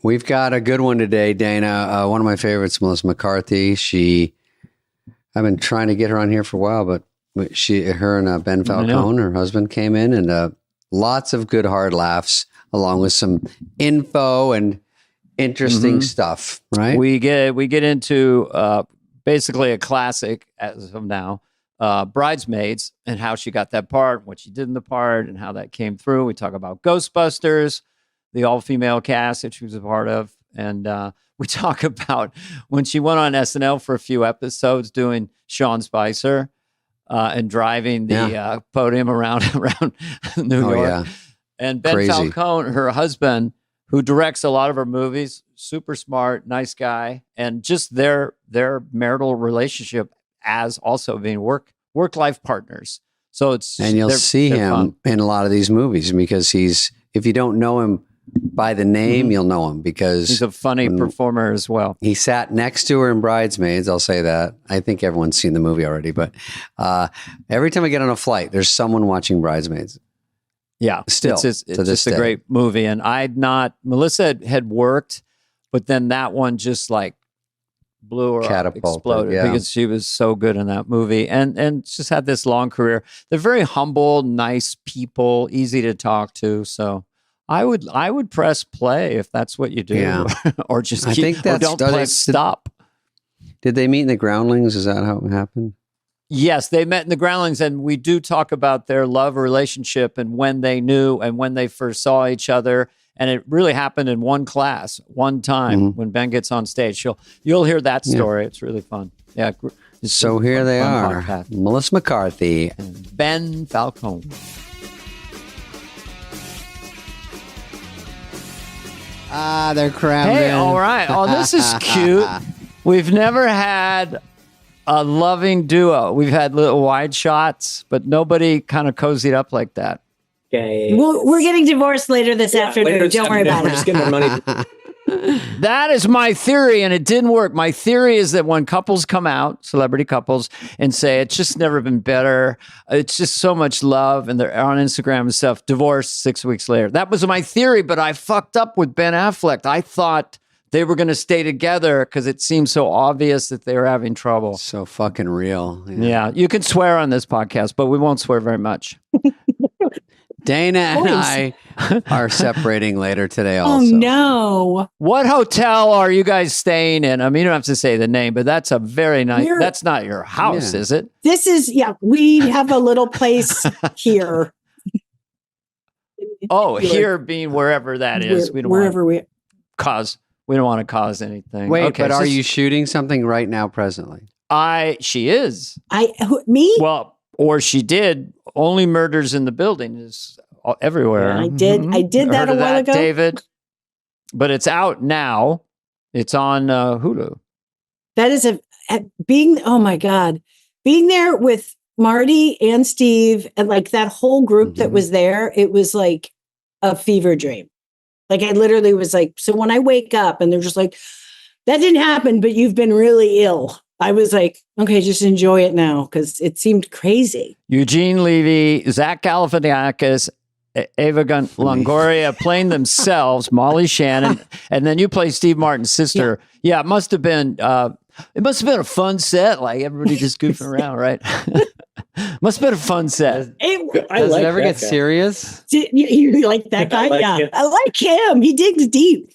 We've got a good one today, Dana. One of my favorites, Melissa McCarthy. I've been trying to get her on here for a while, but her and Ben Falcone, her husband, came in, and lots of good hard laughs, along with some info and interesting stuff. Right? We get into basically a classic as of now, Bridesmaids, and how she got that part, what she did in the part, and how that came through. We talk about Ghostbusters, the all-female cast that she was a part of. And we talk about when she went on SNL for a few episodes doing Sean Spicer and driving the podium around New York. Yeah. And Ben Falcone, her husband, who directs a lot of her movies, super smart, nice guy. And just their marital relationship as also being work-life partners. So you'll see him fun in a lot of these movies, because if you don't know him by the name, you'll know him because he's a funny performer as well. He sat next to her in Bridesmaids. I'll say that. I think everyone's seen the movie already, but every time I get on a flight, there's someone watching Bridesmaids. Yeah, still, it's just a great movie. And Melissa had worked, but then that one just like blew her up, exploded because she was so good in that movie, and just had this long career. They're very humble, nice people, easy to talk to. So I would press play if that's what you do, or just stop. Did they meet in the Groundlings? Is that how it happened? Yes, they met in the Groundlings, and we do talk about their love relationship and when they knew and when they first saw each other. And it really happened in one class, one time when Ben gets on stage. You'll hear that story. It's really fun. Yeah. So here they are, podcast. Melissa McCarthy and Ben Falcone. They're crammed in. All right. Oh, this is cute. We've never had a loving duo. We've had little wide shots, but nobody kind of cozied up like that. Okay. We're getting divorced later this afternoon. Don't worry about it. We're just getting our money. That is my theory, and it didn't work. My theory is that when couples come out, celebrity couples, and say, it's just never been better, it's just so much love, and they're on Instagram and stuff, divorced 6 weeks later. That was my theory, but I fucked up with Ben Affleck. I thought they were going to stay together because it seemed so obvious that they were having trouble. So fucking real. Yeah, you can swear on this podcast, but we won't swear very much. Dana and I are separating later today also. Oh, no. What hotel are you guys staying in? I mean, you don't have to say the name, but that's a very nice... That's not your house, is it? This is... Yeah, we have a little place here. Oh, here being wherever that is. We don't want to cause anything. Wait, okay, but are you shooting something right now presently? She is. Me? Well... Or she did. Only Murders in the Building is everywhere. Yeah, I did that a while ago, David. But it's out now. It's on Hulu. That is oh my God, being there with Marty and Steve and like that whole group that was there. It was like a fever dream. Like I literally was like, so when I wake up and they're just like, that didn't happen, but you've been really ill. I was like, okay, just enjoy it now because it seemed crazy. Eugene Levy, Zach Galifianakis, Ava Longoria playing themselves, Molly Shannon, and then you play Steve Martin's sister. Yeah, it must have been a fun set. Like everybody just goofing around, right? Must have been a fun set. Does it ever get serious? You like that guy? I like him. He digs deep.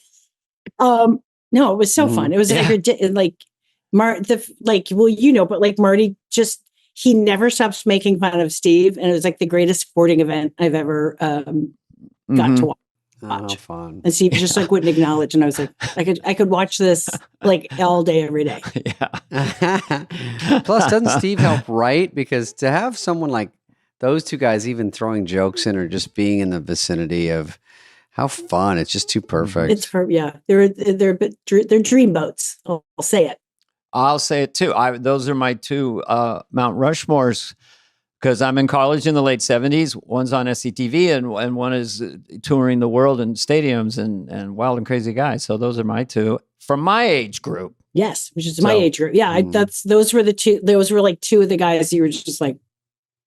No, it was so fun. It was like Marty he never stops making fun of Steve. And it was like the greatest sporting event I've ever got to watch. Oh, fun. And Steve just like wouldn't acknowledge. And I was like, I could watch this like all day, every day. Yeah. Plus, doesn't Steve help write? Because to have someone like those two guys even throwing jokes in or just being in the vicinity of how fun. It's just too perfect. They're dreamboats. I'll say it. I'll say it too. Those are my two Mount Rushmores because I'm in college in the late 70s. One's on SCTV and one is touring the world in stadiums and Wild and Crazy Guys. So those are my two from my age group. Yes, which is my age group. Yeah, those were the two. Those were like two of the guys you were just like,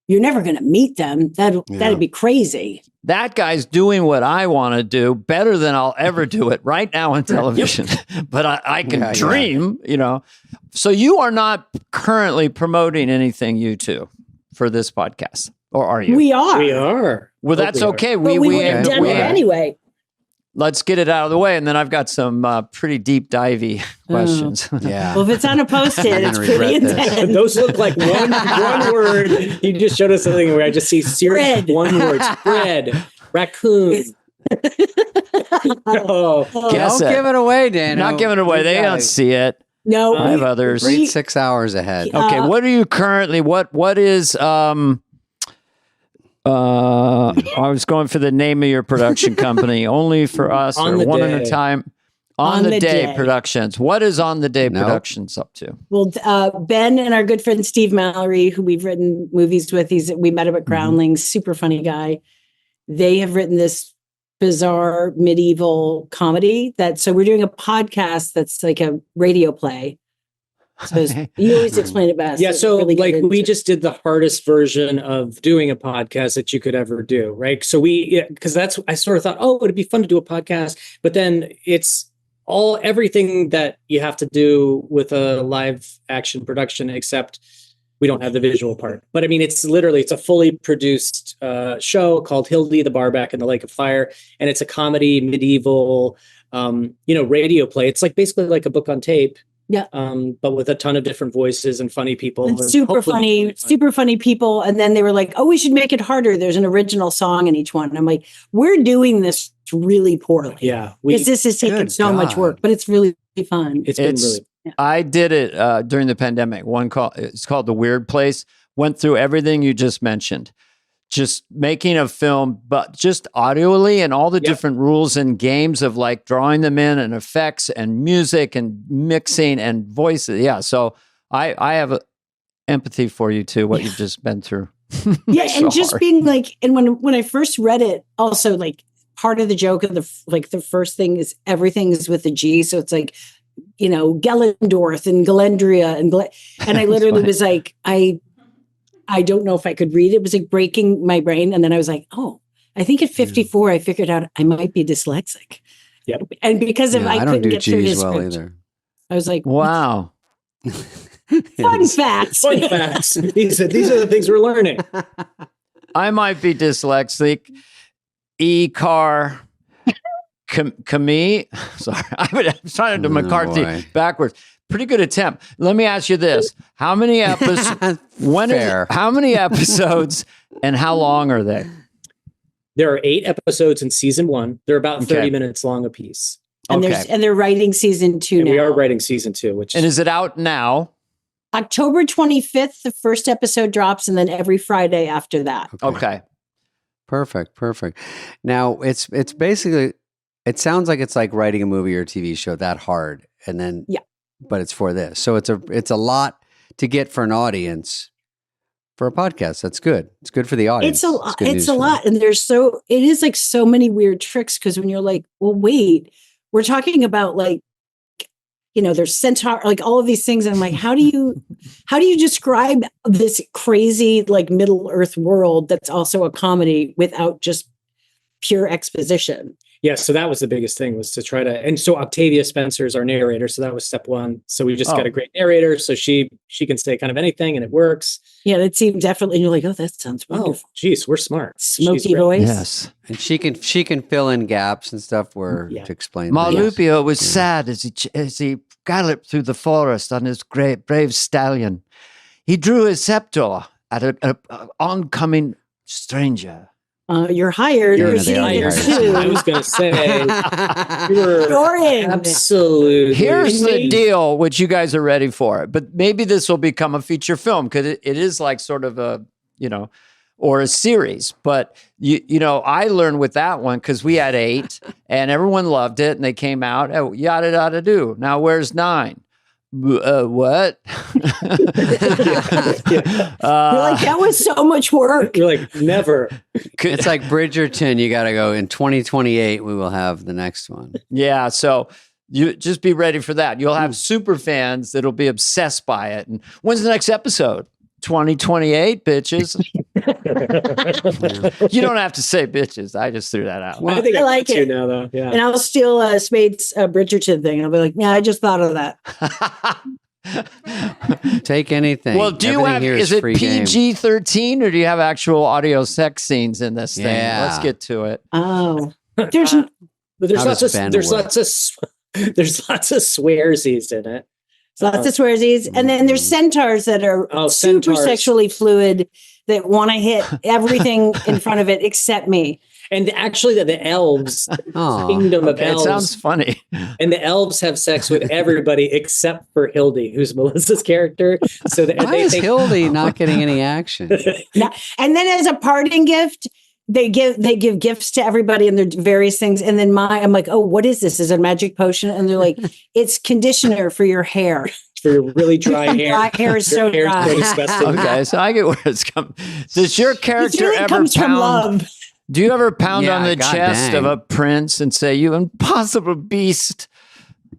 you're never going to meet them. That'd be crazy. That guy's doing what I want to do better than I'll ever do it right now on television. But I can dream, you know. So you are not currently promoting anything, you two, for this podcast, or are you? We are. We are. Well, that's okay. But we would have done it anyway. Let's get it out of the way, and then I've got some pretty deep divey questions. Yeah. Well, if it's on a post-it, it's pretty intense. Those look like one word. You just showed us something where I just see serious one word. Spread. Raccoon. Oh, Don't give it away, Dan. Not giving it away. They don't see it. No, I have others. Read 6 hours ahead. Okay, what are you currently? What is? I was going for the name of your production company. Only for us, or one at a time. On the Day Productions. What is On the Day Productions up to? Well, Ben and our good friend Steve Mallory, who we've written movies with, we met him at Groundlings, super funny guy. They have written this bizarre medieval comedy so we're doing a podcast that's like a radio play. So you always explain it best. Yeah, so really we just did the hardest version of doing a podcast that you could ever do, right? So because I sort of thought, it'd be fun to do a podcast, but then it's everything that you have to do with a live action production, except we don't have the visual part. But I mean, it's a fully produced show called Hildy the Barback and the Lake of Fire, and it's a comedy medieval, radio play. It's like basically like a book on tape. Yeah. But with a ton of different voices and funny people. And super funny people. And then they were like, we should make it harder. There's an original song in each one. And I'm like, we're doing this really poorly. Yeah. Because this is taking so much work, but it's really fun. It's been really. Yeah. I did it during the pandemic. It's called The Weird Place. Went through everything you just mentioned. Just making a film, but just audioly and all the different rules and games of like drawing them in and effects and music and mixing and voices. Yeah. So I have empathy for you too, what you've just been through. Yeah. And just being like, and when I first read it, also like part of the joke of the first thing is everything is with a G. So it's like, Gellendorf and Galendria and I literally was like, I don't know if I could read it. It was like breaking my brain. And then I was like, I think at 54, I figured out I might be dyslexic. Yep. And because I couldn't get through his well script, either. I was like, wow. Fun facts. Fun facts. These are the things we're learning. I might be dyslexic. E-car. Camille. Sorry. I was trying to do McCarthy backwards. Pretty good attempt. Let me ask you this. How many episodes? How many episodes and how long are they? There are 8 episodes in season 1. They're about 30 minutes long a piece. And they're writing season 2 now. We are writing season 2, and is it out now? October 25th, the first episode drops, and then every Friday after that. Okay. Perfect. Now it's basically, it sounds like it's like writing a movie or a TV show that hard, and then but it's for this. So it's a lot to get for an audience for a podcast. That's good. It's good for the audience. It's a lot. And it is like so many weird tricks. Cause when you're like, well, wait, we're talking about like, there's centaur, like all of these things. And I'm like, how do you describe this crazy, like Middle Earth world that's also a comedy without just pure exposition? Yeah, so that was the biggest thing, was to try to, and so Octavia Spencer is our narrator, so that was step 1. So we just got a great narrator, so she can say kind of anything, and it works. Yeah, that seems definitely. And you're like, that sounds wonderful. Oh, geez, we're smart. Smoky voice. Yes, and she can fill in gaps and stuff to explain. Marlupio was sad as he galloped through the forest on his great brave stallion. He drew his scepter at an oncoming stranger. You're hired. I was going to say, you're absolutely. Here's the deal, which you guys are ready for, but maybe this will become a feature film because it is like sort of a, or a series. But I learned with that one because we had 8 and everyone loved it and they came out. Oh, yada yada do. Now where's 9? What? You're like, that was so much work. You're like, never. It's like Bridgerton. You got to go in 2028. We will have the next one. Yeah. So you just be ready for that. You'll have super fans that'll be obsessed by it. And when's the next episode? 2028, bitches. You don't have to say bitches. I just threw that out. Well, I think I like it it. now, though. Yeah. And I'll steal Spade's Bridgerton thing. I'll be like, yeah, I just thought of that. Take anything. Well, do you Everything have, here is it free game. PG-13 or do you have actual audio sex scenes in this thing? Yeah. Let's get to it. Oh, But there's How lots does of Ben there's work? lots of there's lots of swearsies in it. lots of swearsies. And then there's centaurs that are super centaurs. sexually fluid that want to hit everything in front of it except me. And actually, the elves, Aw. kingdom of Okay, it elves, sounds funny. and the elves have sex with everybody except for Hildy, who's Melissa's character. So that Why is Hildy not getting any action? And then as a parting gift, they give gifts to everybody and their various things. And then I'm like, oh, what is this? Is it a magic potion? And they're like, it's conditioner for your hair. for your really dry hair. My hair is Your so hair's dry. so disgusting. Okay, so I get where it's coming. Does your It character really ever comes from pound? love. Do you ever pound Yeah, on the God chest dang. of a prince and say, "You impossible beast"?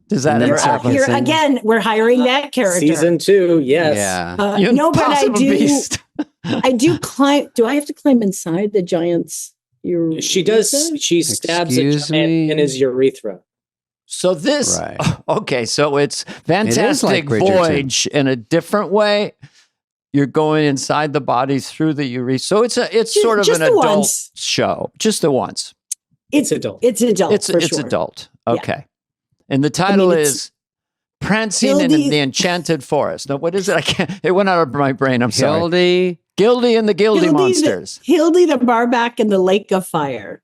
Does that And ever then Here, happen? Sequencing. again, we're hiring that character. Season 2, yes. Yeah. You No, but I impossible do. beast. I do climb. Do I have to climb inside the giant's? She does. She stabs a Excuse giant me? in his urethra. So this, Right. okay, so it's Fantastic like Bridgerton. Voyage in a different way. You're going inside the body through the urethra. So it's sort of just an the adult once. show, just the once. It's adult. It's adult. It's for sure. adult. Yeah. Okay. And the title it's- is Prancing in Gildy- the Enchanted Forest. No, what is it? I can't. It went out of my brain. I'm sorry. Hildy. Gildy and the Gildy Hildy Monsters. Hildy the Barback in the Lake of Fire.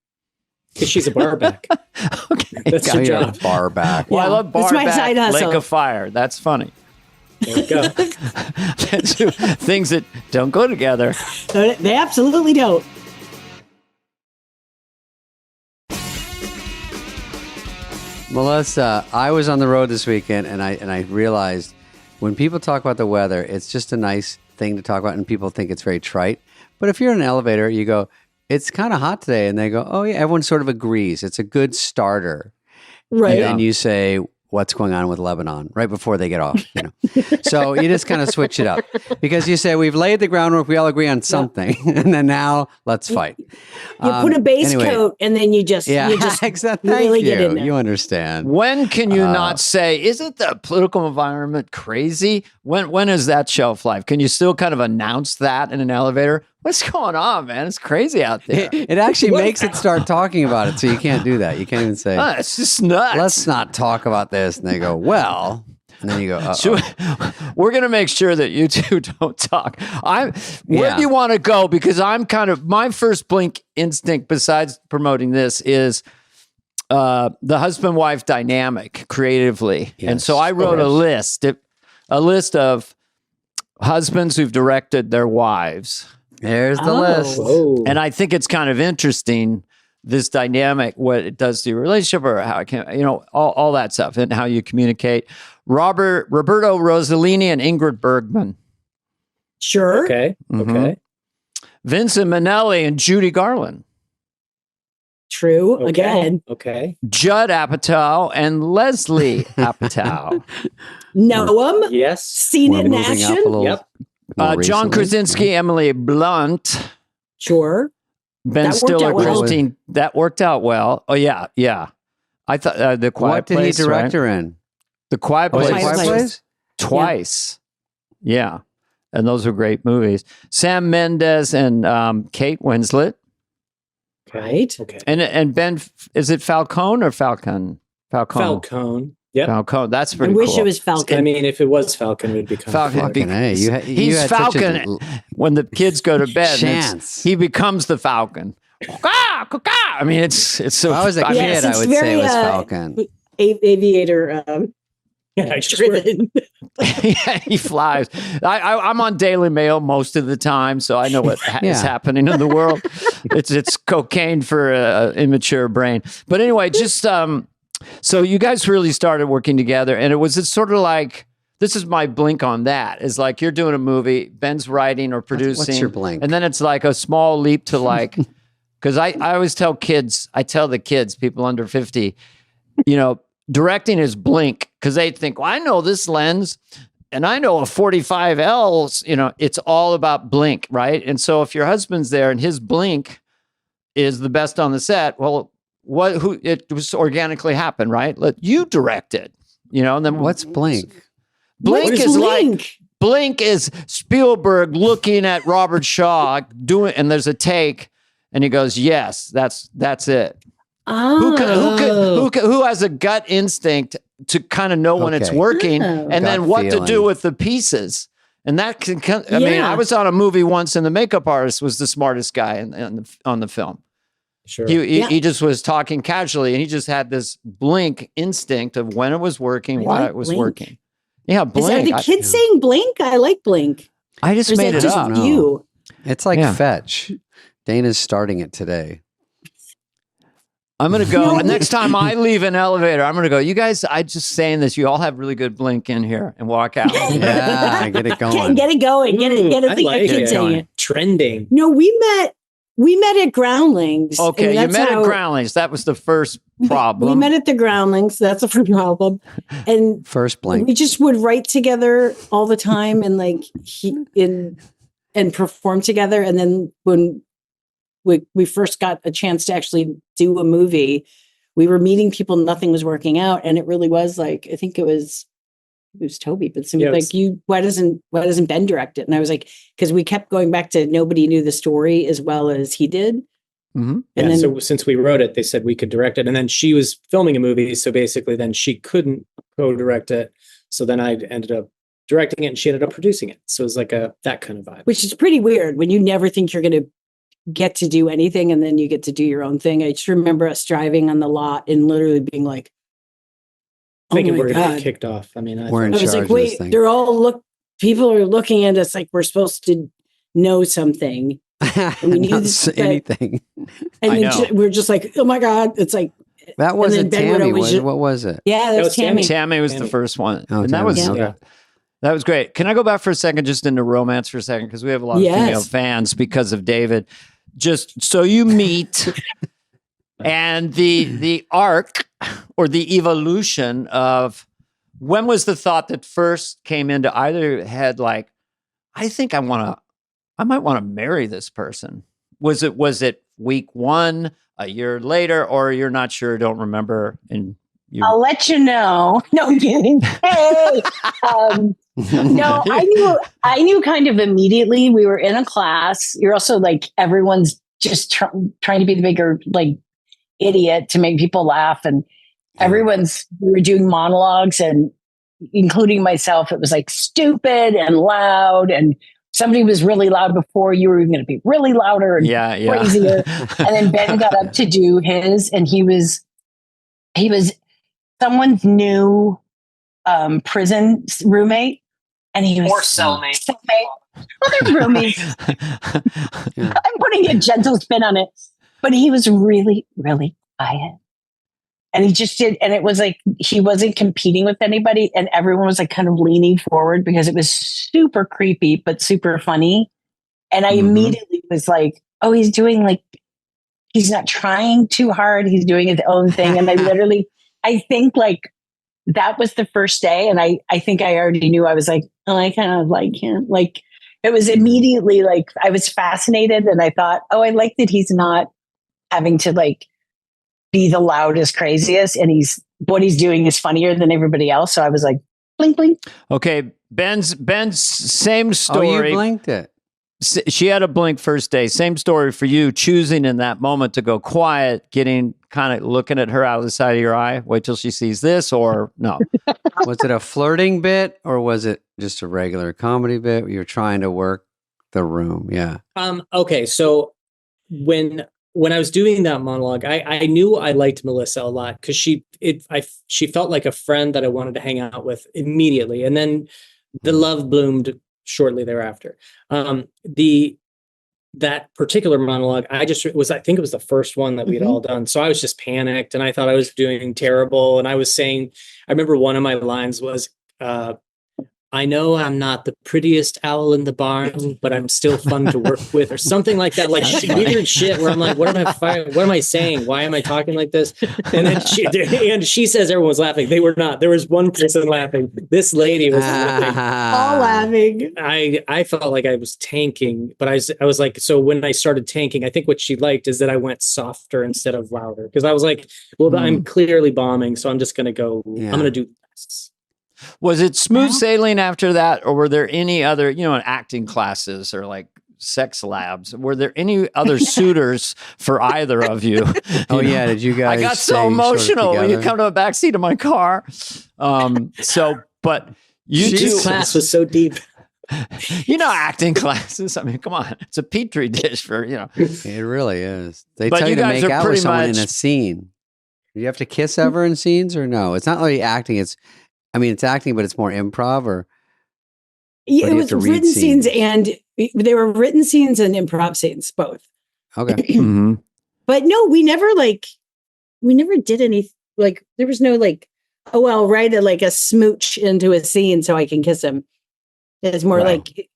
Because she's a barback. Okay. That's Oh, her you're a job. bar back. Well, I Yeah, love that's my Barback, side hustle. Lake of Fire. That's funny. There we go. Two things that don't go together. They absolutely don't. Melissa, I was on the road this weekend and I realized when people talk about the weather, it's just a nice thing to talk about and people think it's very trite. But if you're in an elevator, you go, it's kind of hot today. And they go, oh, yeah, everyone sort of agrees. It's a good starter. Right. And then you say, what's going on with Lebanon right before they get off, you know? So you just kind of switch it up because you say, we've laid the groundwork. We all agree on something. And then now let's fight. You put a base anyway. coat and then you just exactly. really Thank get in you. there. You understand. When can you not say, isn't the political environment crazy? When is that shelf life? Can you still kind of announce that in an elevator? What's going on, man? It's crazy out there. It actually makes it start talking about it. So you can't do that. You can't even say, It's just nuts. let's not talk about this. And they go, well, and then you go, Should we're going to make sure that you two don't talk. Where Yeah. do you want to go? Because I'm kind of, my first blink instinct besides promoting this is the husband-wife dynamic creatively. And so I wrote a list of husbands who've directed their wives. There's the Oh. list. Whoa. And I think it's kind of interesting, this dynamic, what it does to your relationship or how it can, all that stuff and how you communicate. Roberto Rossellini and Ingrid Bergman. Sure. Okay. Mhm. Okay. Vincent Minnelli and Judy Garland. True. Okay. Again. Okay. Judd Apatow and Leslie Apatow. Know them. Yes. Seen We're it in moving up a action. little Yep. more John recently. Krasinski, Emily Blunt, Sure. Ben That worked Stiller, out well. Christine. That worked out well. Oh, yeah. Yeah. I thought The Quiet What did Place, he direct right? her in? The Quiet Was Place. it Quiet Place. Place? Twice. Yeah. And those were great movies. Sam Mendes and Kate Winslet. Right. Okay. And Ben, is it Falcone or Falcon? Falcone. Yep. Falcone. That's I pretty wish cool. it was Falcon. I mean, if it was Falcon, it would be Falcon. Fucking A. You He's had such a- Falcon. When the kids go to bed, Chance. he becomes the Falcon. Caw, caw, caw. I mean, it's so. If I was a kid, Yes, I it's would say it very, was Falcon. Aviator. Yeah, sure. driven. Yeah, he flies. I'm on Daily Mail most of the time, so I know what is Yeah. happening in the world. It's cocaine for an immature brain. But anyway, just so you guys really started working together, and it's sort of like, this is my blink on that. Is like you're doing a movie, Ben's writing or producing. What's your blink? And then it's like a small leap to like, because I always tell the kids, people under 50, directing is blink because they think, well, I know this lens. And I know a 45L, it's all about blink, right? And so if your husband's there and his blink is the best on the set, well, it was organically happened, right? Let you direct it, and then what's blink? Blink is like Blink is Spielberg looking at Robert Shaw and there's a take, and he goes, "Yes, that's it." Oh. Who has a gut instinct to kind of know when it's working, and Gut then what feeling. to do with the pieces? And that can. I mean, I was on a movie once, and the makeup artist was the smartest guy on the film. Sure. He just was talking casually, and he just had this blink instinct of when it was working, why it was working. Yeah, blink. Are the kids saying blink? I like blink. I just made it up. You. It's like fetch. Dana's starting it today. I'm going to go. Next time I leave an elevator, I'm going to go, you guys, I'm just saying this. You all have really good blink in here, and walk out. Yeah, get it going. Get it going. Get it. I like it. Trending. No, we met at Groundlings. Okay, you met at Groundlings. That was the first problem. We met at the Groundlings. That's the first problem. And first blink. We just would write together all the time and and perform together. And then when we first got a chance to actually do a movie, we were meeting people, nothing was working out. And it really was like, I think it was Toby, but somebody why doesn't Ben direct it? And I was like, because we kept going back to nobody knew the story as well as he did. Mm-hmm. And then, so since we wrote it, they said we could direct it. And then she was filming a movie. So basically then she couldn't co-direct it. So then I ended up directing it and she ended up producing it. So it was like that kind of vibe. Which is pretty weird when you never think you're going to get to do anything and then you get to do your own thing. I just remember us driving on the lot and literally being like, thinking we're going to get kicked off. I mean, I was like, wait, people are looking at us like we're supposed to know something. And we knew anything. And we're just like, oh my God. It's like, that wasn't Tammy. What was it? Yeah, that was Tammy. Tammy was the first one. Oh, and that was great. Can I go back for a second, just into romance for a second? Because we have a lot of female fans because of David. Just so you meet and the arc or the evolution of when was the thought that first came into either head, like, I think I might want to marry this person. Was it week one, a year later, or you're not sure, don't remember? And I'll let you know. No, I'm kidding. Hey, no, I knew kind of immediately. We were in a class. You're also like, everyone's just trying to be the bigger like idiot to make people laugh. And we were doing monologues, and including myself, it was like stupid and loud, and somebody was really loud before, you were even going to be really louder and crazier. And then Ben got up to do his, and he was someone's new prison roommate, and he was cellmate. Other roommates. I'm putting a gentle spin on it, but he was really, really quiet. And he just did, and it was like he wasn't competing with anybody, and everyone was like kind of leaning forward because it was super creepy but super funny. And I immediately was like, "Oh, he's not trying too hard. He's doing his own thing." And I think like that was the first day, and I think I already knew. I was like, "Oh, I kind of like him." Like it was immediately like I was fascinated, and I thought, "Oh, I like that he's not having to like be the loudest, craziest, and what he's doing is funnier than everybody else." So I was like, blink, blink. Okay. Ben's same story. Oh, you blinked it. She had a blink first day. Same story for you, choosing in that moment to go quiet, getting kind of looking at her out of the side of your eye. Wait till she sees this, or no? Was it a flirting bit, or was it just a regular comedy bit where you're trying to work the room? Yeah. Okay. So when I was doing that monologue, I knew I liked Melissa a lot because she felt like a friend that I wanted to hang out with immediately. And then the love bloomed shortly thereafter. That particular monologue, I think it was the first one that we'd all done. So I was just panicked and I thought I was doing terrible. And I was saying, I remember one of my lines was, I know I'm not the prettiest owl in the barn, but I'm still fun to work with, or something like that. Like weird shit where I'm like, what am I saying? Why am I talking like this? And then she says everyone's laughing. They were not. There was one person laughing. This lady was laughing. All laughing. I felt like I was tanking, but I was like, so when I started tanking, I think what she liked is that I went softer instead of louder, because I was like, well, I'm clearly bombing, so I'm just going to go. I'm going to do this. Was it smooth sailing after that, or were there any other, acting classes or like sex labs? Were there any other suitors for either of you? Yeah, did you guys? I got so emotional when you come to the backseat of my car. But you two, class was so deep. Acting classes. I mean, come on, it's a petri dish for It really is. They tell you to make out with someone in a scene. Do you have to kiss ever in scenes, or no? It's not really acting. It's acting, but it's more improv, or it was written scenes, and they were written scenes and improv scenes, both. Okay. Mm-hmm. But no, we never did any, like, there was no like, oh, I'll write a smooch into a scene so I can kiss him. It's more like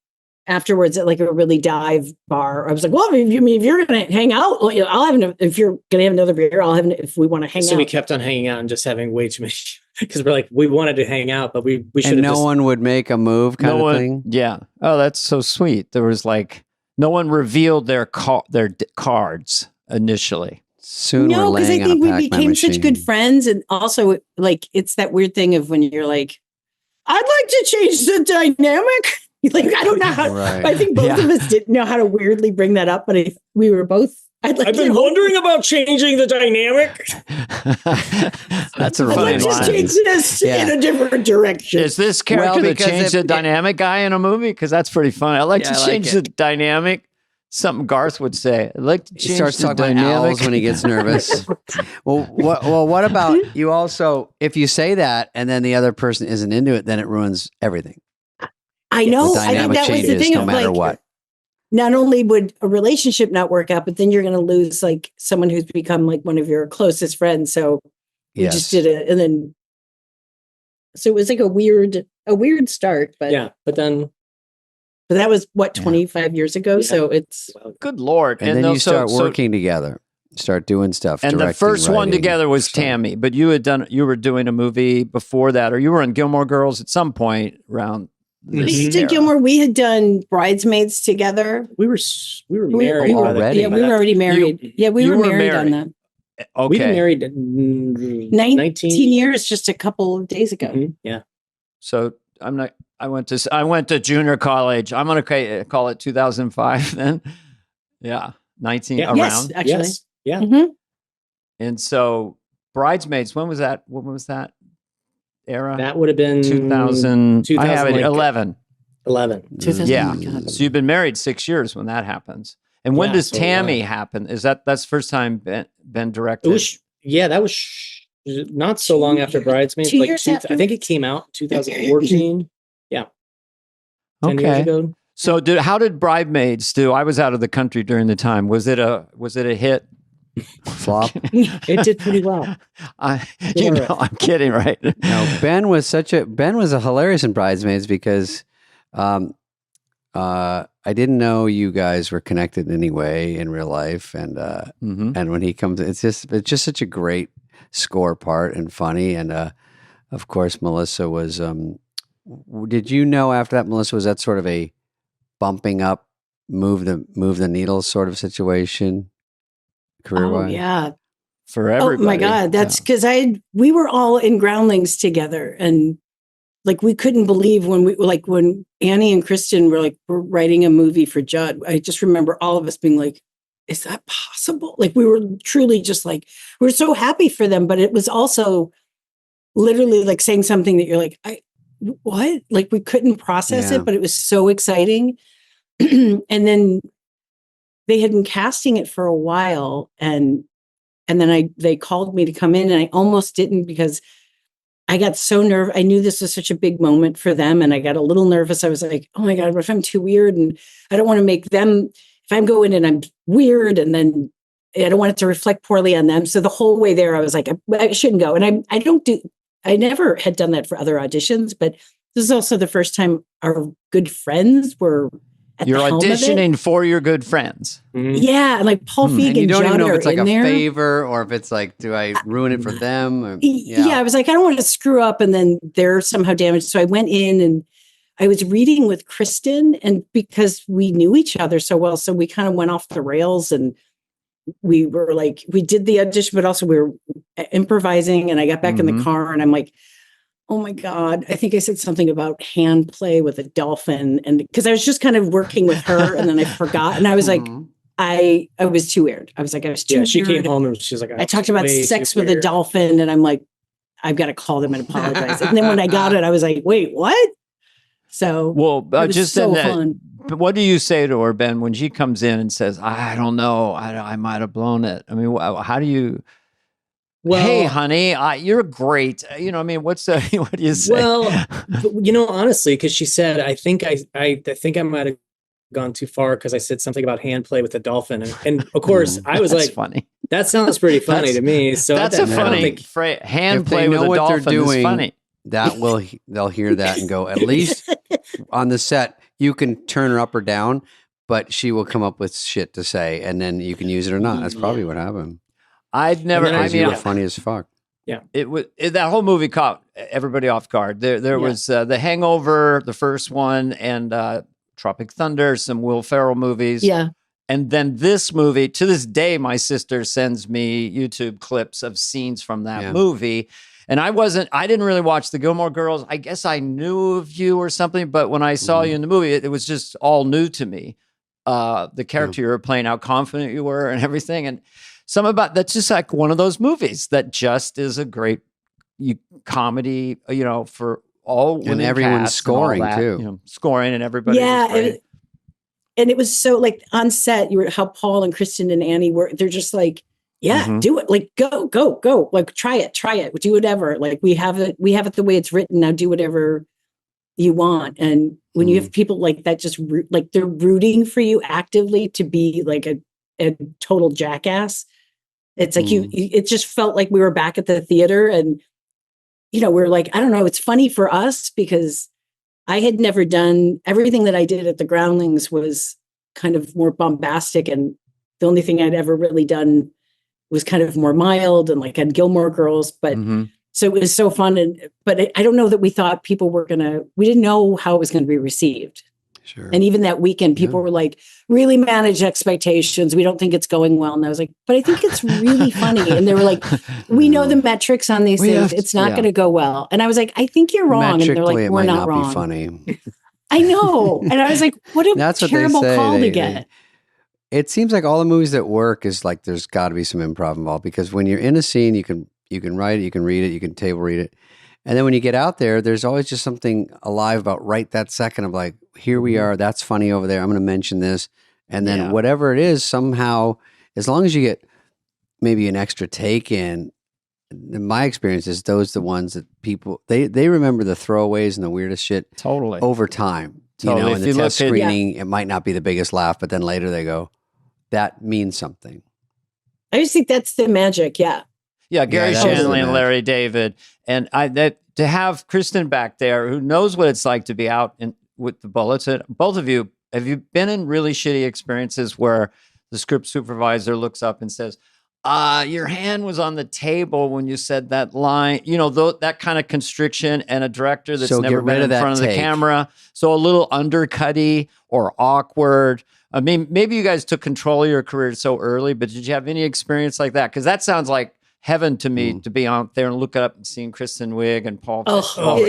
afterwards at like a really dive bar. I was like, well, if you're going to hang out, I'll have if you're going to have another beer, I'll have if we want to hang out. So we kept on hanging out and just having way too many, because we're like, we wanted to hang out, but we should. And no one would make a move kind of thing. Yeah. Oh, that's so sweet. There was like, no one revealed their cards initially. Soon no, because I think we became such good friends. And also like, it's that weird thing of when you're like, I'd like to change the dynamic. Like, I don't know how, I think both of us didn't know how to weirdly bring that up, but we were both, I've been wondering about changing the dynamic. That's a I'd like to change this in a different direction. Is this character the change the dynamic guy in a movie? Because that's pretty funny. I like to change the dynamic. Something Garth would say. I'd like to change he starts the talking dynamic. about owls when he gets nervous. What about you also, if you say that and then the other person isn't into it, then it ruins everything. I know. The dynamic I think that was the thing no of matter like, what. Not only would a relationship not work out, but then you're going to lose like someone who's become like one of your closest friends. So we just did it. And then, so it was like a weird start, but but that was 25 years ago. Yeah. So it's good Lord. And then you start working together, start doing stuff. And the first one together was Tammy, but you were doing a movie before that, or you were in Gilmore Girls at some point around. Gilmore, we had done Bridesmaids together. We were married already. Yeah, we were already married. We were married on that. Okay. We've been married 19 years, just a couple of days ago. Mm-hmm. Yeah. So I went to junior college. I'm going to call it 2005 then. Yeah. 19 around. Yes, actually. Yes. Yeah. Mm-hmm. And so Bridesmaids, when was that? When was that era? That would have been 2000. I have it 11. 11. Yeah. So you've been married 6 years when that happens. And when does Tammy happen? Is that's the first time Ben directed? That was not so long after Bridesmaids. 2 years after? I think it came out in 2014. Yeah. 10 years ago. So how did Bridesmaids do? I was out of the country during the time. Was it a hit? Flop? It did pretty well. I'm kidding, right? No, Ben was a hilarious in Bridesmaids because I didn't know you guys were connected in any way in real life, and and when he comes, it's just such a great score part and funny, and of course Melissa was. Did you know after that Melissa was that sort of a bumping up, move the needle sort of situation, career-wise? Oh yeah, for everybody. Oh my God, that's because we were all in Groundlings together, and like we couldn't believe when Annie and Kristen were writing a movie for Judd. I just remember all of us being like, "Is that possible?" Like we were truly just like we were so happy for them, but it was also literally like saying something that you're like, what? Like we couldn't process it, but it was so exciting. And then they had been casting it for a while, and then they called me to come in, and I almost didn't because I got so nervous. I knew this was such a big moment for them, and I got a little nervous. I was like, oh my God, what if I'm too weird? And I don't want to make them, if I'm going and I'm weird, and then I don't want it to reflect poorly on them. So the whole way there, I was like, I shouldn't go. And I never had done that for other auditions, but this this is also the first time our good friends were at You're the helm of it. auditioning for your good friends. Yeah, and like Paul Feig And you and don't Judd even know if are it's like in a there. favor or if it's like, do I ruin it for them? Or, Yeah, I was like, I don't want to screw up and then they're somehow damaged. So I went in and I was reading with Kristen, and because we knew each other so well, so we kind of went off the rails, and we were like, we did the audition, but also we were improvising. And I got back in the car and I'm like, oh my God, I think I said something about hand play with a dolphin. And because I was just kind of working with her and then I forgot. And I was like, I was too weird. I was like, I was too weird. She came home and she was like, I talked about sex with a dolphin and I'm like, I've got to call them and apologize. And then when I got it, I was like, wait, what? So, well, just so in that, fun. but what do you say to her, Ben, when she comes in and says, I don't know, I might have blown it? I mean, how do you... Well, hey, honey, you're great. You know, I mean, what do you say? Well, you know, honestly, because she said, I think I think I might have gone too far because I said something about hand play with a dolphin, and of course, I was like, funny. That sounds pretty funny to me. So that's a funny phrase. Hand play with a dolphin is funny. They'll hear that and go, at least on the set, you can turn her up or down, but she will come up with shit to say, and then you can use it or not. That's probably what happened. I'd never. I mean, you were funny as fuck. Yeah, that whole movie caught everybody off guard. There was The Hangover, the first one, and Tropic Thunder, some Will Ferrell movies. Yeah, and then this movie. To this day, my sister sends me YouTube clips of scenes from that movie. And I didn't really watch the Gilmore Girls. I guess I knew of you or something, but when I saw you in the movie, it was just all new to me. The character you were playing, how confident you were, and everything, and. That's just like one of those movies that just is a great comedy, you know, for all and everyone's scoring too, you know, scoring and everybody. Yeah, and it was so like on set, how Paul and Kristen and Annie were. They're just like, do it, like go, like try it, do whatever. Like we have it the way it's written. Now do whatever you want. And when you have people like that, just like they're rooting for you actively to be like a total jackass. It's like it just felt like we were back at the theater, and you know, we're like, I don't know, it's funny for us because I had never done everything that I did at the Groundlings was kind of more bombastic, and the only thing I'd ever really done was kind of more mild and like on Gilmore Girls, but so it was so fun. But I don't know that we thought people were we didn't know how it was going to be received. Sure. And even that weekend, people were like, really manage expectations. We don't think it's going well. And I was like, but I think it's really funny. And they were like, we know the metrics on these things. It's not going to go well. And I was like, I think you're wrong. And they're like, we're not wrong. Be funny. I know. And I was like, what a terrible call to get. It seems like all the movies that work is like, there's got to be some improv involved, because when you're in a scene, you can write it, you can read it, you can table read it. And then when you get out there, there's always just something alive about right that second of like, here we are, that's funny over there, I'm going to mention this. And then whatever it is, somehow, as long as you get maybe an extra take in my experience is those the ones that people, they remember the throwaways and the weirdest shit over time. Totally. You know, in the test screening, it might not be the biggest laugh, but then later they go, that means something. I just think that's the magic. Yeah. Yeah, Gary Shanley and Larry David. And to have Kristen back there, who knows what it's like to be out with the bullets. And both of you, have you been in really shitty experiences where the script supervisor looks up and says, your hand was on the table when you said that line, you know, that kind of constriction, and a director that's never been in front of the camera. So a little undercutty or awkward. I mean, maybe you guys took control of your career so early, but did you have any experience like that? Because that sounds like heaven to me, to be out there and look up and seeing Kristen Wiig and Paul. It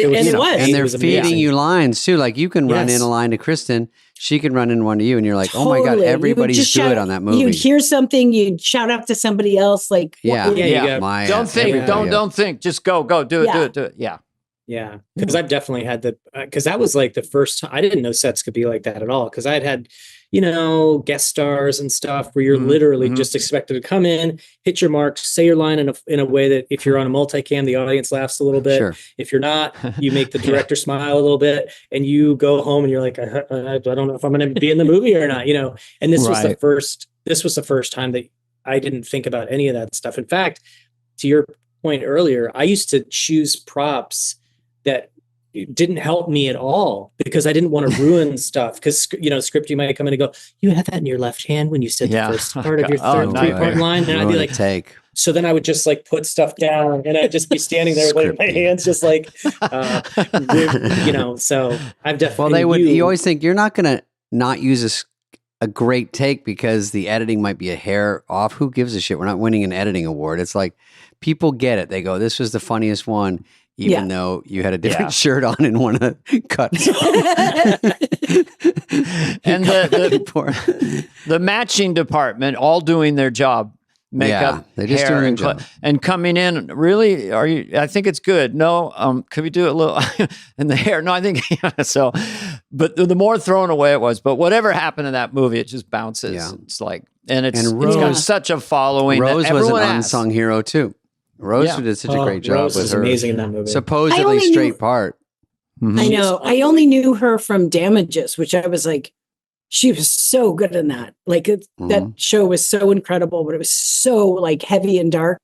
was. And they're feeding you lines too. Like you can run in a line to Kristen, she can run in one to you, and you're like, oh my God, everybody's good on that movie. You'd hear something, you'd shout out to somebody else, like, don't think, just go, do it. Yeah, because I've definitely had because that was like the first time. I didn't know sets could be like that at all, because I'd had, you know, guest stars and stuff where you're literally just expected to come in, hit your mark, say your line in a way that if you're on a multicam, the audience laughs a little bit. Sure. If you're not, you make the director smile a little bit, and you go home and you're like, I don't know if I'm going to be in the movie or not, you know. And this was the first. This was the first time that I didn't think about any of that stuff. In fact, to your point earlier, I used to choose props that didn't help me at all because I didn't want to ruin stuff. Because script, you might come in and go, "You had that in your left hand when you said the first part of your third three-part line," and I'd be like, "Take." So then I would just like put stuff down, and I'd just be standing there with my hands, just like, So I've definitely. Well, they would. You always think you're not going to not use a great take because the editing might be a hair off. Who gives a shit? We're not winning an editing award. It's like people get it. They go, "This was the funniest one." Even though you had a different shirt on in one of the cuts. And the matching department all doing their job. Makeup, they just hair, doing their job. And coming in, really, are you? I think it's good. No, could we do it a little in the hair? No, I think so. But the more thrown away it was. But whatever happened in that movie, it just bounces. Yeah. It's like, it's got such a following. Rose was an unsung hero too. Rose did such a great job Rose with was her. Amazing in that movie. Supposedly straight part. Mm-hmm. I know. I only knew her from Damages, which I was like, she was so good in that. Like that show was so incredible, but it was so like heavy and dark.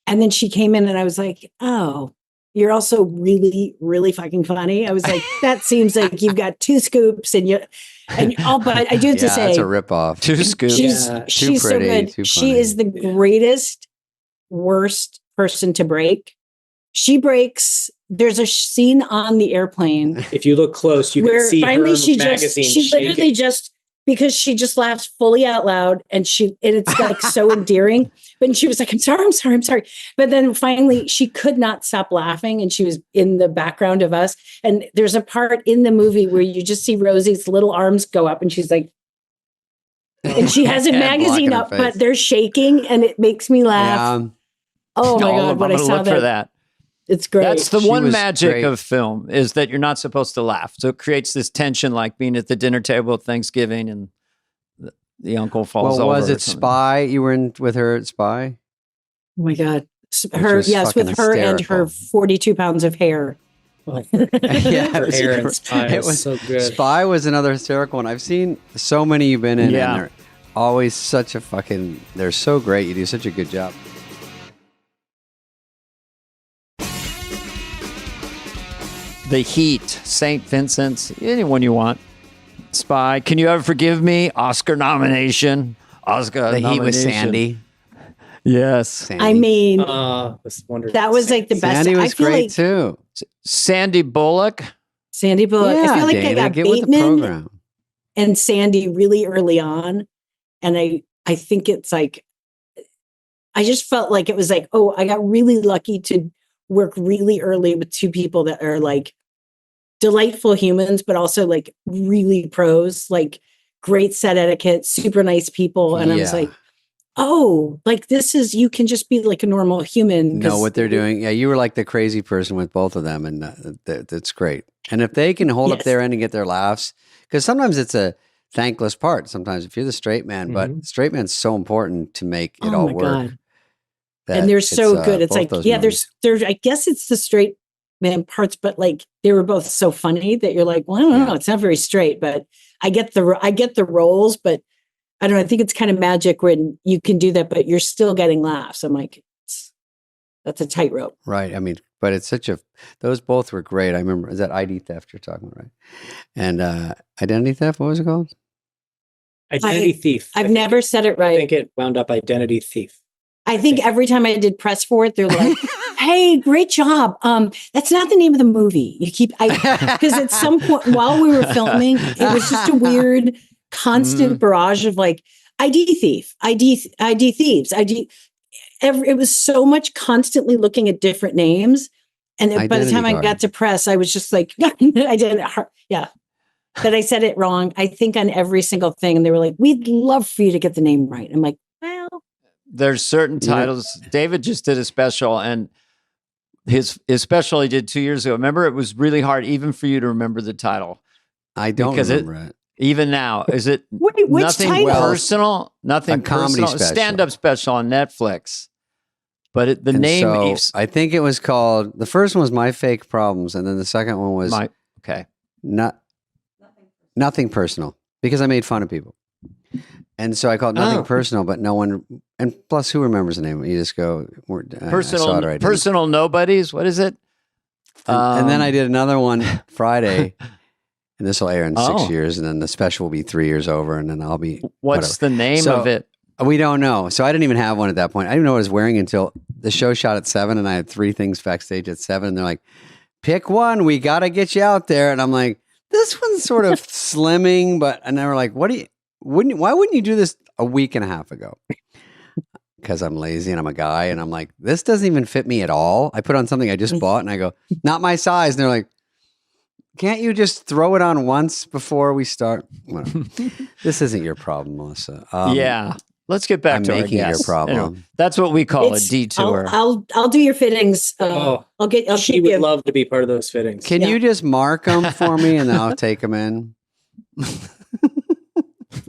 And then she came in and I was like, oh, you're also really, really fucking funny. I was like, that seems like you've got 2 scoops but I do have to say, that's a ripoff. 2 scoops. She's so good. She is the greatest, worst person to break. She breaks. There's a scene on the airplane. If you look close, you can see finally her magazine. She literally because she just laughs fully out loud and it's like so endearing. But she was like, I'm sorry. But then finally she could not stop laughing and she was in the background of us. And there's a part in the movie where you just see Rosie's little arms go up and she's like, and she has a magazine up, but they're shaking and it makes me laugh. Yeah. Oh my God, when I saw that. It's great. That's the one magic of film is that you're not supposed to laugh. So it creates this tension like being at the dinner table at Thanksgiving and the uncle falls over. Was it Spy? You were in with her at Spy? Oh my God. With her hysterical. And her 42 pounds of hair. Her hair and Spy was so good. Spy was another hysterical one. I've seen so many you've been in and they're always they're so great. You do such a good job. The Heat, St. Vincent's, anyone you want. Spy, Can You Ever Forgive Me? Oscar nomination. The Heat with Sandy. Yes. Sandy. I mean, was wonderful. That was like the best. Sandy was great too. Sandy Bullock. Yeah, I feel like they got Bateman and Sandy really early on. And I think it's like, I just felt like it was like, oh, I got really lucky to work really early with 2 people that are like delightful humans, but also like really pros, like great set etiquette, super nice people. And I was like, oh, like you can just be like a normal human. Know what they're doing. Yeah, you were like the crazy person with both of them. And that's great. And if they can hold up their end and get their laughs, because sometimes it's a thankless part. Sometimes if you're the straight man, but straight man's so important to make it all work. And they're so good. It's like, there's, I guess it's the straight man parts, but like they were both so funny that you're like, well, I don't know, it's not very straight, but I get the roles, but I don't know. I think it's kind of magic when you can do that, but you're still getting laughs. I'm like, that's a tightrope. Right. I mean, but it's those both were great. I remember, is that ID theft you're talking about, right? And Identity Theft, what was it called? Identity Thief. I've never said it right. I think it wound up Identity Thief. I think every time I did press for it, they're like, hey, great job. That's not the name of the movie. Because at some point while we were filming, it was just a weird, constant barrage of like, ID thieves. It was so much constantly looking at different names. And by the time I got to press, I was just like, I did it. Yeah. But I said it wrong, I think, on every single thing. And they were like, we'd love for you to get the name right. I'm like, well. There's certain titles. David just did a special, and his special he did 2 years ago. Remember, it was really hard even for you to remember the title. I don't remember it. Even now, is it which nothing title? Personal? Nothing comedy personal. special. Stand-up special on Netflix. But the name... So I think it was called... The first one was My Fake Problems, and then the second one was... Nothing Personal, because I made fun of people. And so I called Nothing Personal, but no one... And plus, who remembers the name? You just go... Personal Nobodies? What is it? And then I did another one Friday, and this will air in 6 years, and then the special will be 3 years over, and then I'll be. What's the name of it? We don't know. So I didn't even have one at that point. I didn't know what I was wearing until the show shot at 7, and I had 3 things backstage at 7. And they're like, "Pick one. We got to get you out there." And I'm like, "This one's sort of slimming," and they were like, why wouldn't you do this a week and a half ago? Because I'm lazy and I'm a guy, and I'm like, this doesn't even fit me at all. I put on something I just bought, and I go, not my size. And they're like, can't you just throw it on once before we start? Whatever. This isn't your problem, Melissa. Yeah. Let's get back to making our it your problem. Anyway, that's what we call a detour. I'll do your fittings. She would love to be part of those fittings. Can you just mark them for me, and then I'll take them in?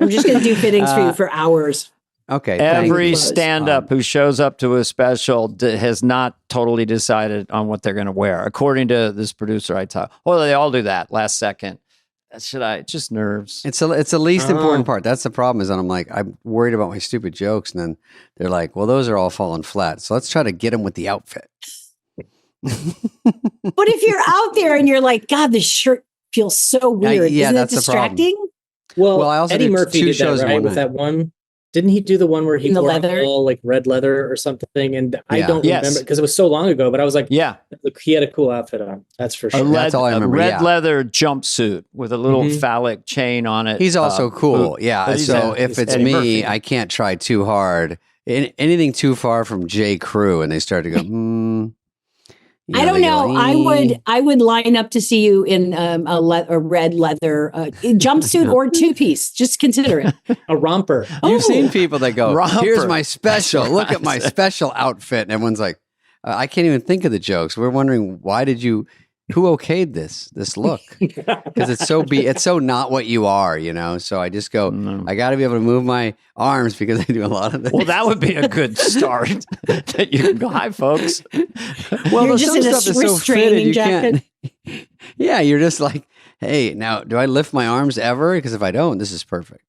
I'm just going to do fittings for you for hours. Okay. Every stand-up who shows up to a special has not totally decided on what they're going to wear, according to this producer I talked. Oh, they all do that last second. Just nerves. It's the least important part. That's the problem. Is that I'm like, I'm worried about my stupid jokes, and then they're like, well, those are all falling flat. So let's try to get them with the outfit. But if you're out there and you're like, God, this shirt feels so weird. Isn't that distracting? Well, I also Eddie did Murphy 2 did shows that, right? one With night. that one. Didn't he do the one where he wore all like red leather or something? And I don't remember because it was so long ago, but I was like, yeah, look, he had a cool outfit on. That's for sure. That's all I remember. A red leather jumpsuit with a little phallic chain on it. He's also cool. Yeah. So if it's Eddie me, Murphy. I can't try too hard. Anything too far from J. Crew, and they start to go, I don't know. I would line up to see you in a red leather jumpsuit or 2-piece. Just consider it. A romper. You've seen people that go, Romper. here's my special. Look at my special outfit. And everyone's like, I can't even think of the jokes. We're wondering, who okayed this look? Because it's so not what you are, So I just go, I got to be able to move my arms because I do a lot of this. Well, that would be a good start. That you can go, hi, folks. Well, you're just in a restraining jacket. Yeah, you're just like, hey, now, do I lift my arms ever? Because if I don't, this is perfect.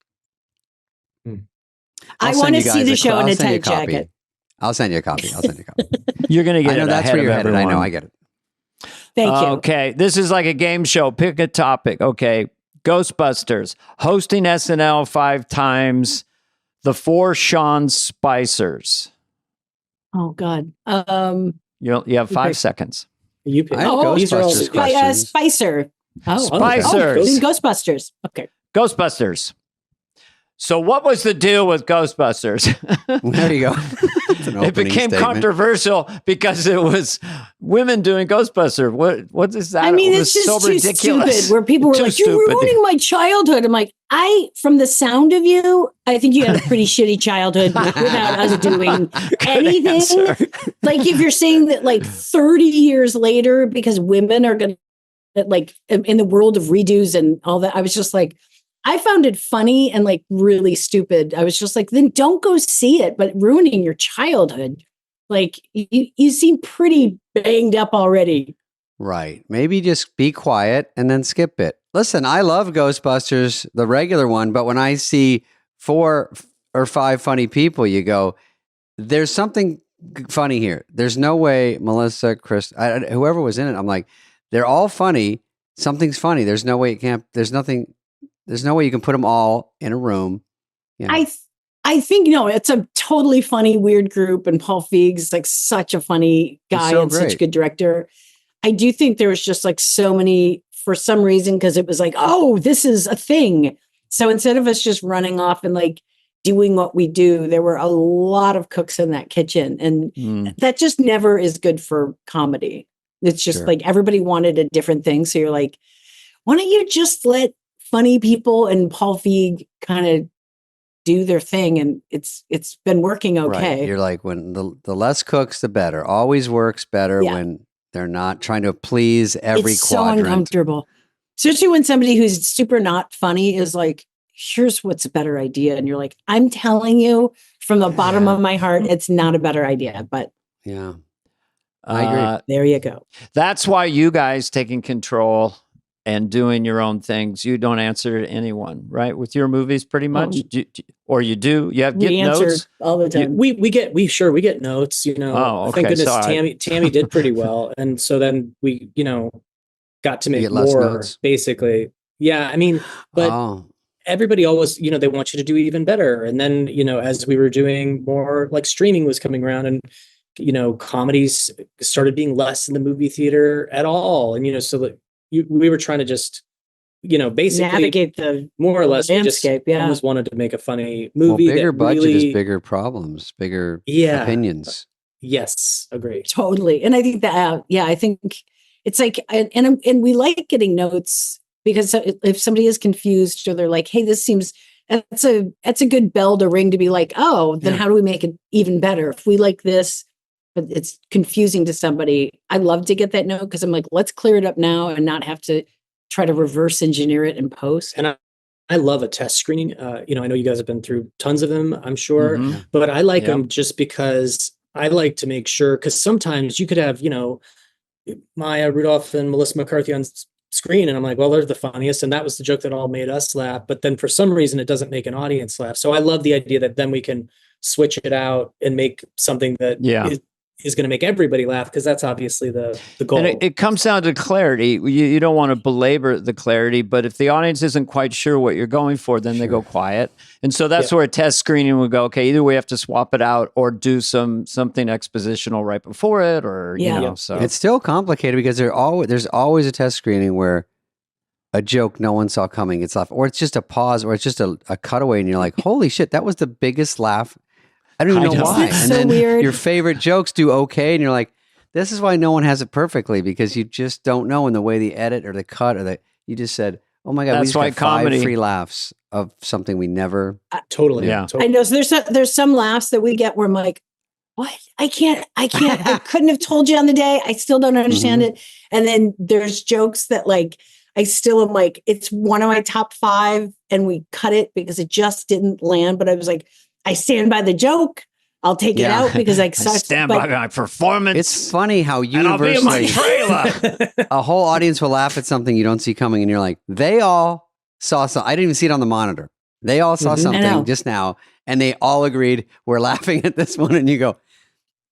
I want to see the show in a tight jacket. I'll send you a copy. You're going to get I know that's where you're headed. I know. I get it. Thank you. Okay. This is like a game show. Pick a topic. Okay. Ghostbusters. Hosting SNL 5 times. The 4 Sean Spicers. Oh, God. You have 5 seconds. You pick. Ghostbusters questions. Spicer. Oh, Spicers. Ghostbusters. Okay. Ghostbusters. So what was the deal with Ghostbusters? There you go. It became controversial because it was women doing Ghostbuster. What is that? I mean, it it's just so too ridiculous. stupid. Where people were like, "You're ruining my childhood." I'm like, from the sound of you, I think you had a pretty shitty childhood without us doing anything. Like, if you're saying that, like 30 years later, because women are going to, like, in the world of redos and all that, I was just like, I found it funny and like really stupid. I was just like, then don't go see it, but ruining your childhood. Like, you seem pretty banged up already. Right. Maybe just be quiet and then skip it. Listen, I love Ghostbusters, the regular one, but when I see 4 or 5 funny people, you go, there's something funny here. There's no way Melissa, Chris, whoever was in it, I'm like, they're all funny. Something's funny. There's no way there's no way you can put them all in a room. I think, it's a totally funny, weird group. And Paul Feig's like such a funny guy and such a good director. I do think there was just like so many, for some reason, because it was like, oh, this is a thing. So instead of us just running off and like doing what we do, there were a lot of cooks in that kitchen. And that just never is good for comedy. It's just like everybody wanted a different thing. So you're like, why don't you just let funny people and Paul Feig kind of do their thing? And it's been working okay. Right. You're like, when the less cooks, the better. Always works better when they're not trying to please every quadrant. So uncomfortable. Especially when somebody who's super not funny is like, here's what's a better idea. And you're like, I'm telling you from the bottom of my heart, it's not a better idea. But yeah, I agree. There you go. That's why you guys taking control and doing your own things, you don't answer to anyone, right? With your movies, pretty much, or you do. You have get notes all the time. We get notes. You know, okay. Thank goodness Tammy did pretty well, and so then we got to make more notes. Basically. Yeah, I mean, but everybody always they want you to do even better, and then as we were doing more, like streaming was coming around, and comedies started being less in the movie theater at all, and so that. We were trying to just, basically navigate the more or less landscape. We just almost wanted to make a funny movie. Well, bigger budget is bigger problems, bigger opinions. Yes, agree. Totally. And I think that, I think it's like, and we like getting notes because if somebody is confused or they're like, hey, this seems, that's a good bell to ring to be like, oh, then how do we make it even better? If we like this, but it's confusing to somebody, I love to get that note because I'm like, let's clear it up now and not have to try to reverse engineer it in post. And I love a test screening. I know you guys have been through tons of them, I'm sure, but I like them just because I like to make sure, because sometimes you could have, Maya Rudolph and Melissa McCarthy on screen, and I'm like, well, they're the funniest, and that was the joke that all made us laugh. But then for some reason, it doesn't make an audience laugh. So I love the idea that then we can switch it out and make something that is going to make everybody laugh, because that's obviously the goal. And it comes down to clarity. You don't want to belabor the clarity, but if the audience isn't quite sure what you're going for, then they go quiet. And so that's where a test screening would go, okay, either we have to swap it out or do something expositional right before it, or, so. It's still complicated because there's always a test screening where a joke no one saw coming gets laughed, or it's just a pause, or it's just a cutaway and you're like, holy shit, that was the biggest laugh. I don't even know why. It's and so then weird. Your favorite jokes do okay, and you're like, this is why no one has it perfectly, because you just don't know in the way the edit or the cut or you just said, oh my God, we just got 5 free laughs of something we never. Totally. I know. So there's some laughs that we get where I'm like, what? I can't, I couldn't have told you on the day. I still don't understand it. And then there's jokes that like, I still am like, it's one of my top 5 and we cut it because it just didn't land. But I was like, I stand by the joke. I'll take it out because I stand by my performance. It's funny how universally a whole audience will laugh at something you don't see coming, and you're like, they all saw something. I didn't even see it on the monitor. They all saw something just now, and they all agreed we're laughing at this one. And you go,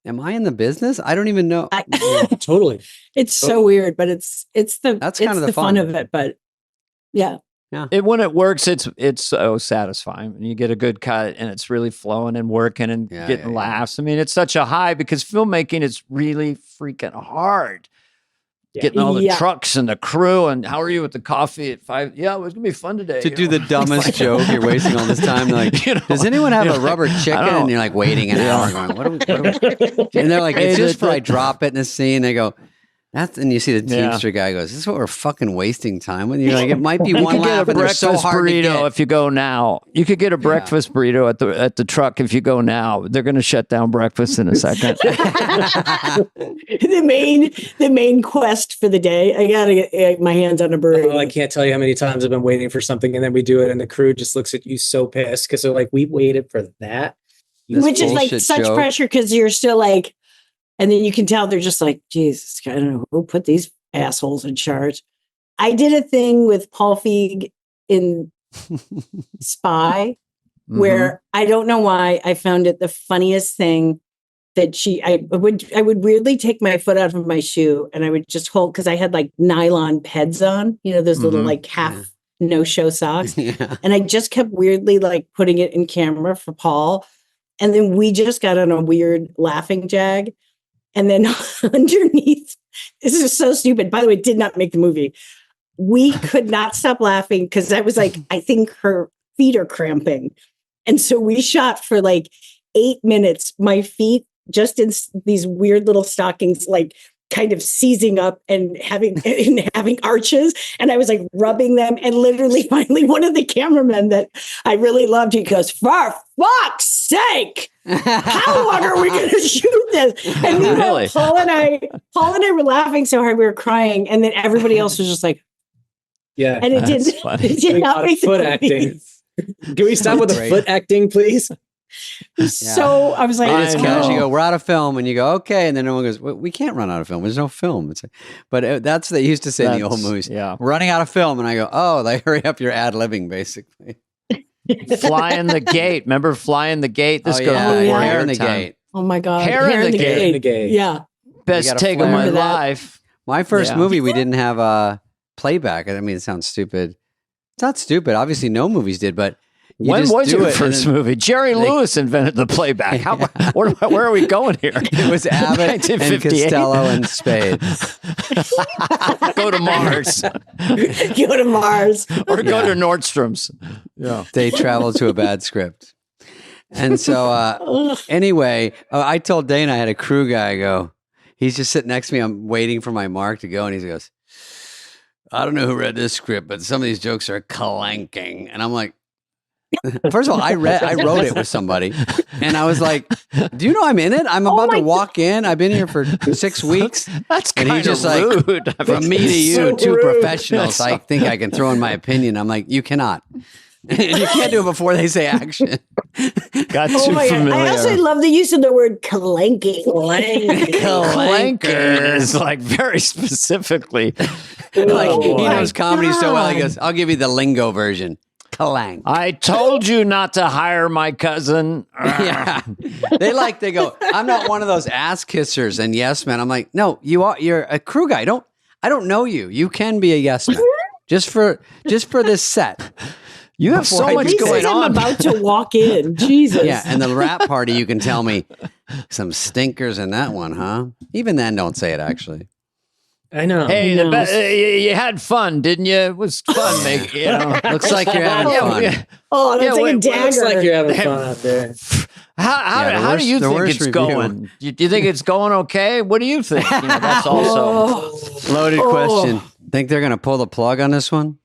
am I in the business? I don't even know. Totally. It's so weird, but it's kind of the fun of it. But yeah. When it works, it's so satisfying. When you get a good cut and it's really flowing and working and getting laughs. I mean, it's such a high because filmmaking is really freaking hard. Getting all the trucks and the crew, and how are you with the coffee at 5? Yeah, it was gonna be fun today. To do the dumbest joke, you're wasting all this time. Like, does anyone have a rubber chicken? And you're like waiting an hour, going, what are we? And they're like, it's just for I drop it in the scene. They go. And you see the Teamster guy goes, this is what we're fucking wasting time with. You're like, it might be one laugh, but they're so hard to get. If you go now. You could get a breakfast burrito at the truck if you go now. They're going to shut down breakfast in a second. the main quest for the day. I got to get my hands on a burrito. Oh, I can't tell you how many times I've been waiting for something, and then we do it, and the crew just looks at you so pissed because they're like, we waited for that. Which is like such pressure because you're still like, and then you can tell they're just like, Jesus, I don't know who put these assholes in charge. I did a thing with Paul Feig in Spy, where I don't know why I found it the funniest thing that I would weirdly take my foot out of my shoe and I would just hold, because I had like nylon peds on, those little like half no-show socks. And I just kept weirdly like putting it in camera for Paul. And then we just got on a weird laughing jag. And then underneath, this is so stupid. By the way, did not make the movie. We could not stop laughing because I was like, I think her feet are cramping. And so we shot for like 8 minutes, my feet just in these weird little stockings, like kind of seizing up and having arches. And I was like rubbing them. And literally finally one of the cameramen that I really loved, he goes, for fuck's sake, how long are we going to shoot this? And really? Paul and I were laughing so hard we were crying. And then everybody else was just like, yeah. And it did not make foot acting. Can we stop with the foot acting, please? So I was like, It's cash. You go, we're out of film, and you go, okay, and then everyone goes, well, we can't run out of film. There's no film. But that's what they used to say in the old movies. Yeah, running out of film, and I go, oh, they hurry up your ad-libbing, basically. Flying the gate. Remember Flying the Gate? This goes before Hair in the your time. Gate. oh my God. Hair in the Gate. Yeah. Best take of my life. My first movie, we didn't have a playback. I mean, it sounds stupid. It's not stupid. Obviously, no movies did, but when was your first movie? Jerry Lewis invented the playback. Where are we going here? It was Abbott and Costello and Spade. Go to Mars. Go to Mars. Or go to Nordstrom's. Yeah. They traveled to a bad script. And so anyway, I told Dana I had a crew guy go. He's just sitting next to me. I'm waiting for my mark to go. And he goes, I don't know who read this script, but some of these jokes are clanking. And I'm like, first of all, I wrote it with somebody, and I was like, "Do you know I'm in it? I'm about to walk in. I've been here for 6 weeks." That's kind of just rude. Like, from me to you, so two professionals. I think I can throw in my opinion. I'm like, you cannot. And you can't do it before they say action. Got too familiar. I also love the use of the word clanking. Clanker is like very specifically. Like he knows comedy so well. He goes, "I'll give you the lingo version." Clank. I told you not to hire my cousin. Yeah. They go, I'm not one of those ass kissers and yes men. I'm like, no, you're a crew guy. I don't know you. You can be a yes man. just for this set. You have so much going on. I'm about to walk in. Jesus. Yeah, and the rap party, you can tell me some stinkers in that one, huh? Even then, don't say it, actually. I know. Hey, you had fun, didn't you? It was fun. Looks like you're having fun. Oh, that's like a dagger. Looks like you're having fun out there. How do you think it's going? Do you think it's going okay? What do you think? That's also loaded question. Think they're going to pull the plug on this one?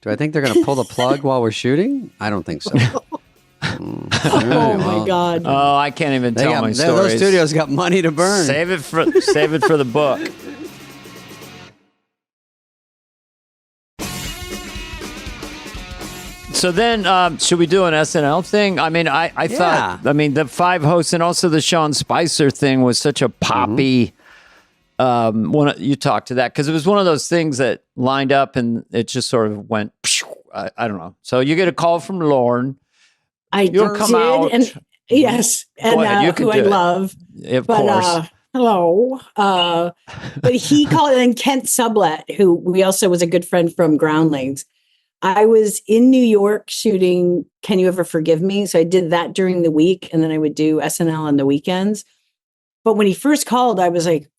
Do I think they're going to pull the plug while we're shooting? I don't think so. My God! Oh, I can't even tell my stories. Those studios got money to burn. Save it for the book. So then, should we do an SNL thing? I mean, I thought, the 5 hosts and also the Sean Spicer thing was such a poppy. You talked to that because it was one of those things that lined up and it just sort of went. I don't know. So you get a call from Lorne. You'll come out. And yes, and who I love. Of course. Hello. But he called, and Kent Sublett, who we also was a good friend from Groundlings. I was in New York shooting Can You Ever Forgive Me? So I did that during the week, and then I would do SNL on the weekends. But when he first called, I was like,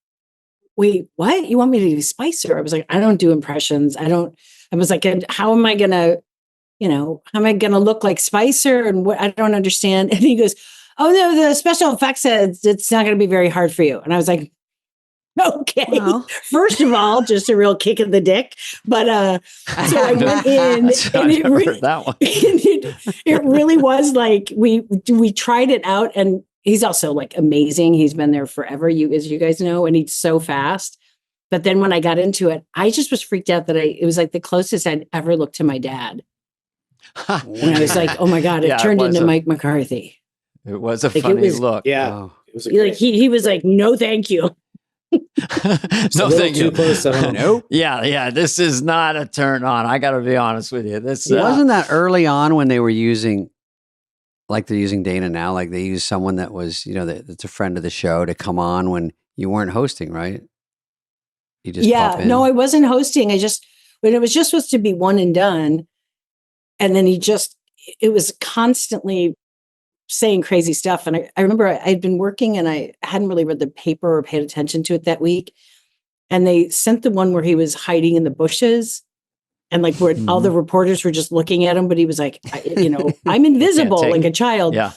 wait, what? You want me to do Spicer? I was like, I don't do impressions. I was like, how am I going to, how am I going to look like Spicer? And what? I don't understand. And he goes, oh, no, the special effects says it's not going to be very hard for you. And I was like, okay. Well, first of all, just a real kick in the dick. But so I went in, and it really was like we tried it out, and he's also like amazing. He's been there forever, as you guys know, and he's so fast. But then when I got into it, I just was freaked out that it was like the closest I'd ever looked to my dad. And I was like, oh my God, it turned into Mike McCarthy. It was a funny look. Yeah. Oh. It was he was like, no, thank you. No, thank you. Too close to home. Nope. Yeah. This is not a turn on. I got to be honest with you. Wasn't that early on when they were using, like they're using Dana now, like they used someone that was, that's a friend of the show to come on when you weren't hosting, right? You just pop in. No, I wasn't hosting. When it was just supposed to be one and done. And then it was constantly saying crazy stuff. And I remember I'd been working and I hadn't really read the paper or paid attention to it that week. And they sent the one where he was hiding in the bushes and like where all the reporters were just looking at him, but he was like, I'm invisible like a child. Yeah.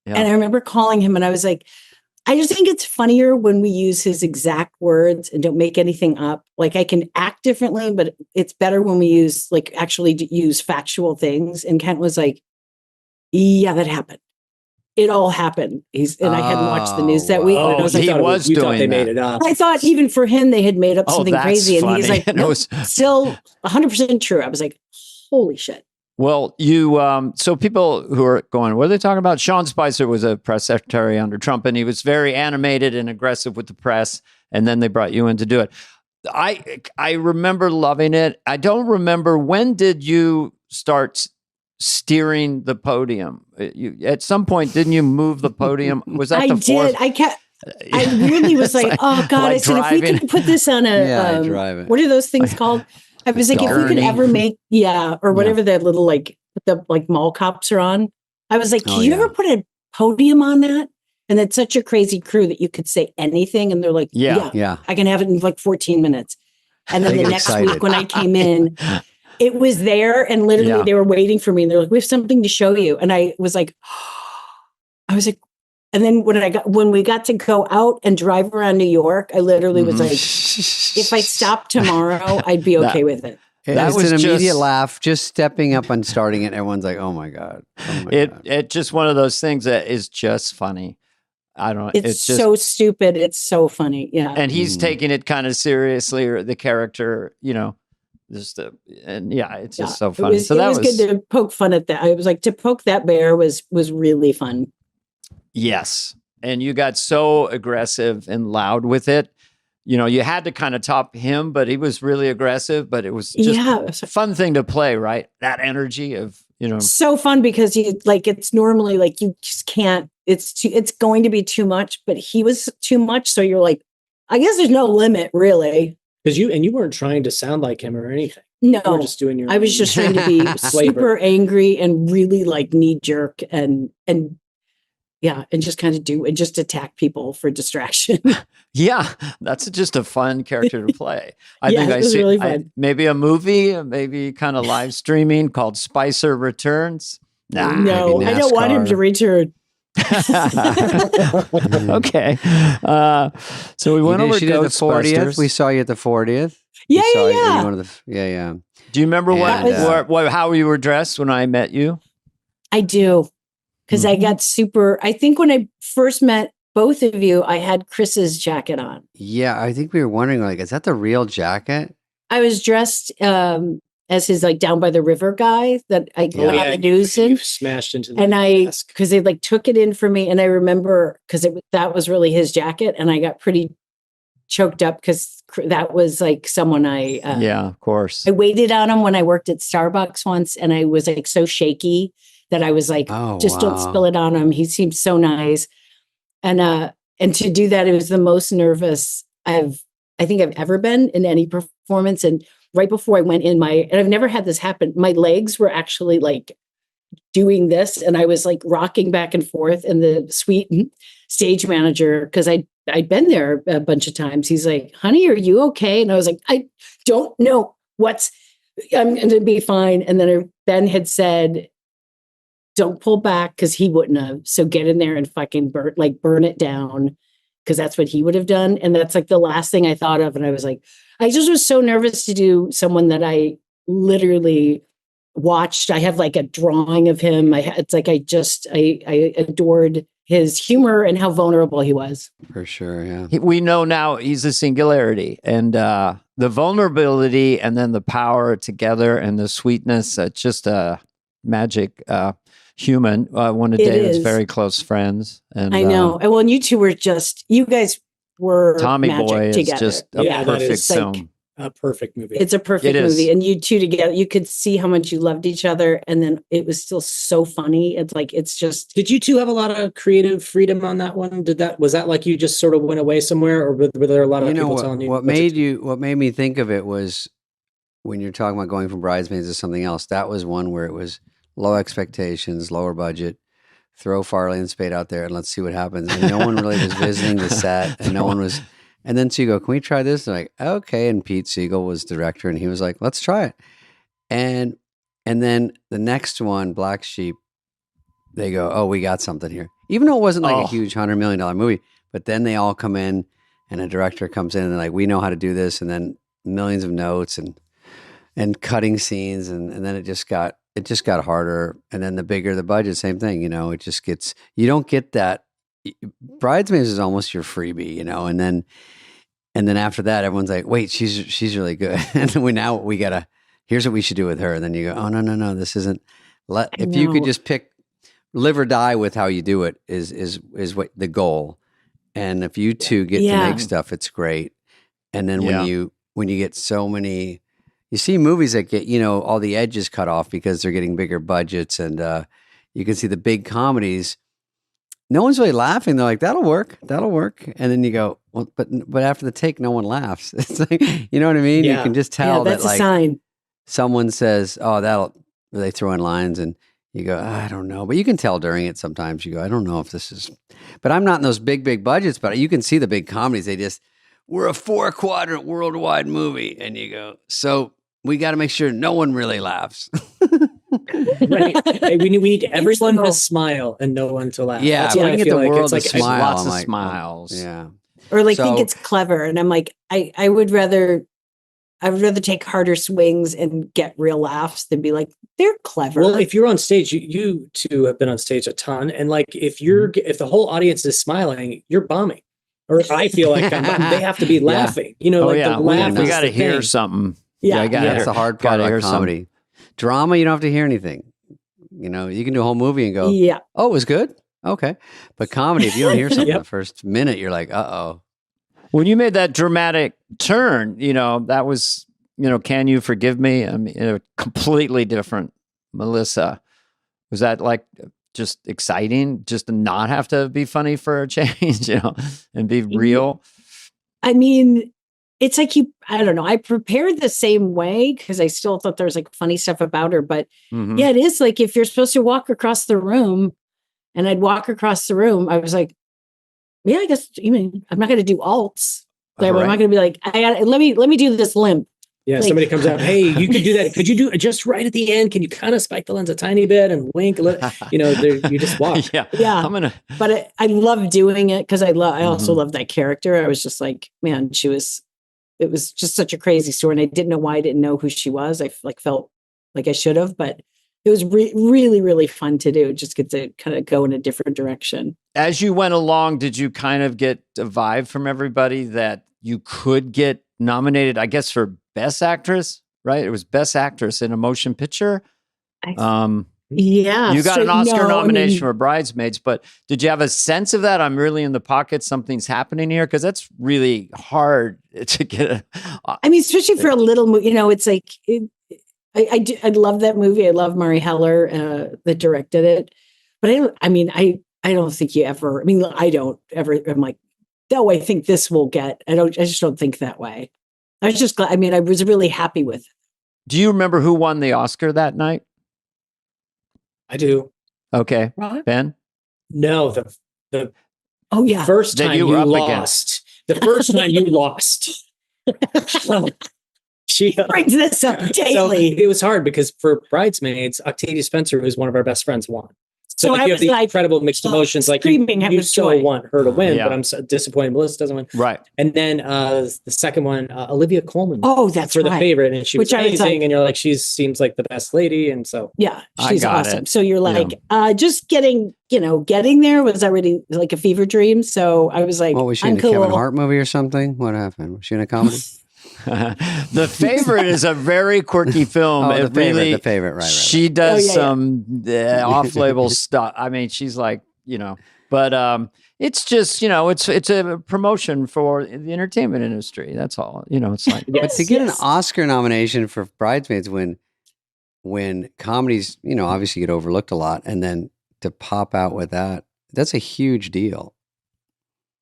And I remember calling him and I was like, I just think it's funnier when we use his exact words and don't make anything up. Like I can act differently, but it's better when we actually use factual things. And Kent was like, yeah, that happened. It all happened. I hadn't watched the news that week. Oh, I was like, you thought they made it up. I thought even for him, they had made up something crazy. Funny. And he's like, no, still 100% true. I was like, holy shit. Well, so people who are going, what are they talking about? Sean Spicer was a press secretary under Trump, and he was very animated and aggressive with the press. And then they brought you in to do it. I remember loving it. I don't remember, when did you start steering the podium? At some point, didn't you move the podium? Was that the fourth? I really was like, oh God, I said, if we could put this on what are those things called? I was like, if we could ever make, or whatever that little, like, the mall cops are on. I was like, can you ever put a podium on that? And it's such a crazy crew that you could say anything. And they're like, yeah, I can have it in like 14 minutes. And then the next week when I came in, it was there, and literally they were waiting for me, and they're like, we have something to show you. And I was like, and then when we got to go out and drive around New York, I literally was like, if I stopped tomorrow, I'd be okay with it. That was an immediate laugh, just stepping up and starting it. Everyone's like, oh my God. It's just one of those things that is just funny. I don't know. It's just so stupid. It's so funny. Yeah. And he's taking it kind of seriously, or the character, it's just so funny. It was good to poke fun at that. I was like, to poke that bear was really fun. Yes. And you got so aggressive and loud with it. You had to kind of top him, but he was really aggressive, but it was just a fun thing to play, right? That energy of, so fun, because it's normally like, you just can't, it's going to be too much, but he was too much. So you're like, I guess there's no limit, really. Because you weren't trying to sound like him or anything. No, you were just doing your. I was just trying to be super angry and really like knee jerk and just kind of do and just attack people for distraction. Yeah, that's just a fun character to play. I think it was really fun. Maybe a movie, maybe kind of live streaming called Spicer Returns. Nah, no, I don't want him to return. Okay. So we went over to the 40th. We saw you at the 40th. Yeah. Do you remember how you were dressed when I met you? I do. Because I got I think when I first met both of you, I had Chris's jacket on. Yeah, I think we were wondering, like, is that the real jacket? I was dressed as his, like, Down by the River guy that I got on the news in. You smashed into the desk. Because they like took it in for me. And I remember, because that was really his jacket. And I got pretty choked up because that was like someone of course. I waited on him when I worked at Starbucks once. And I was like so shaky that I was like, don't spill it on him. He seemed so nice. And to do that, it was the most nervous I think I've ever been in any performance. And right before I went in and I've never had this happen, my legs were actually like doing this, and I was like rocking back and forth. And the sweet stage manager, because I'd been there a bunch of times, he's like, honey, are you okay? And I was like, I don't know I'm going to be fine. And then Ben had said, don't pull back, because he wouldn't have. So get in there and fucking burn it down, because that's what he would have done. And that's like the last thing I thought of. And I was like, I just was so nervous to do someone that I literally watched. I have like a drawing of him. It's like I adored his humor and how vulnerable he was. For sure, yeah. We know now he's a singularity, and the vulnerability and then the power together and the sweetness. It's just a magic human. One of David's very close friends. And I know. And well, you guys were Tommy Boy is together. just a perfect film. Like a perfect movie. It's a perfect movie. And you two together, you could see how much you loved each other. And then it was still so funny. It's like, it's just. Did you two have a lot of creative freedom on that one? Was that like you just sort of went away somewhere, or were there a lot of people telling you? What made me think of it was when you're talking about going from Bridesmaids to something else, that was one where it was low expectations, lower budget, throw Farley and Spade out there and let's see what happens. And no one really was visiting the set, and no one was. And then so you go, can we try this? And like, okay. And Pete Siegel was director, and he was like, let's try it. And then the next one, Black Sheep, they go, oh, we got something here. Even though it wasn't like a huge $100 million movie, but then they all come in, and a director comes in and they're like, we know how to do this. And then millions of notes and cutting scenes. And then it just got harder. And then the bigger the budget, same thing, it just gets, you don't get that. Bridesmaids is almost your freebie, and then after that, everyone's like, wait, she's really good. And we gotta here's what we should do with her. And then you go, oh, no, this isn't. If you could just pick live or die with how you do it is what the goal. And if you two get to make stuff, it's great. And then when you get so many, you see movies that get, all the edges cut off because they're getting bigger budgets, and you can see the big comedies. No one's really laughing. They're like, that'll work. And then you go, well, but after the take, no one laughs. It's like, you know what I mean? Yeah. You can just tell that's that like a sign. Someone says, oh, they throw in lines and you go, I don't know. But you can tell during it sometimes. You go, I don't know if this is, but I'm not in those big budgets, but you can see the big comedies. We're a 4-quadrant worldwide movie. And you go, so we got to make sure no one really laughs. Right. We need everyone to smile and no one to laugh. Yeah, that's what I get feel the like. world It's like to smile. Lots of smiles. Yeah. Or think it's clever. And I'm like, I would rather take harder swings and get real laughs than be like, they're clever. Well, if you're on stage, you two have been on stage a ton. And like, if the whole audience is smiling, you're bombing. Or I feel like I'm bombing. They have to be laughing. The laugh. We got to hear something. Yeah. That's the hard part about comedy. Drama, you don't have to hear anything. You can do a whole movie and go, oh, it was good. Okay. But comedy, if you don't hear something the first minute, you're like, uh-oh. When you made that dramatic turn, that was, Can You Forgive Me? I mean, a completely different Melissa. Was that like just exciting just to not have to be funny for a change, and be real? I mean, it's like I don't know. I prepared the same way because I still thought there was like funny stuff about her. But it is like if you're supposed to walk across the room and I'd walk across the room, I was like, yeah, I guess I'm not going to do alts. Like, I'm not going to be like, let me do this limp. Yeah, like, somebody comes up, hey, you could do that. Could you do it just right at the end? Can you kind of spike the lens a tiny bit and wink a little? You just walk. Yeah. But I love doing it because I also love that character. I was just like, man, it was just such a crazy story. And I didn't know why I didn't know who she was. I felt like I should have, but it was really, really fun to do. Just get to kind of go in a different direction. As you went along, did you kind of get a vibe from everybody that you could get nominated, I guess, for Best Actress, right? It was Best Actress in a Motion Picture. Yeah. You got an Oscar nomination for Bridesmaids, but did you have a sense of that? I'm really in the pocket. Something's happening here. Cause that's really hard to get. Especially for a little movie, it's like, I love that movie. I love Murray Heller that directed it, but I don't think you ever, I don't ever, I'm like, no, I think this will get, I just don't think that way. I was just glad. I was really happy with it. Do you remember who won the Oscar that night? I do. Okay. Ben? No, the first time you lost. Against. The first time you lost. She brings this up daily. So it was hard because for Bridesmaids, Octavia Spencer, who's one of our best friends, won. So you have the incredible mixed emotions. Like you still want her to win, but I'm so disappointed Melissa doesn't win. Right. And then the second one, Olivia Colman. Oh, that's for the favorite, and she was amazing. And you're like, she seems like the best lady, and so she's awesome. So you're like, just getting there was already like a fever dream. So I was like, what was she in a Kevin Hart movie or something? What happened? Was she in a comedy? The Favorite is a very quirky film. The favorite, right. She does some off-label stuff. She's like, but it's just, it's a promotion for the entertainment industry. That's all. It's like, but to get an Oscar nomination for Bridesmaids when comedies, obviously get overlooked a lot, and then to pop out with that's a huge deal.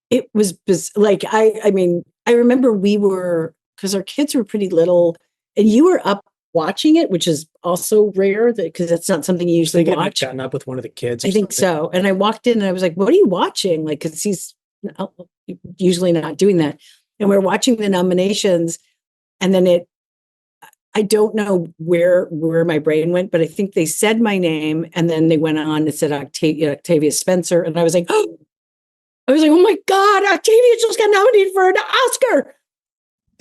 It was like, I remember we were, because our kids were pretty little, and you were up watching it, which is also rare because that's not something you usually watch. Gotten up with one of the kids. I think so. And I walked in and I was like, "What are you watching?" Like, because he's usually not doing that. And we're watching the nominations, and then I don't know where my brain went, but I think they said my name, and then they went on and said Octavia Spencer, and I was like, oh my God, Octavia just got nominated for an Oscar.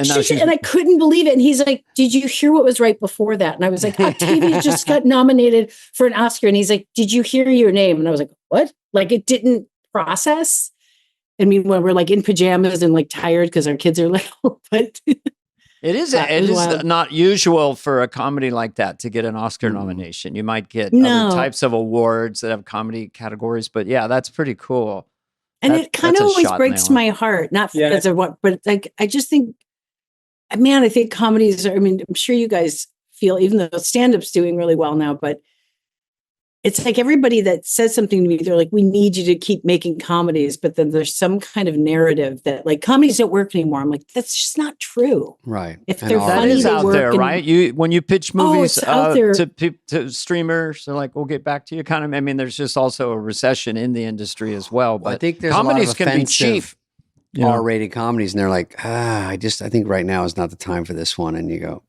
And I couldn't believe it. And he's like, did you hear what was right before that? And I was like, Octavia just got nominated for an Oscar. And he's like, did you hear your name? And I was like, what? Like, it didn't process. I mean, when we're like in pajamas and like tired because our kids are little, but It is. That It was is wild. not usual for a comedy like that to get an Oscar nomination. You might get other types of awards that have comedy categories, but yeah, that's pretty cool. And it kind of always breaks my heart, not because of what, but like, I just think, man, I think comedies are, I mean, I'm sure you guys feel, even though stand-up's doing really well now, but it's like everybody that says something to me, they're like, we need you to keep making comedies. But then there's some kind of narrative that like comedies don't work anymore. I'm like, that's just not true. Right. If And they're already- funny, That is they out work. there, and- right? When you pitch movies it's out there. to streamers, they're like, we'll get back to you. Kind of. I mean, there's just also a recession in the industry as well. But I think there's a lot comedies of can be cheap. offensive R-rated comedies, and they're like, I think right now is not the time for this one. And you go,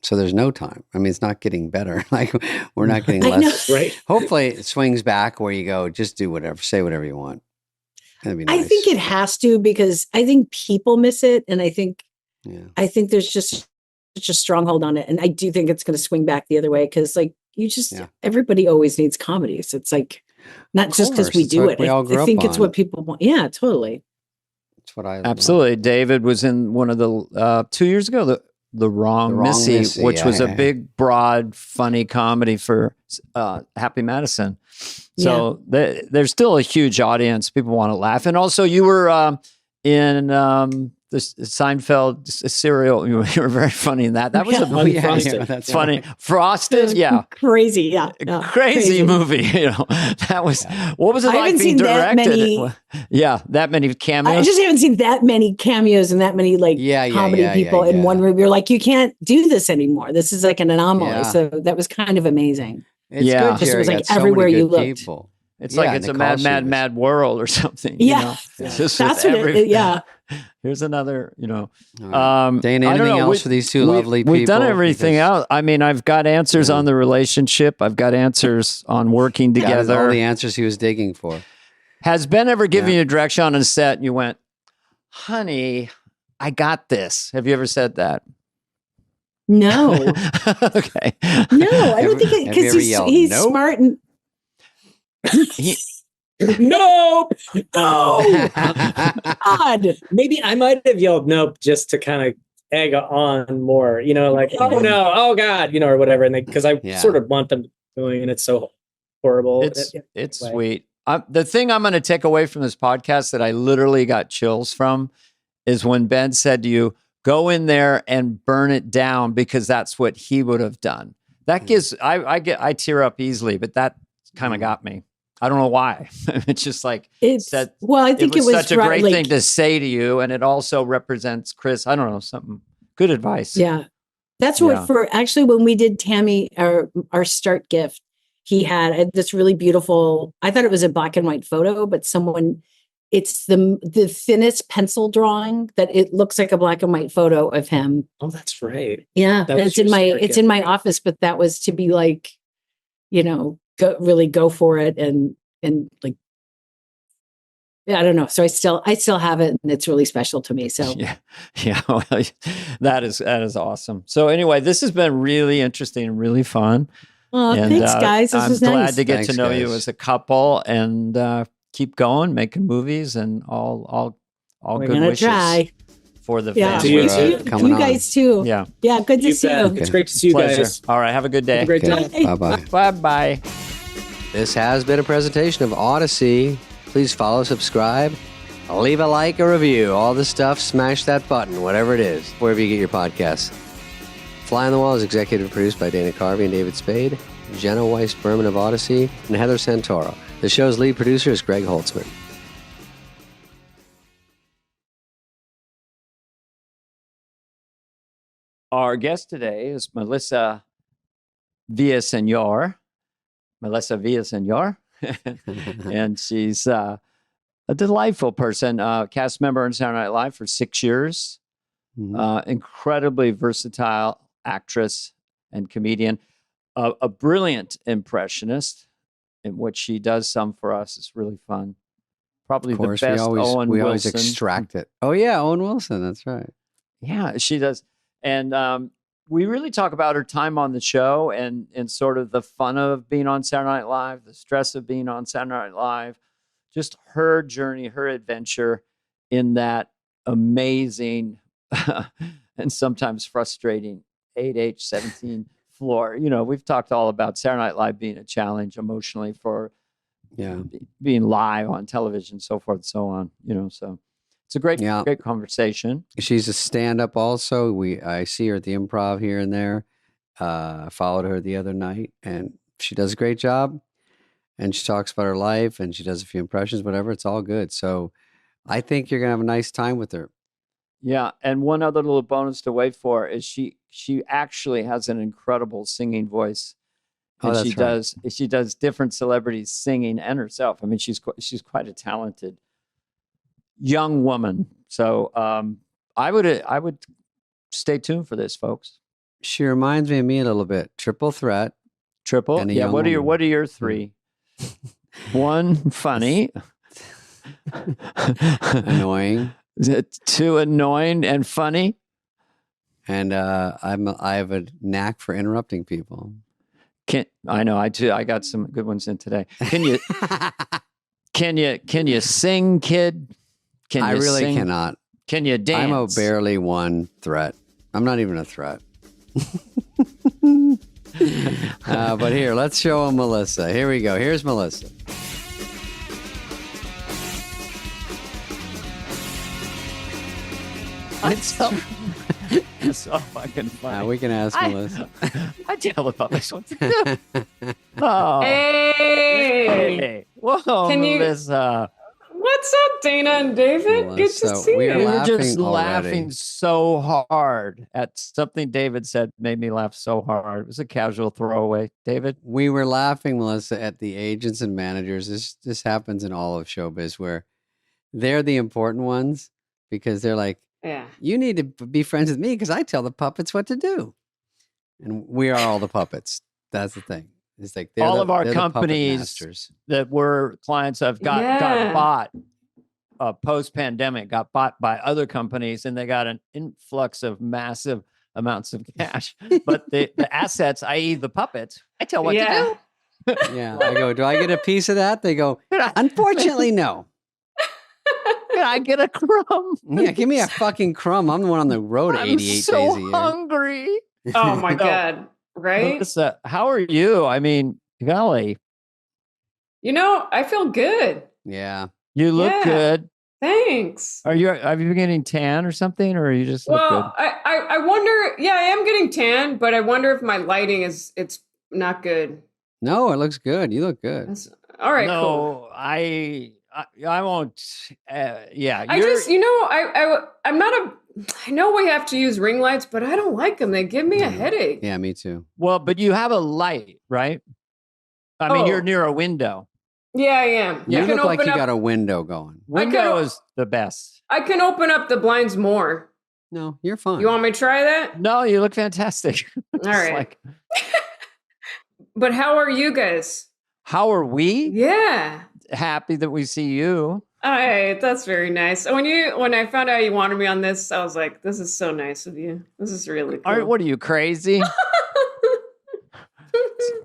so there's no time. I mean, it's not getting better. Like we're not getting I know. less. Right. Hopefully it swings back where you go, just do whatever, say whatever you want. That'd be nice. I think it has to, because I think people miss it. And I think there's just such a stronghold on it. And I do think it's going to swing back the other way. Cause like everybody always needs comedies. It's like, not just because we It's do what it. we all grew I think up it's on. what people want. Yeah, totally. That's what I Absolutely. David was in one of the 2 years ago, the Wrong Missy, which was a big, broad, funny comedy for Happy Madison. So there's still a huge audience. People want to laugh. And also you were in the Seinfeld serial. You were very funny in that. That was Frosted. funny. Frosted, yeah. Crazy, yeah. Crazy movie. You know, that was, what was it I like haven't being seen that directed? many- That many cameos. I just haven't seen that many cameos and that many like comedy people in one room. You're like, you can't do this anymore. This is like an anomaly. Yeah. So that was kind of amazing. It's Yeah. good. Just Jerry was like got so many everywhere you good looked. people. It's like it's a mad world or something. Yeah. You know? It's just That's with what it, yeah. Here's another, you know. Right. Dana, I don't anything know. else for these two lovely people? We've done everything Because- out. I mean, I've got answers on the relationship. I've got answers on working That is together. all the answers he was digging for. Has Ben ever given you direction on a set and you went, honey, I got this? Have you ever said that? No. Okay. No, I don't think it, Have you because ever he's yelled, "Nope"? smart and Nope. No. odd. Maybe I might have yelled nope just to kind of egg on more, you know, like, oh no, oh God, you know, or whatever. And because I sort of want them doing, and it's so horrible. It's sweet. The thing I'm going to take away from this podcast that I literally got chills from is when Ben said to you, go in there and burn it down, because that's what he would have done. That gives, I tear up easily, but that kind of got me. I don't know why. It's just like, I think it was such a great thing to say to you. And it also represents Chris. I don't know, something good advice. Yeah. That's what for actually, when we did Tammy, our start gift, he had this really beautiful, I thought it was a black and white photo, but it's the thinnest pencil drawing that it looks like a black and white photo of him. Oh, that's right. Yeah. It's in my office, but that was to be like, you know, go for it. And like, I don't know. So I still have it, and it's really special to me. So yeah. Well, that is awesome. So anyway, this has been really interesting and really fun. Oh, thanks, guys. This was nice. I'm glad to get to know you guys. as a couple, and keep going, making movies, and all We're good gonna wishes try. for the Yeah, family. you guys too. Yeah. Yeah, good to see you. It's great to see you Pleasure. guys. All right, have a good day. Have a great day. Bye-bye. Bye-bye. This has been a presentation of Odyssey. Please follow, subscribe, leave a like, a review, all the stuff. Smash that button, whatever it is, wherever you get your podcasts. Fly on the Wall is executive produced by Dana Carvey and David Spade, Jenna Weiss-Berman of Odyssey, and Heather Santoro. The show's lead producer is Greg Holtzman. Our guest today is Melissa Villaseñor. Melissa Villaseñor. And she's a delightful person, cast member on Saturday Night Live for 6 years. Incredibly versatile actress and comedian. A brilliant impressionist, in which she does some for us. It's really fun. Probably Of course, the best we Owen always Wilson. extract it. Oh, yeah, Owen Wilson. That's right. Yeah, she does. And we really talk about her time on the show and sort of the fun of being on Saturday Night Live, the stress of being on Saturday Night Live, just her journey, her adventure in that amazing and sometimes frustrating 8H17 floor. You know, we've talked all about Saturday Night Live being a challenge emotionally for being live on television, so forth and so on. You know, so it's a great conversation. She's a stand-up also. I see her at the Improv here and there. I followed her the other night, and she does a great job. And she talks about her life, and she does a few impressions, whatever. It's all good. So I think you're going to have a nice time with her. Yeah. And one other little bonus to wait for is she actually has an incredible singing voice. And she does different celebrities singing and herself. I mean, she's quite a talented young woman. So I would stay tuned for this, folks. She reminds me of me a little bit. Triple threat. Yeah. What are your three? One, funny. Annoying. Two, annoying and funny. And I have a knack for interrupting people. I know I do. I got some good ones in today. Can you sing, kid? I really cannot. Can you dance? I'm a barely one threat. I'm not even a threat. But here, let's show them Melissa. Here we go. Here's Melissa. It's so fucking funny. We can ask Melissa. I tell the public what to do. Oh. Hey. Whoa, Melissa. What's up, Dana and David? Melissa, good to see we you. are We're just already. laughing so hard at something David said made me laugh so hard. It was a casual throwaway. David? We were laughing, Melissa, at the agents and managers. This happens in all of showbiz where they're the important ones because they're like, you need to be friends with me because I tell the puppets what to do. And we are all the puppets. That's the thing. It's like all of our companies that we're clients of got bought post-pandemic, got bought by other companies, and they got an influx of massive amounts of cash. But the assets, i.e. the puppets, I tell what to do. Yeah. I go, do I get a piece of that? They go, unfortunately, no. Can I get a crumb? Yeah, give me a fucking crumb. I'm the one on the road 88 days a year. I'm so hungry. Oh my God. Right? Melissa, how are you? I mean, golly. You know, I feel good. Yeah. You look good. Thanks. Have you been getting tan or something, or you just look good? I wonder, I am getting tan, but I wonder if my lighting it's not good. No, it looks good. You look good. All right, no, cool. I won't. I just, I'm not I know we have to use ring lights, but I don't like them. They give me a headache. Yeah, me too. Well, but you have a light, right? I mean, you're near a window. Yeah, I am. You look like you got a window going. Window is the best. I can open up the blinds more. No, you're fine. You want me to try that? No, you look fantastic. All right. But how are you guys? How are we? Yeah. Happy that we see you. All right, that's very nice. When I found out you wanted me on this, I was like, this is so nice of you. This is really cool. All right, what are you, crazy?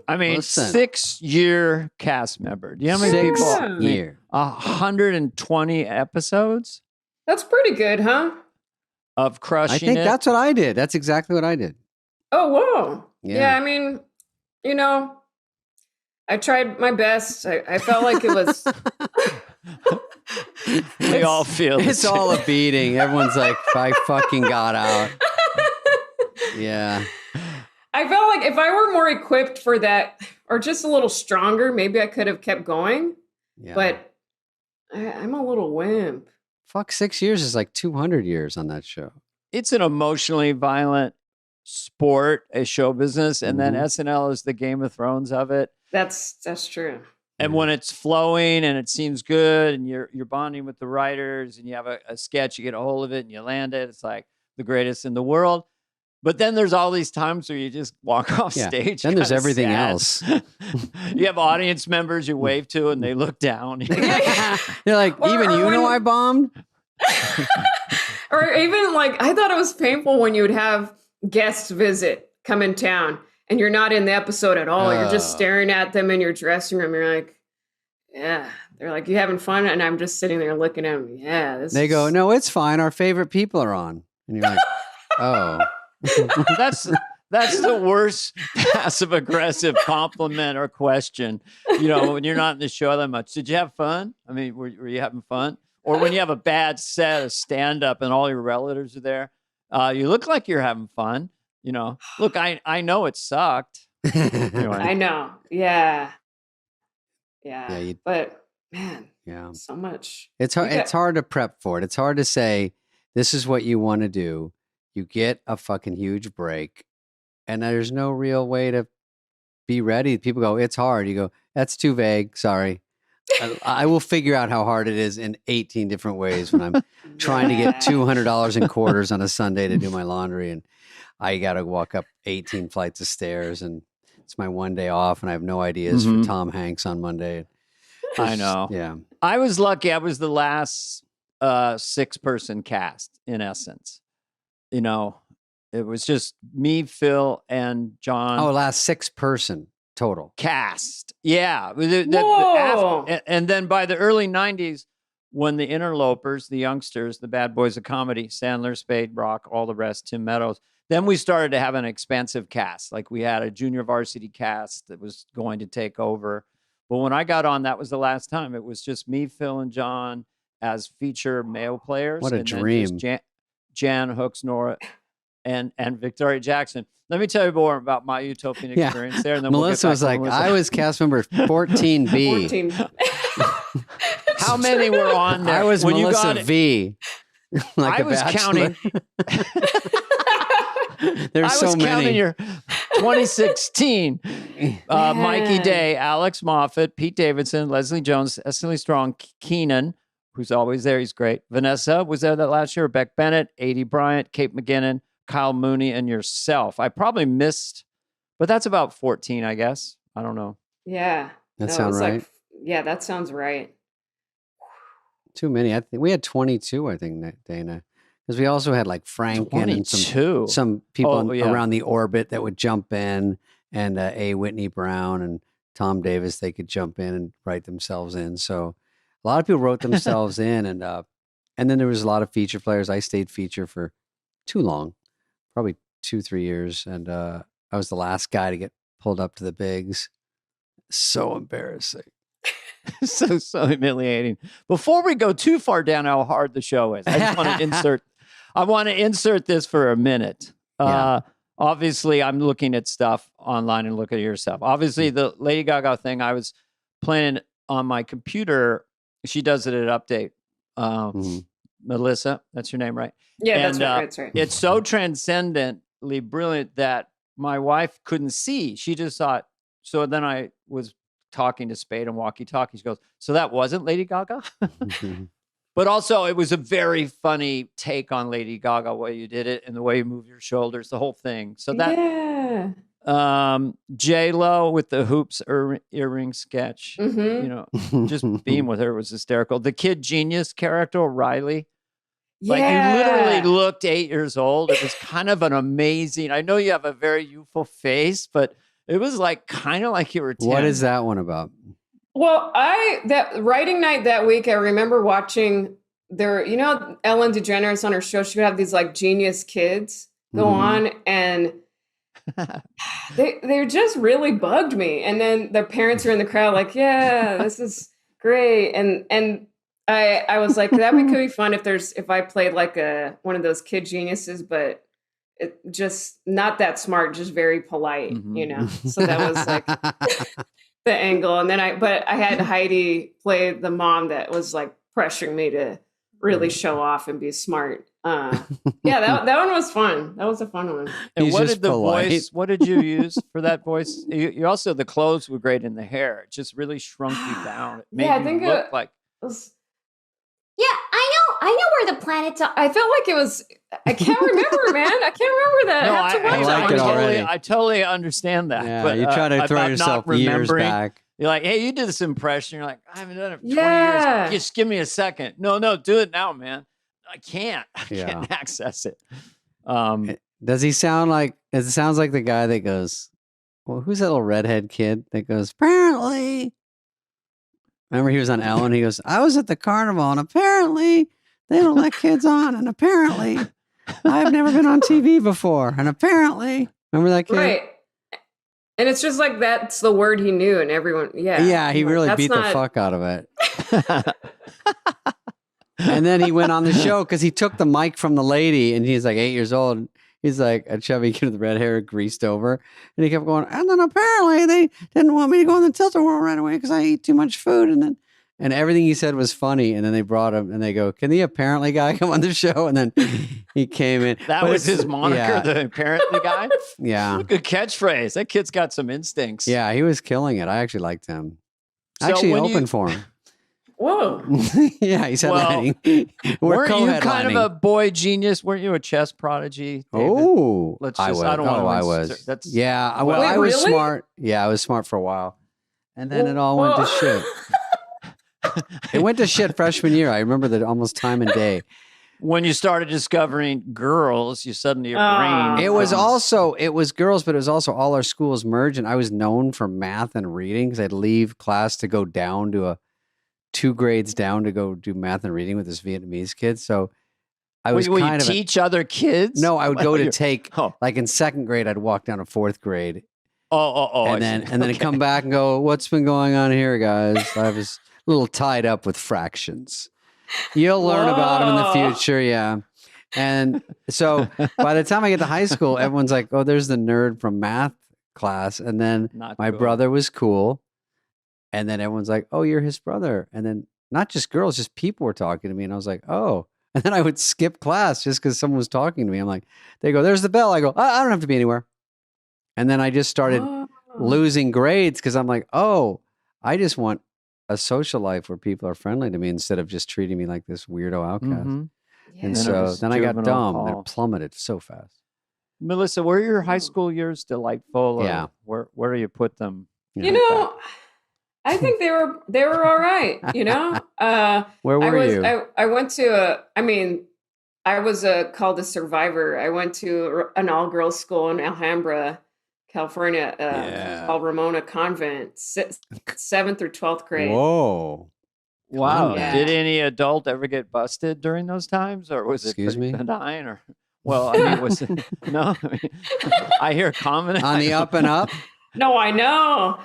I mean, 6-year cast member. Do you know how many people? 6 years. 120 episodes? That's pretty good, huh? Of crushing I think that's what I did. That's exactly what I did. Oh, whoa. Yeah, I mean, I tried my best. I felt like it was... We all feel it's all a beating. Everyone's like, I fucking got out. Yeah. I felt like if I were more equipped for that or just a little stronger, maybe I could have kept going. Yeah. But I'm a little wimp. Fuck, 6 years is like 200 years on that show. It's an emotionally violent sport, a show business, and then SNL is the Game of Thrones of it. That's true. And when it's flowing and it seems good and you're bonding with the writers and you have a sketch, you get a hold of it and you land it. It's like the greatest in the world. But then there's all these times where you just walk off stage. Then there's everything else. You have audience members you wave to and they look down. You're like, I bombed? Or even like, I thought it was painful when you would have guests visit, come in town. And you're not in the episode at all. You're just staring at them in your dressing room. You're like, yeah. They're like, you having fun? And I'm just sitting there looking at them. Yeah. They go, no, it's fine. Our favorite people are on. And you're like, oh. That's the worst passive aggressive compliment or question. When you're not in the show that much. Did you have fun? I mean, were you having fun? Or when you have a bad set of stand up and all your relatives are there, you look like you're having fun. Look, I know it sucked. I know. Yeah. But man, so much. It's hard. It's hard to prep for it. It's hard to say, this is what you want to do. You get a fucking huge break, and there's no real way to be ready. People go, it's hard. You go, that's too vague. Sorry. I will figure out how hard it is in 18 different ways when I'm trying to get $200 in quarters on a Sunday to do my laundry, and I got to walk up 18 flights of stairs, and it's my one day off, and I have no ideas for Tom Hanks on Monday. I know. Yeah. I was lucky. I was the last 6-person cast, in essence. It was just me, Phil, and John. Oh, last 6-person total cast. Yeah. Whoa. And then by the early 90s, when the interlopers, the youngsters, the bad boys of comedy, Sandler, Spade, Rock, all the rest, Tim Meadows, then we started to have an expansive cast. Like we had a junior varsity cast that was going to take over. But when I got on, that was the last time. It was just me, Phil, and John as feature male players. What a dream. Jan Hooks, Nora, and Victoria Jackson. Let me tell you more about my utopian experience there. And then Melissa was like, I was cast member 14B. 14. How many were on there? I was when Melissa you got V. Like I was counting. There's so many. Counting your 2016. Mikey Day, Alex Moffat, Pete Davidson, Leslie Jones, Cecily Strong, Keenan, who's always there. He's great. Vanessa was there that last year. Beck Bennett, Adie Bryant, Kate McGinnon, Kyle Mooney, and yourself. I probably missed, but that's about 14, I guess. I don't know. Yeah. That sounds right. That sounds right. Too many. I think we had 22, I think, Dana. Because we also had like Frank 22. and some people around the orbit that would jump in, and A. Whitney Brown and Tom Davis, they could jump in and write themselves in. So a lot of people wrote themselves in, and then there was a lot of feature players. I stayed feature for too long, probably 2-3 years, and I was the last guy to get pulled up to the bigs. So embarrassing. so humiliating. Before we go too far down how hard the show is, I just want to insert this for a minute. Obviously, I'm looking at stuff online and looking at your stuff. Obviously, the Lady Gaga thing, I was playing on my computer. She does it at Update. Melissa, that's your name, right? Yeah, that's right. It's so transcendently brilliant that my wife couldn't see. She just thought, so then I was talking to Spade and walkie-talkie. She goes, so that wasn't Lady Gaga? But also, it was a very funny take on Lady Gaga, the way you did it and the way you move your shoulders, the whole thing. So that, J-Lo with the hoops earring sketch, just being with her was hysterical. The Kid Genius character, Riley, like you literally looked 8 years old. It was kind of an amazing, I know you have a very youthful face, but it was like kind of like you were 10. What is that one about? Well, that writing night that week, I remember watching Ellen DeGeneres on her show, she would have these like genius kids go on, and they just really bugged me. And then their parents are in the crowd like, yeah, this is great. And I was like, that could be fun if I played like one of those kid geniuses, but it just not that smart, just very polite, So that was like the angle. And then I had Heidi play the mom that was like pressuring me to really show off and be smart. That one was fun. That was a fun one. And what did the voice? What did you use for that voice? You also, the clothes were great in the hair. It just really shrunk you down. It made you look like. Yeah, I know where the planets are. I felt like it was. I can't remember, man. I can't remember that. No, I have to watch like that it one. already. I totally understand that. Yeah, but you try to throw yourself years back. You're like, hey, you did this impression. You're like, I haven't done it for 20 years. Just give me a second. No, do it now, man. I can't access it. Does he sound like? It sounds like the guy that goes, well, who's that little redhead kid that goes, apparently. Remember he was on Ellen? He goes, I was at the carnival and apparently they don't let kids on. And apparently I've never been on TV before. And apparently, remember that kid? Right. And it's just like that's the word he knew, and everyone, Yeah, he really beat the fuck out of it. And then he went on the show because he took the mic from the lady, and he's like 8 years old. He's like a chubby kid with red hair, greased over. And he kept going, and then apparently they didn't want me to go in the Tilt-A-Whirl right away because I eat too much food. And everything he said was funny. And then they brought him and they go, can the apparently guy come on the show? And then he came in. That was his moniker, the apparently guy? Yeah. Good catchphrase. That kid's got some instincts. Yeah, he was killing it. I actually liked him. So actually opened for him. Whoa. Yeah, he's headlining. Weren't you kind of a boy genius? Weren't you a chess prodigy, David? Oh, I was. Yeah, I was really? smart. Yeah, I was smart for a while. And then it all went to shit. It went to shit freshman year. I remember that almost time and day. When you started discovering girls, you suddenly your brain. It was girls, but it was also all our schools merged. And I was known for math and reading because I'd leave class to go down to 2 grades down to go do math and reading with this Vietnamese kid. So I was teach other kids? No, I would go to take, like in 2nd grade, I'd walk down to 4th grade. And then come back and go, what's been going on here, guys? I was a little tied up with fractions. You'll learn about them in the future. Yeah. And so by the time I get to high school, everyone's like, oh, there's the nerd from math class. And then my brother was cool. And then everyone's like, oh, you're his brother. And then not just girls, just people were talking to me. And I was like, oh. And then I would skip class just because someone was talking to me. I'm like, they go, there's the bell. I go, I don't have to be anywhere. And then I just started losing grades because I'm like, oh, I just want a social life where people are friendly to me instead of just treating me like this weirdo outcast. Mm-hmm. Yeah. And so then I got dumb and it plummeted so fast. Melissa, were your high school years delightful? Yeah. Where do you put them? I think they were all right, Where were you? I went to I was called a survivor. I went to an all-girls school in Alhambra, California, called Ramona Convent, 7th through 12th grade. Whoa. Wow. Yeah. Did any adult ever get busted during those times? Or was it benign? Or, well, I mean, was it, no? I mean, I hear comment. On the up and up? No, I know.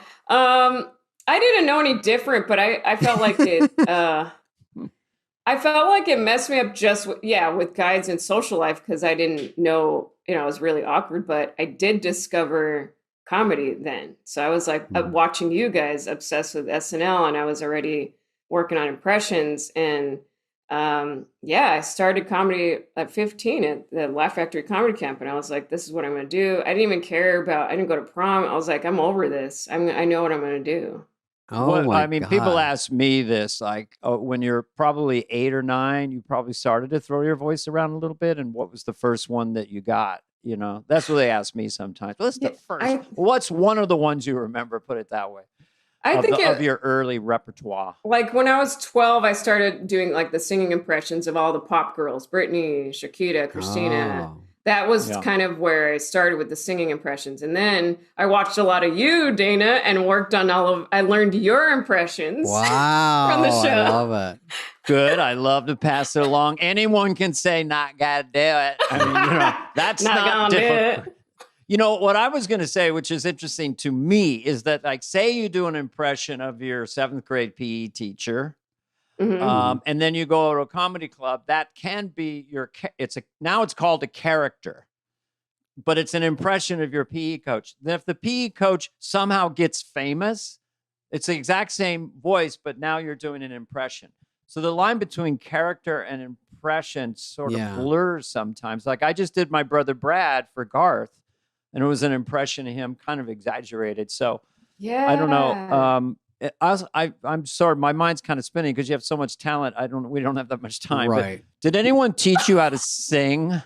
I didn't know any different, but I felt like it. I felt like it messed me up just with guides and social life because I didn't know. It was really awkward. But I did discover comedy then, so I was like watching you guys obsessed with SNL, and I was already working on impressions. And I started comedy at 15 at the Laugh Factory Comedy Camp, and I was like, "This is what I'm going to do." I didn't even care about. I didn't go to prom. I was like, "I'm over this. I know what I'm going to do." Oh, my God. People ask me this, like, when you're probably 8 or 9, you probably started to throw your voice around a little bit. And what was the first one that you got? That's what they ask me sometimes. What's the first? What's one of the ones you remember? Put it that way. Of your early repertoire. Like when I was 12, I started doing like the singing impressions of all the pop girls, Britney, Shakira, Christina. Oh. That was kind of where I started with the singing impressions. And then I watched a lot of you, Dana, and worked on I learned your impressions. Wow. From the show. I love it. Good. I love to pass it along. Anyone can say, not gotta do it. I mean, that's not difficult. What I was going to say, which is interesting to me, is that like, say you do an impression of your 7th grade PE teacher. Mm-hmm. And then you go to a comedy club. That can be now it's called a character, but it's an impression of your PE coach. Then if the PE coach somehow gets famous, it's the exact same voice, but now you're doing an impression. So the line between character and impression sort of blurs sometimes. Like I just did my brother Brad for Garth, and it was an impression of him, kind of exaggerated. So I don't know. I'm sorry, my mind's kind of spinning because you have so much talent. We don't have that much time. Right. But did anyone teach you how to sing?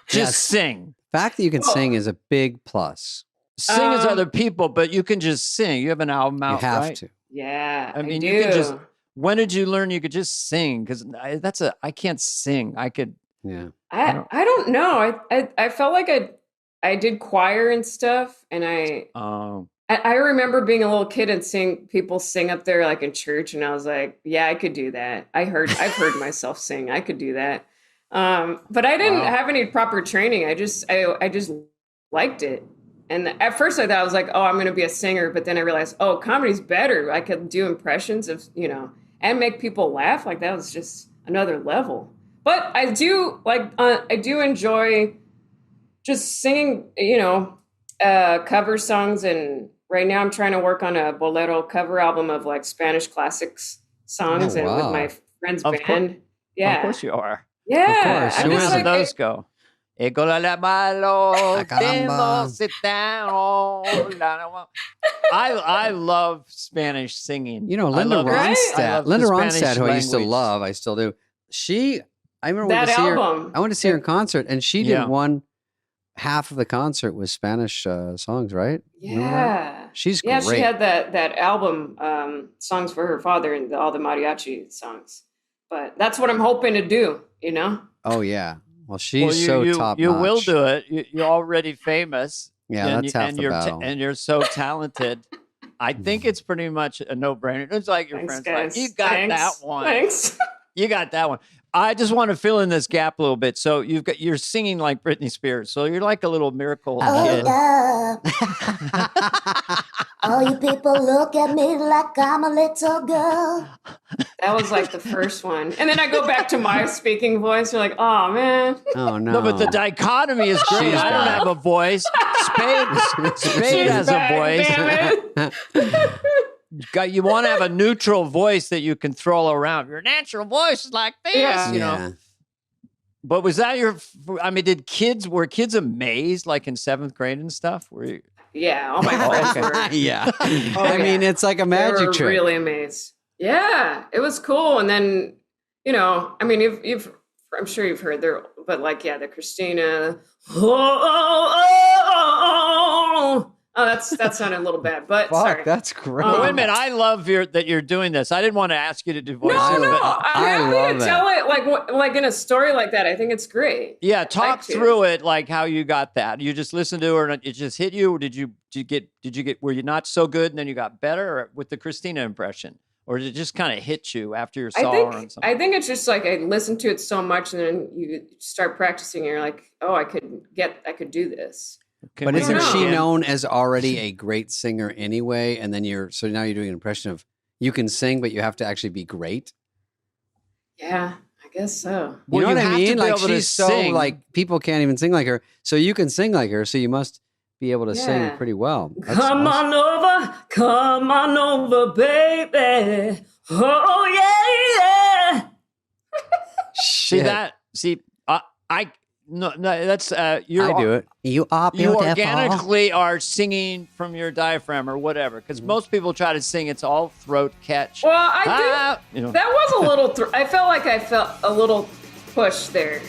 Just sing. The fact that you can sing is a big plus. Sing as other people, but you can just sing. You have an album out, You have right? to. Yeah, I mean, you can just. When did you learn you could just sing? Because I can't sing. I could. Yeah. I don't know. I felt like I did choir and stuff, and I remember being a little kid and seeing people sing up there like in church, and I was like, yeah, I could do that. I've heard myself sing. I could do that. But I didn't have any proper training. I just liked it. And at first I thought I was like, oh, I'm going to be a singer. But then I realized, oh, comedy's better. I could do impressions of, and make people laugh. Like that was just another level. But I do enjoy just singing, cover songs. And right now I'm trying to work on a bolero cover album of like Spanish classics songs and with my friend's band. Yeah. Of course you are. Yeah. How do those go? I love Spanish singing. Linda Ronstadt, who I used to love, I still do. I remember that album. I went to see her in concert, and she did one half of the concert with Spanish songs, right? Yeah, she's great. Yeah, she had that album, songs for her father, and all the mariachi songs. But that's what I'm hoping to do. Oh yeah. Well, she's top notch. You will do it. You're already famous. Yeah, that's half the battle. And you're so talented. I think it's pretty much a no-brainer. It's like your friends like, you got that one. Thanks. You got that one. I just want to fill in this gap a little bit. So you're singing like Britney Spears. So you're like a little miracle kid. All you people look at me like I'm a little girl. That was like the first one. And then I go back to my speaking voice. You're like, oh, man. Oh, no. No, but the dichotomy is great. I don't have a voice. Spade has a voice. Damn it. You want to have a neutral voice that you can throw around. Your natural voice is like this, Yeah. But was that were kids amazed like in 7th grade and stuff? Were you? Yeah, all my friends were. Yeah. I mean, it's like a magic trick. Really amazed. Yeah, it was cool. And then, I'm sure you've heard there, but like, the Christina. Oh, that sounded a little bad, but sorry. That's great. Wait a minute, I love that you're doing this. I didn't want to ask you to do voices. No, I'm happy to tell it like in a story like that. I think it's great. Yeah, talk through it, like how you got that. You just listened to her and it just hit you. Did you get? Were you not so good and then you got better with the Christina impression, or did it just kind of hit you after you saw her? Or something? I think it's just like I listened to it so much, and then you start practicing, and you're like, oh, I could do this. But isn't she known as already a great singer anyway? And then now you're doing an impression of you can sing, but you have to actually be great. Yeah, I guess so. You know what I mean? Like she's so like people can't even sing like her. So you can sing like her. So you must be able to sing pretty well. Come on over, baby. Oh yeah. No, that's you. I do it. You organically are singing from your diaphragm or whatever, because most people try to sing. It's all throat catch. Well, I do. That was a little. I felt like I felt a little push there.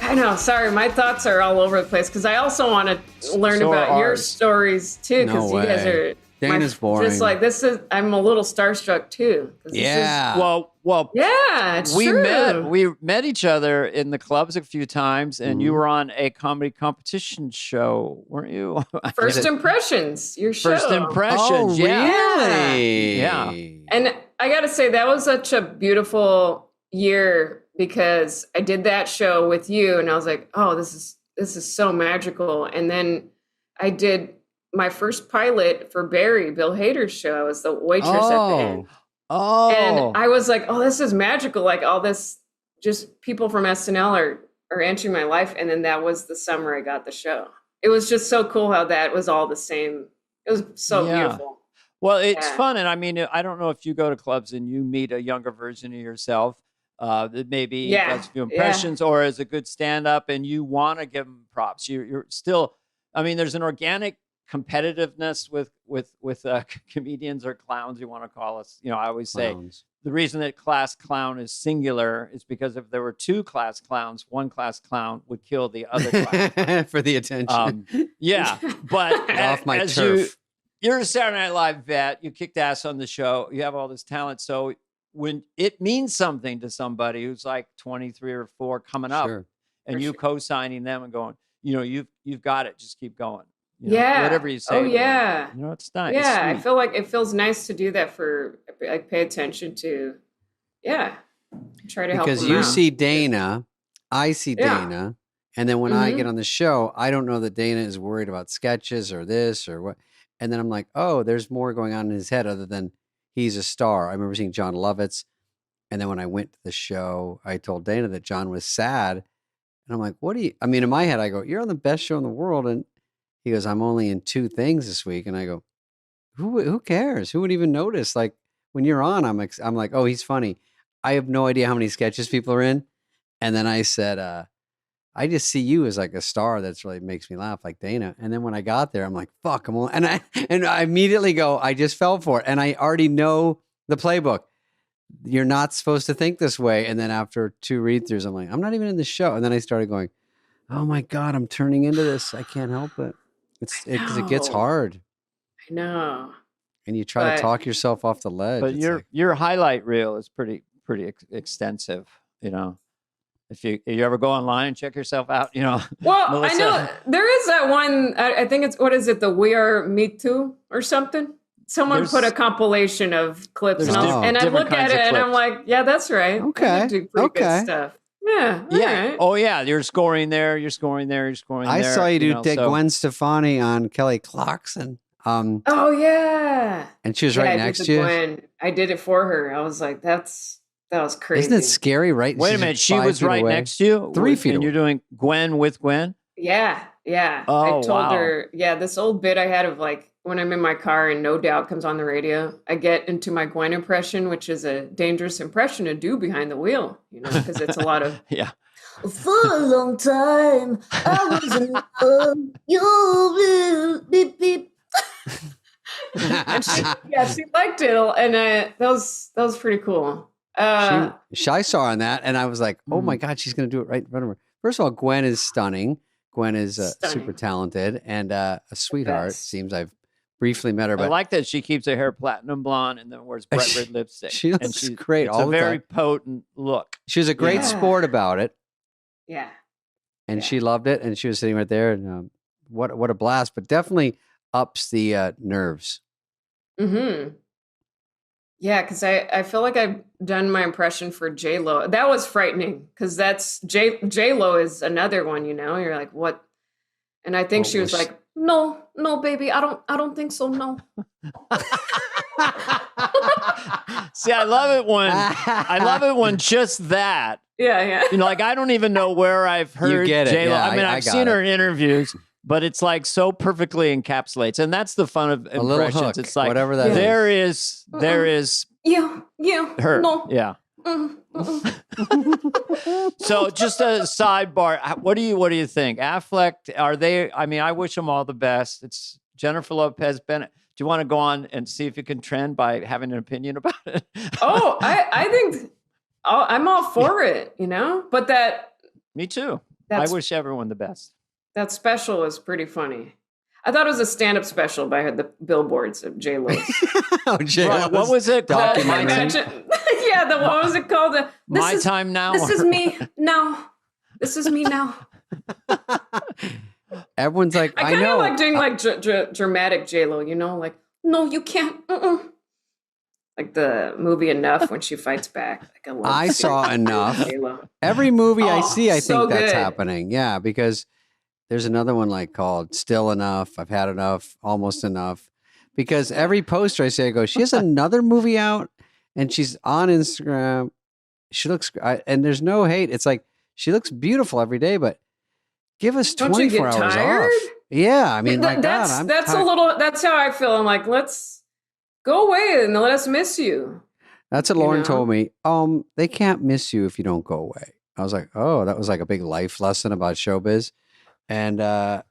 I know. Sorry, my thoughts are all over the place because I also want to learn about your stories too, because you guys are. Dana's boring. Just like this is, I'm a little starstruck too. Yeah. Well. Yeah, it's true. We met each other in the clubs a few times, and you were on a comedy competition show, weren't you? First Impressions, your show. First Impressions. Oh, really? Yeah. And I got to say that was such a beautiful year because I did that show with you, and I was like, oh, this is so magical. And then I did my first pilot for Barry, Bill Hader's show. I was the waitress at the end. Oh. And I was like, oh, this is magical. Like all this, just people from SNL are entering my life. And then that was the summer I got the show. It was just so cool how that was all the same. It was so beautiful. Well, it's fun. And I mean, I don't know if you go to clubs and you meet a younger version of yourself that maybe does a few impressions or is a good stand-up and you want to give them props. You're still, I mean, there's an organic competitiveness with comedians or clowns, you want to call us. I always say the reason that class clown is singular is because if there were two class clowns, one class clown would kill the other clown. For the attention. But off my turf. You're a Saturday Night Live vet. You kicked ass on the show. You have all this talent. So when it means something to somebody who's like 23 or 4 coming up and you co-signing them and going, you've got it. Just keep going. whatever you say. Oh yeah. It's nice. Yeah, I feel like it feels nice to do that for like pay attention to. Yeah, try to help. Because you see Dana, I see Dana, and then when I get on the show, I don't know that Dana is worried about sketches or this or what, and then I'm like, oh, there's more going on in his head other than he's a star. I remember seeing John Lovitz, and then when I went to the show, I told Dana that John was sad, and I'm like, what do you? I mean, in my head, I go, you're on the best show in the world, and he goes, I'm only in 2 things this week, and I go, who cares? Who would even notice? Like when you're on, I'm like, oh, he's funny. I have no idea how many sketches people are in. And then I said, I just see you as like a star that's really makes me laugh, like Dana. And then when I got there, I'm like, fuck, and I immediately go, I just fell for it. And I already know the playbook. You're not supposed to think this way. And then after 2 read-throughs, I'm like, I'm not even in the show. And then I started going, oh my God, I'm turning into this. I can't help it. Because it gets hard. I know. And you try to talk yourself off the ledge. But your highlight reel is pretty extensive, If you ever go online and check yourself out, Well, Melissa. I know there is that one. I think it's, what is it? The We Are Me Too or something. Someone put a compilation of clips, and I look at it and I'm like, yeah, that's right. Okay, do pretty good stuff. Yeah. Right. Oh yeah, you're scoring there. You're scoring there. You're scoring there. I saw you do Gwen Stefani on Kelly Clarkson. Oh yeah. And she was right next to you. Gwen. I did it for her. I was like, that was crazy. Isn't it scary? Right? Wait a minute. She was right next to you. 3 feet. And you're doing Gwen with Gwen. Yeah. Oh, I told her. Yeah, this old bit I had of like when I'm in my car and No Doubt comes on the radio, I get into my Gwen impression, which is a dangerous impression to do behind the wheel. Because it's a lot of For a long time, I was in love. You beep beep. And she liked it, and that was pretty cool. I saw on that, and I was like, oh my God, she's going to do it right in front of her. First of all, Gwen is stunning. Gwen is super talented and a sweetheart. Seems I've briefly met her, but I like that she keeps her hair platinum blonde and then wears bright red lipstick. She looks great. It's a very potent look. She was a great sport about it. Yeah, and she loved it, and she was sitting right there, and what a blast! But definitely ups the nerves. Mm-hmm. Yeah, because I feel like I've done my impression for J-Lo. That was frightening because that's J-Lo is another one, You're like, what? And I think she was like, no, baby, I don't think so, no. See, I love it when just that. Yeah. Like I don't even know where I've heard J-Lo. Yeah, I mean, I've seen her in interviews. But it's like so perfectly encapsulates, and that's the fun of impressions. A little hook, it's like whatever that is. There is yeah her no yeah. So just a sidebar. What do you think? Affleck, are they? I mean, I wish them all the best. It's Jennifer Lopez, Bennett. Do you want to go on and see if you can trend by having an opinion about it? Oh, I think I'm all for it. But that. Me too. I wish everyone the best. That special was pretty funny. I thought it was a stand-up special, but I had the billboards of J-Lo. J-Lo. What was it called? What was it called? My Time Now. This is me now. This is me now. Everyone's like, I know. Like doing like dramatic J-Lo, like, no, you can't. Like the movie Enough when she fights back. Like I saw Enough. Every movie I see, I think that's happening. Yeah, because there's another one like called Still Enough. I've had enough, almost enough. Because every poster I see, I go, she has another movie out and she's on Instagram. She looks, and there's no hate. It's like, she looks beautiful every day, but give us 24 hours off. Yeah. I mean, that's how I feel. I'm like, let's go away and let us miss you. That's what Lauren told me. They can't miss you if you don't go away. I was like, oh, that was like a big life lesson about showbiz. And I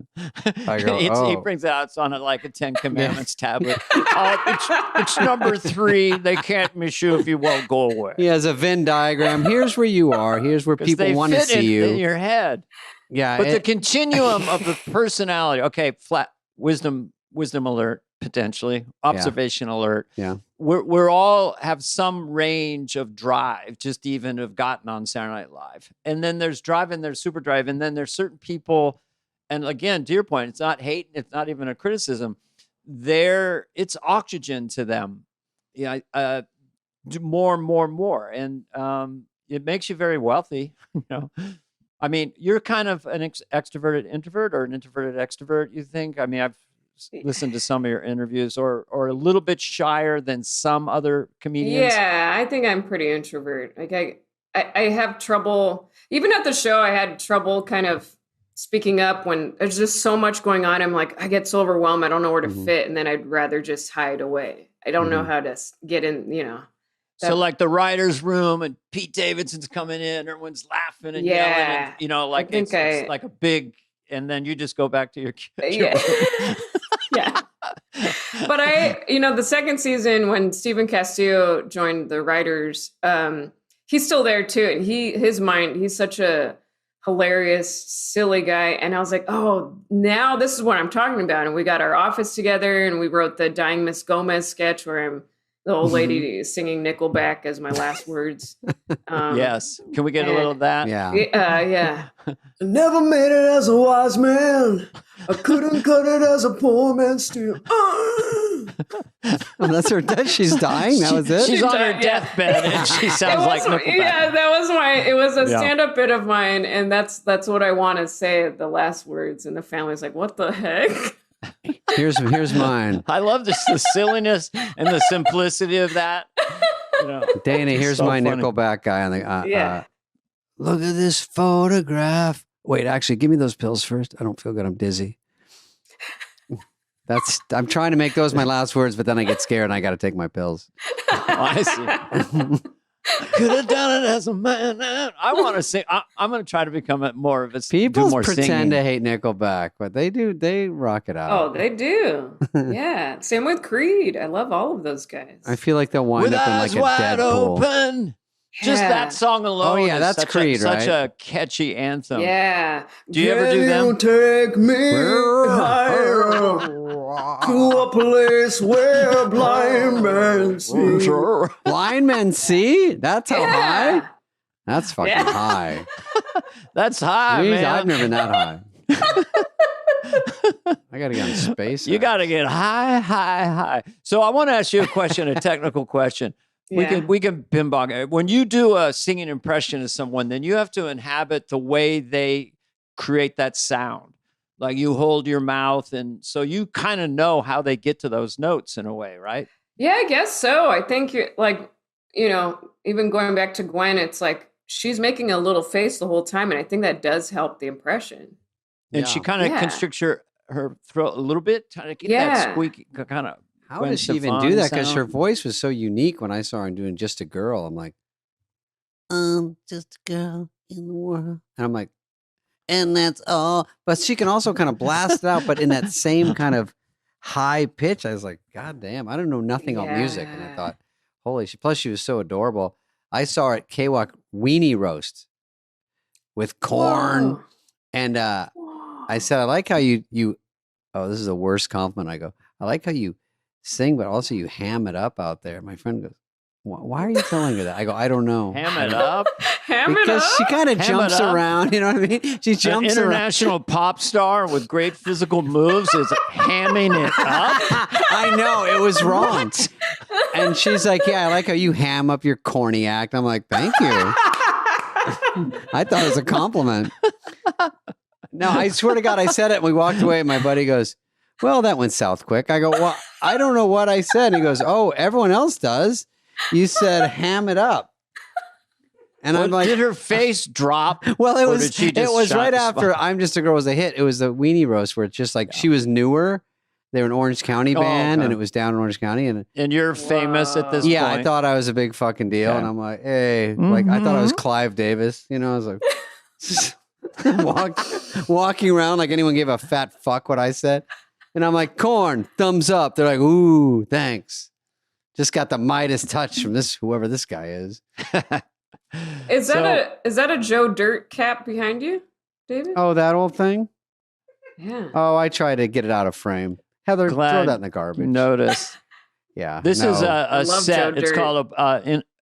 go, he brings it out. It's on like a 10 Commandments tablet. It's number 3. They can't miss you if you won't go away. He has a Venn diagram. Here's where you are. Here's where people want to see you. In your head. Yeah. But the continuum of the personality. Okay, flat wisdom alert, potentially. Observation alert. Yeah. We're all have some range of drive, just even have gotten on Saturday Night Live. And then there's drive and there's super drive. And then there's certain people and again, to your point, it's not hate, it's not even a criticism. It's oxygen to them. Yeah, do more and more and more, and it makes you very wealthy. You know, I mean, you're kind of an extroverted introvert or an introverted extrovert. You think? I mean, I've listened to some of your interviews, or a little bit shyer than some other comedians. Yeah, I think I'm pretty introvert. Like I have trouble, even at the show, I had trouble kind of speaking up when there's just so much going on. I'm like, I get so overwhelmed. I don't know where to fit. And then I'd rather just hide away. I don't know how to get in, you know. So like the writer's room and Pete Davidson's coming in, everyone's laughing and yelling, and, you know, like it's like a big, and then you just go back to your yeah. Yeah. But the second season when Stephen Castillo joined the writers, he's still there too. And he's such a hilarious, silly guy. And I was like, oh, now this is what I'm talking about. And we got our office together and we wrote the Dying Miss Gomez sketch where I'm the old lady singing Nickelback as my last words. Yes. Can we get a little of that? Yeah. Yeah. I never made it as a wise man. I couldn't cut it as a poor man still. Oh, that's her death. She's dying. That was it. She's on her deathbed and she sounds like Nickelback. Yeah, that was it was a stand-up bit of mine, and that's what I want to say at the last words. And the family's like, what the heck? Here's mine. I love the silliness and the simplicity of that. You know, Dana, here's so my funny. Nickelback guy on the look at this photograph. Wait, actually, give me those pills first. I don't feel good. I'm dizzy. I'm trying to make those my last words, but then I get scared and I got to take my pills. Oh, I see. Could have done it as a man. I want to sing. I'm going to try to become more of a People more pretend singing. to hate Nickelback, but they do. They rock it out. Oh, they do. Yeah. Same with Creed. I love all of those guys. I feel like they'll wind With up in eyes like a wide Deadpool. open. Just that song alone. Oh, yeah, that's such Creed, such right? a catchy anthem. Yeah. Do you ever do them? Take me higher to a place where blind men see. Blind men see? That's how high? That's fucking Yeah. high. That's high, Jeez, man. I've never been that high. I got to get on space. You got to get high. So I want to ask you a question, a technical question. We can pinball it. When you do a singing impression of someone, then you have to inhabit the way they create that sound. Like you hold your mouth, and so you kind of know how they get to those notes in a way, right? Yeah, I guess so. I think you're like, even going back to Gwen, it's like she's making a little face the whole time, and I think that does help the impression. And she kind of constricts her throat a little bit, trying to get that squeaky kind of. How does she even do that? Because her voice was so unique when I saw her doing Just a Girl. I'm like, just a girl in the world. And I'm like, and that's all. But she can also kind of blast it out, but in that same kind of high pitch. I was like, God damn, I don't know nothing about music. And I thought, holy shit. Plus, she was so adorable. I saw her at K-Walk Weenie Roast with corn. Whoa. And I said, I like how you, this is the worst compliment. I go, I like how you sing, but also you ham it up out there. My friend goes, why are you telling her that? I go, I don't know. Ham it up? Because she kind of jumps around, you know what I mean? She jumps An international pop star with great physical moves is hamming it up? I know, it was wrong. And she's like, yeah, I like how you ham up your corny act. I'm like, thank you. I thought it was a compliment. No, I swear to God, I said it and we walked away and my buddy goes, well, that went south quick. I go, well, I don't know what I said. And he goes, oh, everyone else does. You said ham it up. And I'm like, did her face drop? Well, it was right after I'm Just a Girl was a hit. It was the Weenie Roast where it's just like she was newer. They were an Orange County band and it was down in Orange County. And you're famous at this point. Yeah, I thought I was a big fucking deal. Yeah. And I'm like, hey, like I thought I was Clive Davis. You know, I was like walking around like anyone gave a fat fuck what I said. And I'm like, corn, thumbs up. They're like, ooh, thanks. Just got the Midas touch from whoever this guy is. Is that a Joe Dirt cap behind you, David? Oh, that old thing? Yeah. Oh, I try to get it out of frame. Heather, throw that in the garbage. Notice. Yeah. This is a set.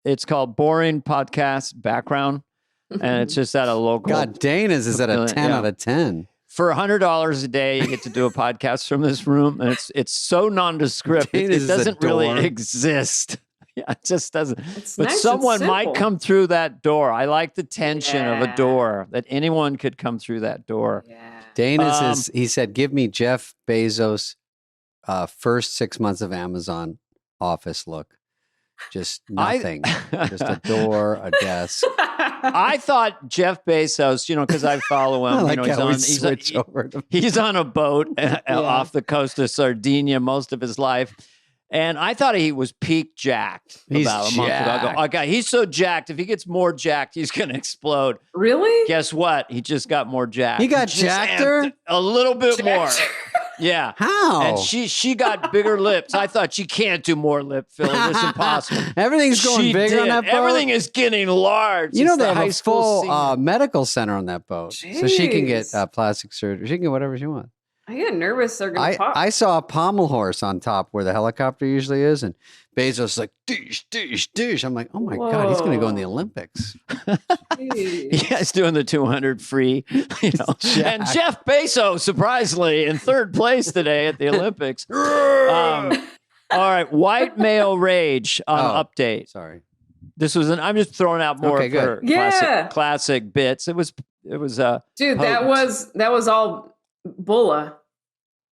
It's called Boring Podcast Background. And it's just at a local. God, Dana's is at a 10 out of 10. For $100 a day, you get to do a podcast from this room, and it's so nondescript. It doesn't really exist. Yeah, it just doesn't. It's But nice and someone might simple. come through that door. I like the tension of a door, that anyone could come through that door. Yeah. Dana's he said, give me Jeff Bezos' first 6 months of Amazon office look. Just nothing. Just a door, a desk. I thought Jeff Bezos, because I follow him. I like he's how we on, switch over to he's on a boat off the coast of Sardinia most of his life. And I thought he was peak jacked He's about a month ago. I go, okay, he's so jacked. If he gets more jacked, he's going to explode. Really? Guess what? He just got more jacked. He got just jackeder? amped a little bit more. Yeah. How? And she got bigger lips. I thought she can't do more lip filler. It's impossible. Everything's going She bigger on did. that boat. Everything is getting large. You know, It's they the have high a school full senior. medical center on that boat. So she can get Jeez. plastic surgery. She can get whatever she wants. I get nervous they're going to pop. I saw a pommel horse on top where the helicopter usually is, and Bezos is like, douche, douche, douche. I'm like, oh my God, he's going to go in the Olympics. Jeez. Yeah, he's doing the 200 free, And Jeff Bezos, surprisingly, in third place today at the Olympics. All right, white male rage on update. Sorry. This was I'm just throwing out more Okay, for good. Yeah. classic bits. It was Dude, that was all Bulla.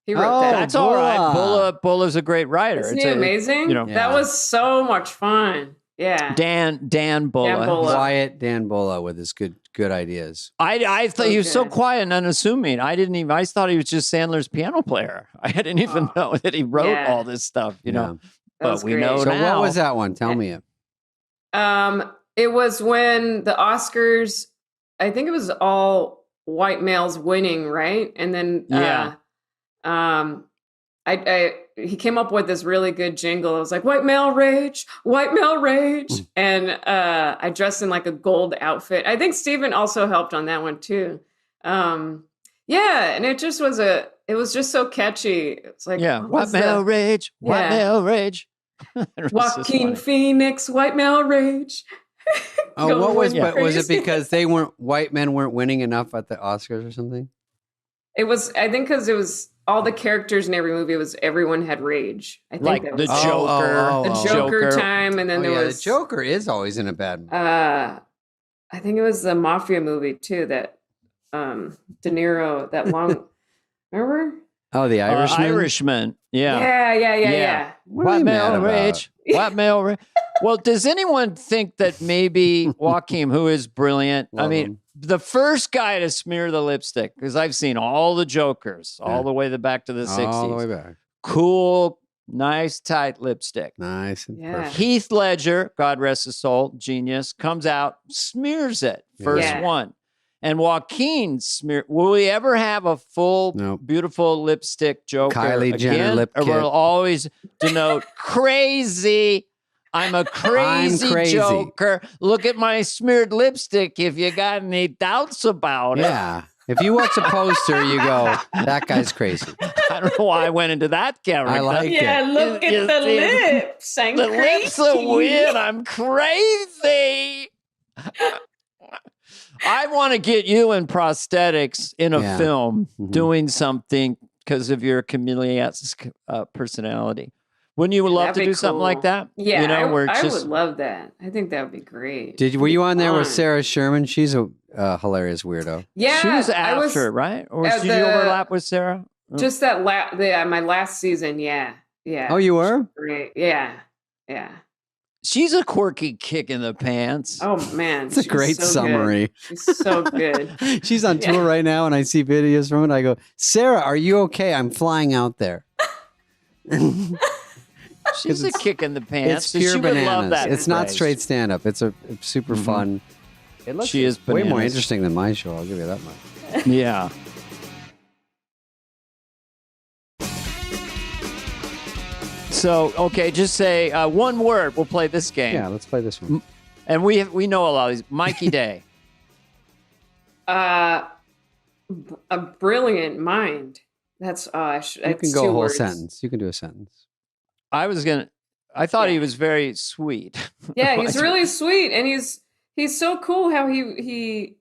He wrote Oh, that. that's all right. Bulla's a great writer. Isn't he amazing? Yeah. That was so much fun. Yeah. Dan Bulla. Dan Bulla. Quiet Dan Bulla with his good ideas. I thought he was so good. quiet and unassuming. I thought he was just Sandler's piano player. I didn't even know that he wrote Yeah. all this stuff, That But was we great. know So now. what was that one? Tell me it. It was when the Oscars, I think it was all white males winning, right? And then he came up with this really good jingle. It was like white male rage, and I dressed in like a gold outfit. I think Steven also helped on that one too. And it just was it was just so catchy. It's like white male rage, white male rage. Joaquin Phoenix, white male rage. Oh, what was? Going But was it crazy. because white men weren't winning enough at the Oscars or something? It was, I think, because it was all the characters in every movie was everyone had rage. I think Like that the was Joker. the Joker time, and then there was the Joker is always in a bad mood. I think it was the Mafia movie too that De Niro that long. Remember? Oh, the Irishman. Irishman. Yeah. Yeah. What are White you mad male about? rage. White male rage. Well, does anyone think that maybe Joaquin, who is brilliant, Love him. the first guy to smear the lipstick, because I've seen all the Jokers all the way back to the 60s. All the way back. Cool, nice, tight lipstick. Nice and Yeah. perfect. Heath Ledger, God rest his soul, genius, comes out, smears it, first Yeah. one. And Joaquin will we ever have a full, Nope. beautiful lipstick Joker Kylie Jenner again? lip Or kit. will always denote crazy. I'm a crazy, crazy. Joker. Look at my smeared lipstick if you got any doubts about it. Yeah. If you watch a poster, you go, that guy's crazy. I don't know why I went into that character. I like Yeah, it. look You- at the you- lips. I'm The crazy. lips are weird. I'm crazy. I want to get you in prosthetics in a Yeah. film Mhm. doing something because of your chameleon-esque personality. Wouldn't you love That'd to be do something like cool. that? Yeah, you know, where it's I just would love that. I think that would be great. Were you on there with Fun. Sarah Sherman? She's a hilarious weirdo. Yeah, she was I was after, right? Or at did you the- overlap with Sarah? just that my last season. Yeah. Oh, you were? Great. Yeah. She's a quirky kick in the pants. Oh man, It's a she's great so good. summary. She's so good. She's on tour right now, and I see videos from it. I go, Sarah, are you okay? I'm flying out there. She's a kick in the pants. It's so pure she would love bananas. that. It's not phrase. straight stand up. It's it's super fun. It looks She is way more bananas. interesting than my show. I'll give you that much. Yeah. So, okay, just say one word. We'll play this game. Yeah, let's play this one. And we know a lot of these. Mikey Day. A brilliant mind. That's You that's can go a two whole words. sentence. You can do a sentence. I thought he was very sweet. Yeah, he's really sweet, and he's so cool how he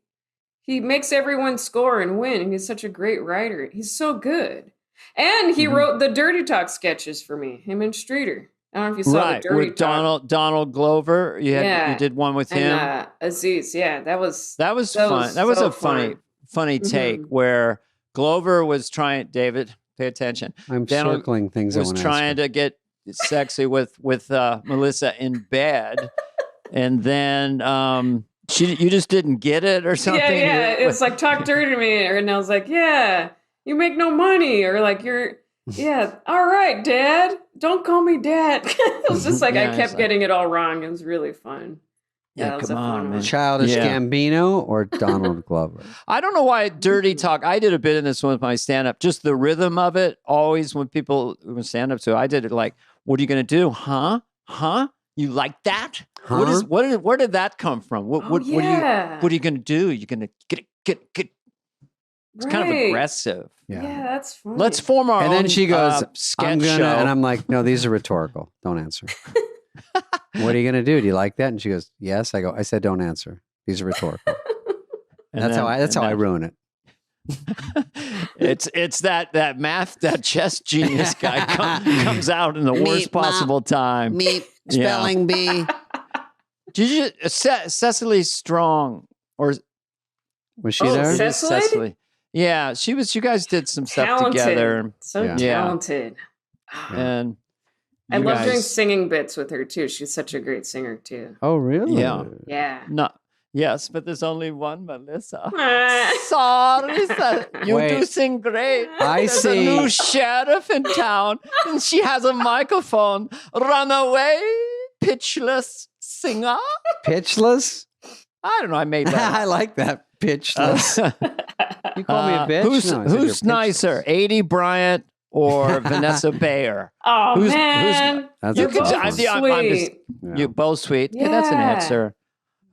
he makes everyone score and win, and he's such a great writer. He's so good. And he wrote the Dirty Talk sketches for me, him and Streeter. I don't know if you saw the Dirty with Talk. Donald Glover. You did one with him. And Aziz. Yeah, that was fun. That was so a funny take where Glover was trying. David, pay attention. I'm Donald circling things. was trying to get sexy with Melissa in bed, and then you just didn't get it or something. Yeah. It's like, talk dirty to me, and I was like, yeah, you make no money, or like you're. Yeah, all right, Dad. Don't call me Dad. It was just like I kept getting it all wrong. It was really fun. Yeah, come on, man. Childish Gambino or Donald Glover? I don't know why Dirty Talk. I did a bit in this one with my stand-up. Just the rhythm of it. Always when people stand up to, I did it like, "What are you going to do? Huh? You like that? Huh? Where did that come from? What are you going to do? You're going to get." It's kind of aggressive. Yeah, that's funny. Let's form our own. And then she goes, sketch show. And I'm like, no, these are rhetorical. Don't answer. What are you going to do? Do you like that? And she goes, yes. I said, don't answer. These are rhetorical. That's how I ruin it. It's that math, that chess genius guy comes out in the worst possible time. Spelling bee. Did you Cecily Strong or was she there? Cecily? Yeah, she was. You guys did some stuff together. So talented. And I love doing singing bits with her too. She's such a great singer too. Oh, really? Yeah. No. Yes, but there's only one Melissa. Sorry, you do sing great. There's a new sheriff in town, and she has a microphone. Runaway, pitchless singer. Pitchless? I don't know. I made that. I like that. Pitchless. You call me a bitch? Who's nicer, A.D. Bryant or Vanessa Bayer? Oh, man. You're both sweet. You're both sweet. Yeah, that's an answer.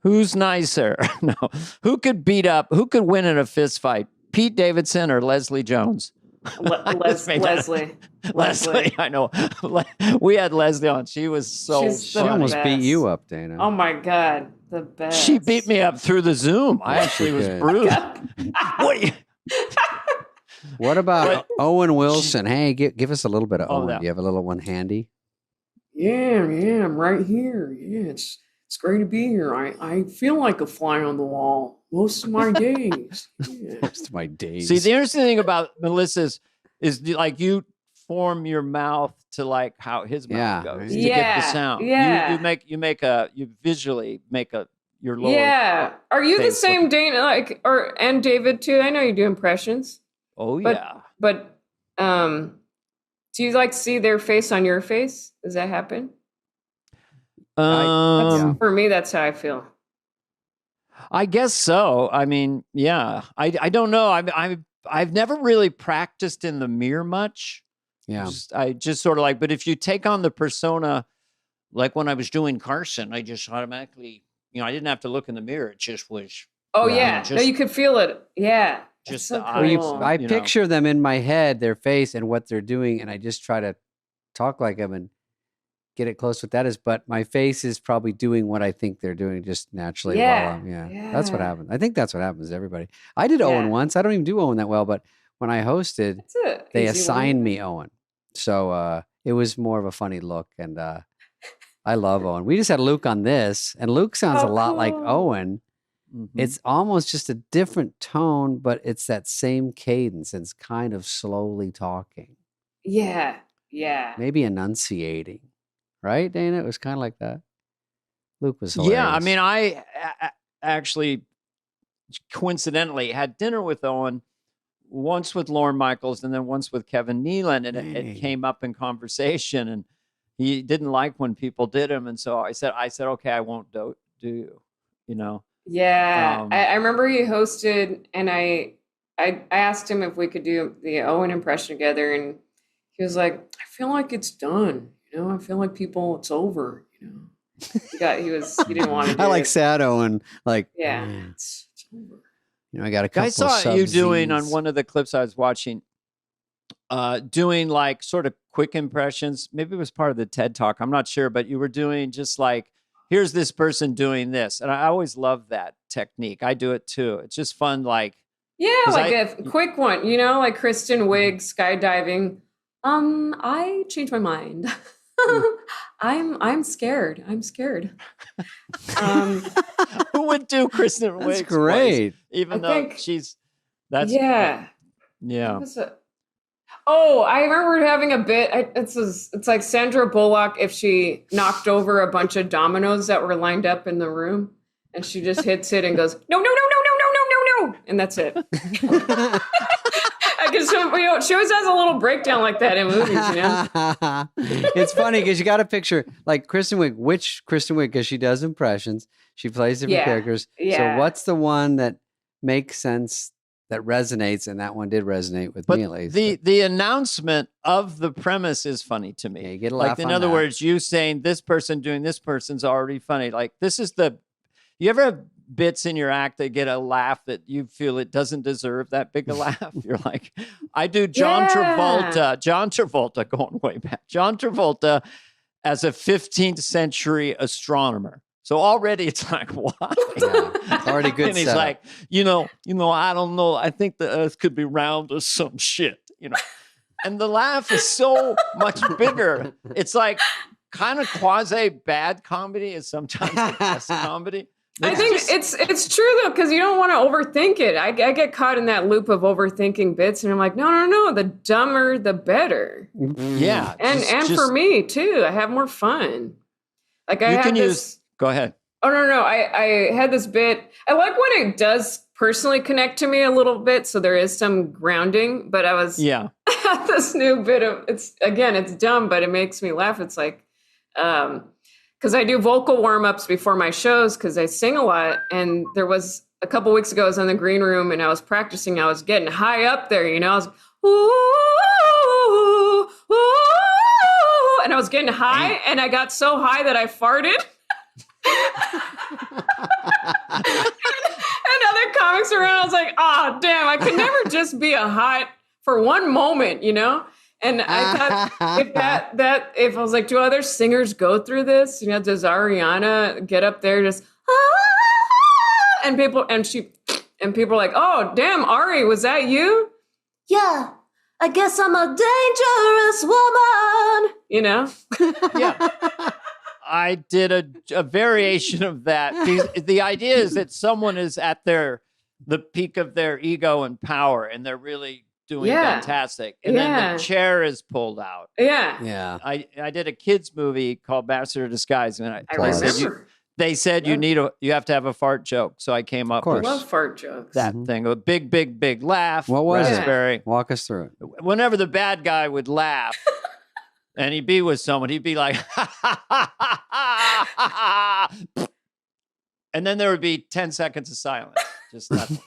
Who's nicer? No. Who could win in a fist fight? Pete Davidson or Leslie Jones? Leslie. Leslie, I know. We had Leslie on. She was she almost beat you up, Dana. Oh my God. The best. She beat me up through the Zoom. I actually was bruised. What about Owen Wilson? Hey, give us a little bit of Owen. Do you have a little one handy? Yeah, I'm right here. Yeah, it's great to be here. I feel like a fly on the wall most of my days. Yeah. Most of my days. See, the interesting thing about Melissa's is like you form your mouth to like how his mouth goes to get the sound. Yeah. You visually make your lower. Yeah. Are you the same Dana and David too? I know you do impressions. Oh yeah. But do you like see their face on your face? Does that happen? For me, that's how I feel. I guess so. I mean, yeah. I don't know. I've never really practiced in the mirror much. Yeah. I just sort of like, but if you take on the persona, like when I was doing Carson, I just automatically, I didn't have to look in the mirror. It just was. Oh yeah. No, you could feel it. Yeah. Just so the eyes. I picture them in my head, their face and what they're doing. And I just try to talk like them and get it close with that is, but my face is probably doing what I think they're doing just naturally. Yeah. That's what happens. I think that's what happens to everybody. I did Owen once. I don't even do Owen that well, but when I hosted, they assigned me Owen. So it was more of a funny look. And I love Owen. We just had Luke on this, and Luke sounds a lot like Owen. Mm-hmm. It's almost just a different tone, but it's that same cadence. It's kind of slowly talking. Yeah. Maybe enunciating. Right, Dana? It was kind of like that. Luke was hilarious. Yeah, I mean, I actually coincidentally had dinner with Owen once with Lorne Michaels and then once with Kevin Nealon, and it came up in conversation, and he didn't like when people did him, and so I said, okay, I won't do you, Yeah, I remember he hosted, and I asked him if we could do the Owen impression together, and he was like, I feel like it's done. I feel like it's over, He didn't want to do I like sad Owen. Like, it's over. I got a couple. I saw you doing on one of the clips I was watching, doing like sort of quick impressions. Maybe it was part of the TED Talk. I'm not sure, but you were doing just like, here's this person doing this. And I always love that technique. I do it too. It's just fun. Like, Yeah, like a quick one, like Kristen Wiig skydiving. I changed my mind. I'm scared. I'm scared. Who would do Kristen Wiig's That's great. voice, even though she's yeah. I remember having a bit. It's like Sandra Bullock if she knocked over a bunch of dominoes that were lined up in the room, and she just hits it and goes, no, no, no, no, no, no, no, no, no, and that's it. Because she always has a little breakdown like that in movies, It's funny because you got a picture like Kristen Wiig. Which Kristen Wiig? Because she does impressions. She plays different characters. Yeah. So what's the one that makes sense, that resonates? And that one did resonate with me at least. The announcement of the premise is funny to me. Yeah, you get a laugh in on other that. words, you saying this person doing this person's already funny. Like this is you ever have bits in your act that get a laugh that you feel it doesn't deserve that big a laugh? You're like, I do John Travolta going way back. John Travolta as a 15th century astronomer. So already it's like, what? Yeah, it's already good. And he's setup. like, I don't know. I think the earth could be round or some shit, And the laugh is so much bigger. It's like kind of quasi bad comedy is sometimes the best comedy. I think it's true though, because you don't want to overthink it. I get caught in that loop of overthinking bits, and I'm like, no, the dumber the better. Yeah, and for me too, I have more fun. Like Go ahead. Oh no, I had this bit. I like when it does personally connect to me a little bit, so there is some grounding. But I was at this new bit of it's dumb, but it makes me laugh. It's like, because I do vocal warm-ups before my shows because I sing a lot. And there was a couple weeks ago, I was in the green room and I was practicing. I was getting high up there, I was ooh, ooh, and I was getting high, and I got so high that I farted. and other comics around, I was like, damn, I could never just be a hot for one moment, And I thought if I was like, do other singers go through this? Does Ariana get up there just and people are like, oh damn, Ari, was that you? Yeah, I guess I'm a dangerous woman. Yeah. I did a variation of that. The idea is that someone is at the peak of their ego and power, and they're really doing fantastic. And then the chair is pulled out. Yeah. I did a kids movie called Master of Disguise, and I remember. They said you have to have a fart joke. So I came up with I love fart jokes. that thing. A big, big, big laugh. What was it? Walk us through it. Whenever the bad guy would laugh and he'd be with someone, he'd be like, and then there would be 10 seconds of silence. Just nothing.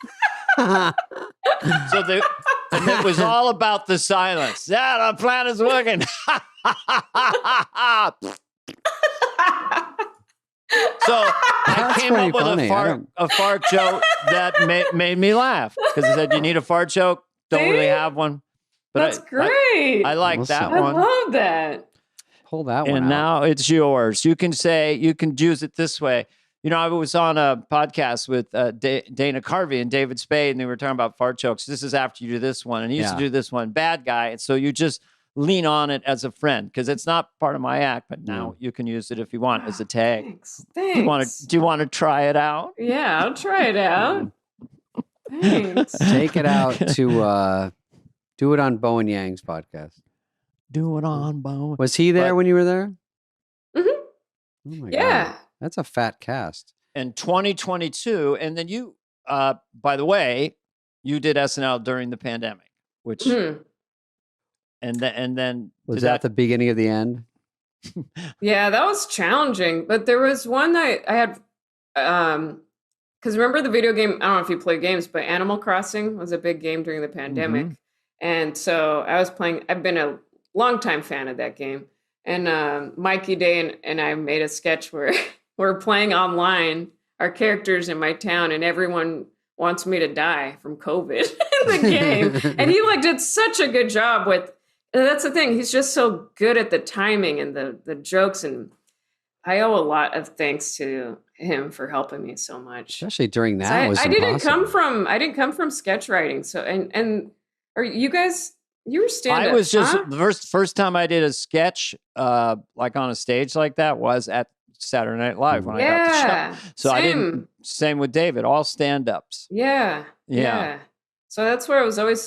And it was all about the silence. Yeah, the plan is working. So I came up with a fart joke that made me laugh because I said, you need a fart joke? Don't really have one. But that's great. I like that I one. love that. Pull that one And out. now it's yours. You can use it this way. I was on a podcast with Dana Carvey and David Spade, and they were talking about fart jokes. This is after you do this one, and he used to do this one, bad guy. And so you just lean on it as a friend because it's not part of my act, but now you can use it if you want as a tag. Thanks. Do you want to try it out? Yeah, I'll try it out. Thanks. Take it out to do it on Bo and Yang's podcast. Do it on Bo. Was he there when you were there? Mm-hmm. Oh my God. That's a fat cast. In 2022, and then you, by the way, you did SNL during the pandemic, which, and then was that the beginning of the end? Yeah, that was challenging. But there was one night I had, because remember the video game? I don't know if you play games, but Animal Crossing was a big game during the pandemic, and so I was playing. I've been a longtime fan of that game, and Mikey Day and I made a sketch where. We're playing online, our characters in my town, and everyone wants me to die from COVID in the game. And he did such a good job with, that's the thing, he's just so good at the timing and the jokes. And I owe a lot of thanks to him for helping me so much. Especially during that was I didn't impossible. come from sketch writing. So and are you guys you were stand-up? I was just huh? the first time I did a sketch like on a stage like that was at Saturday Night Live when I got the show. So I didn't. Same with David, all stand-ups. Yeah. So that's where it was always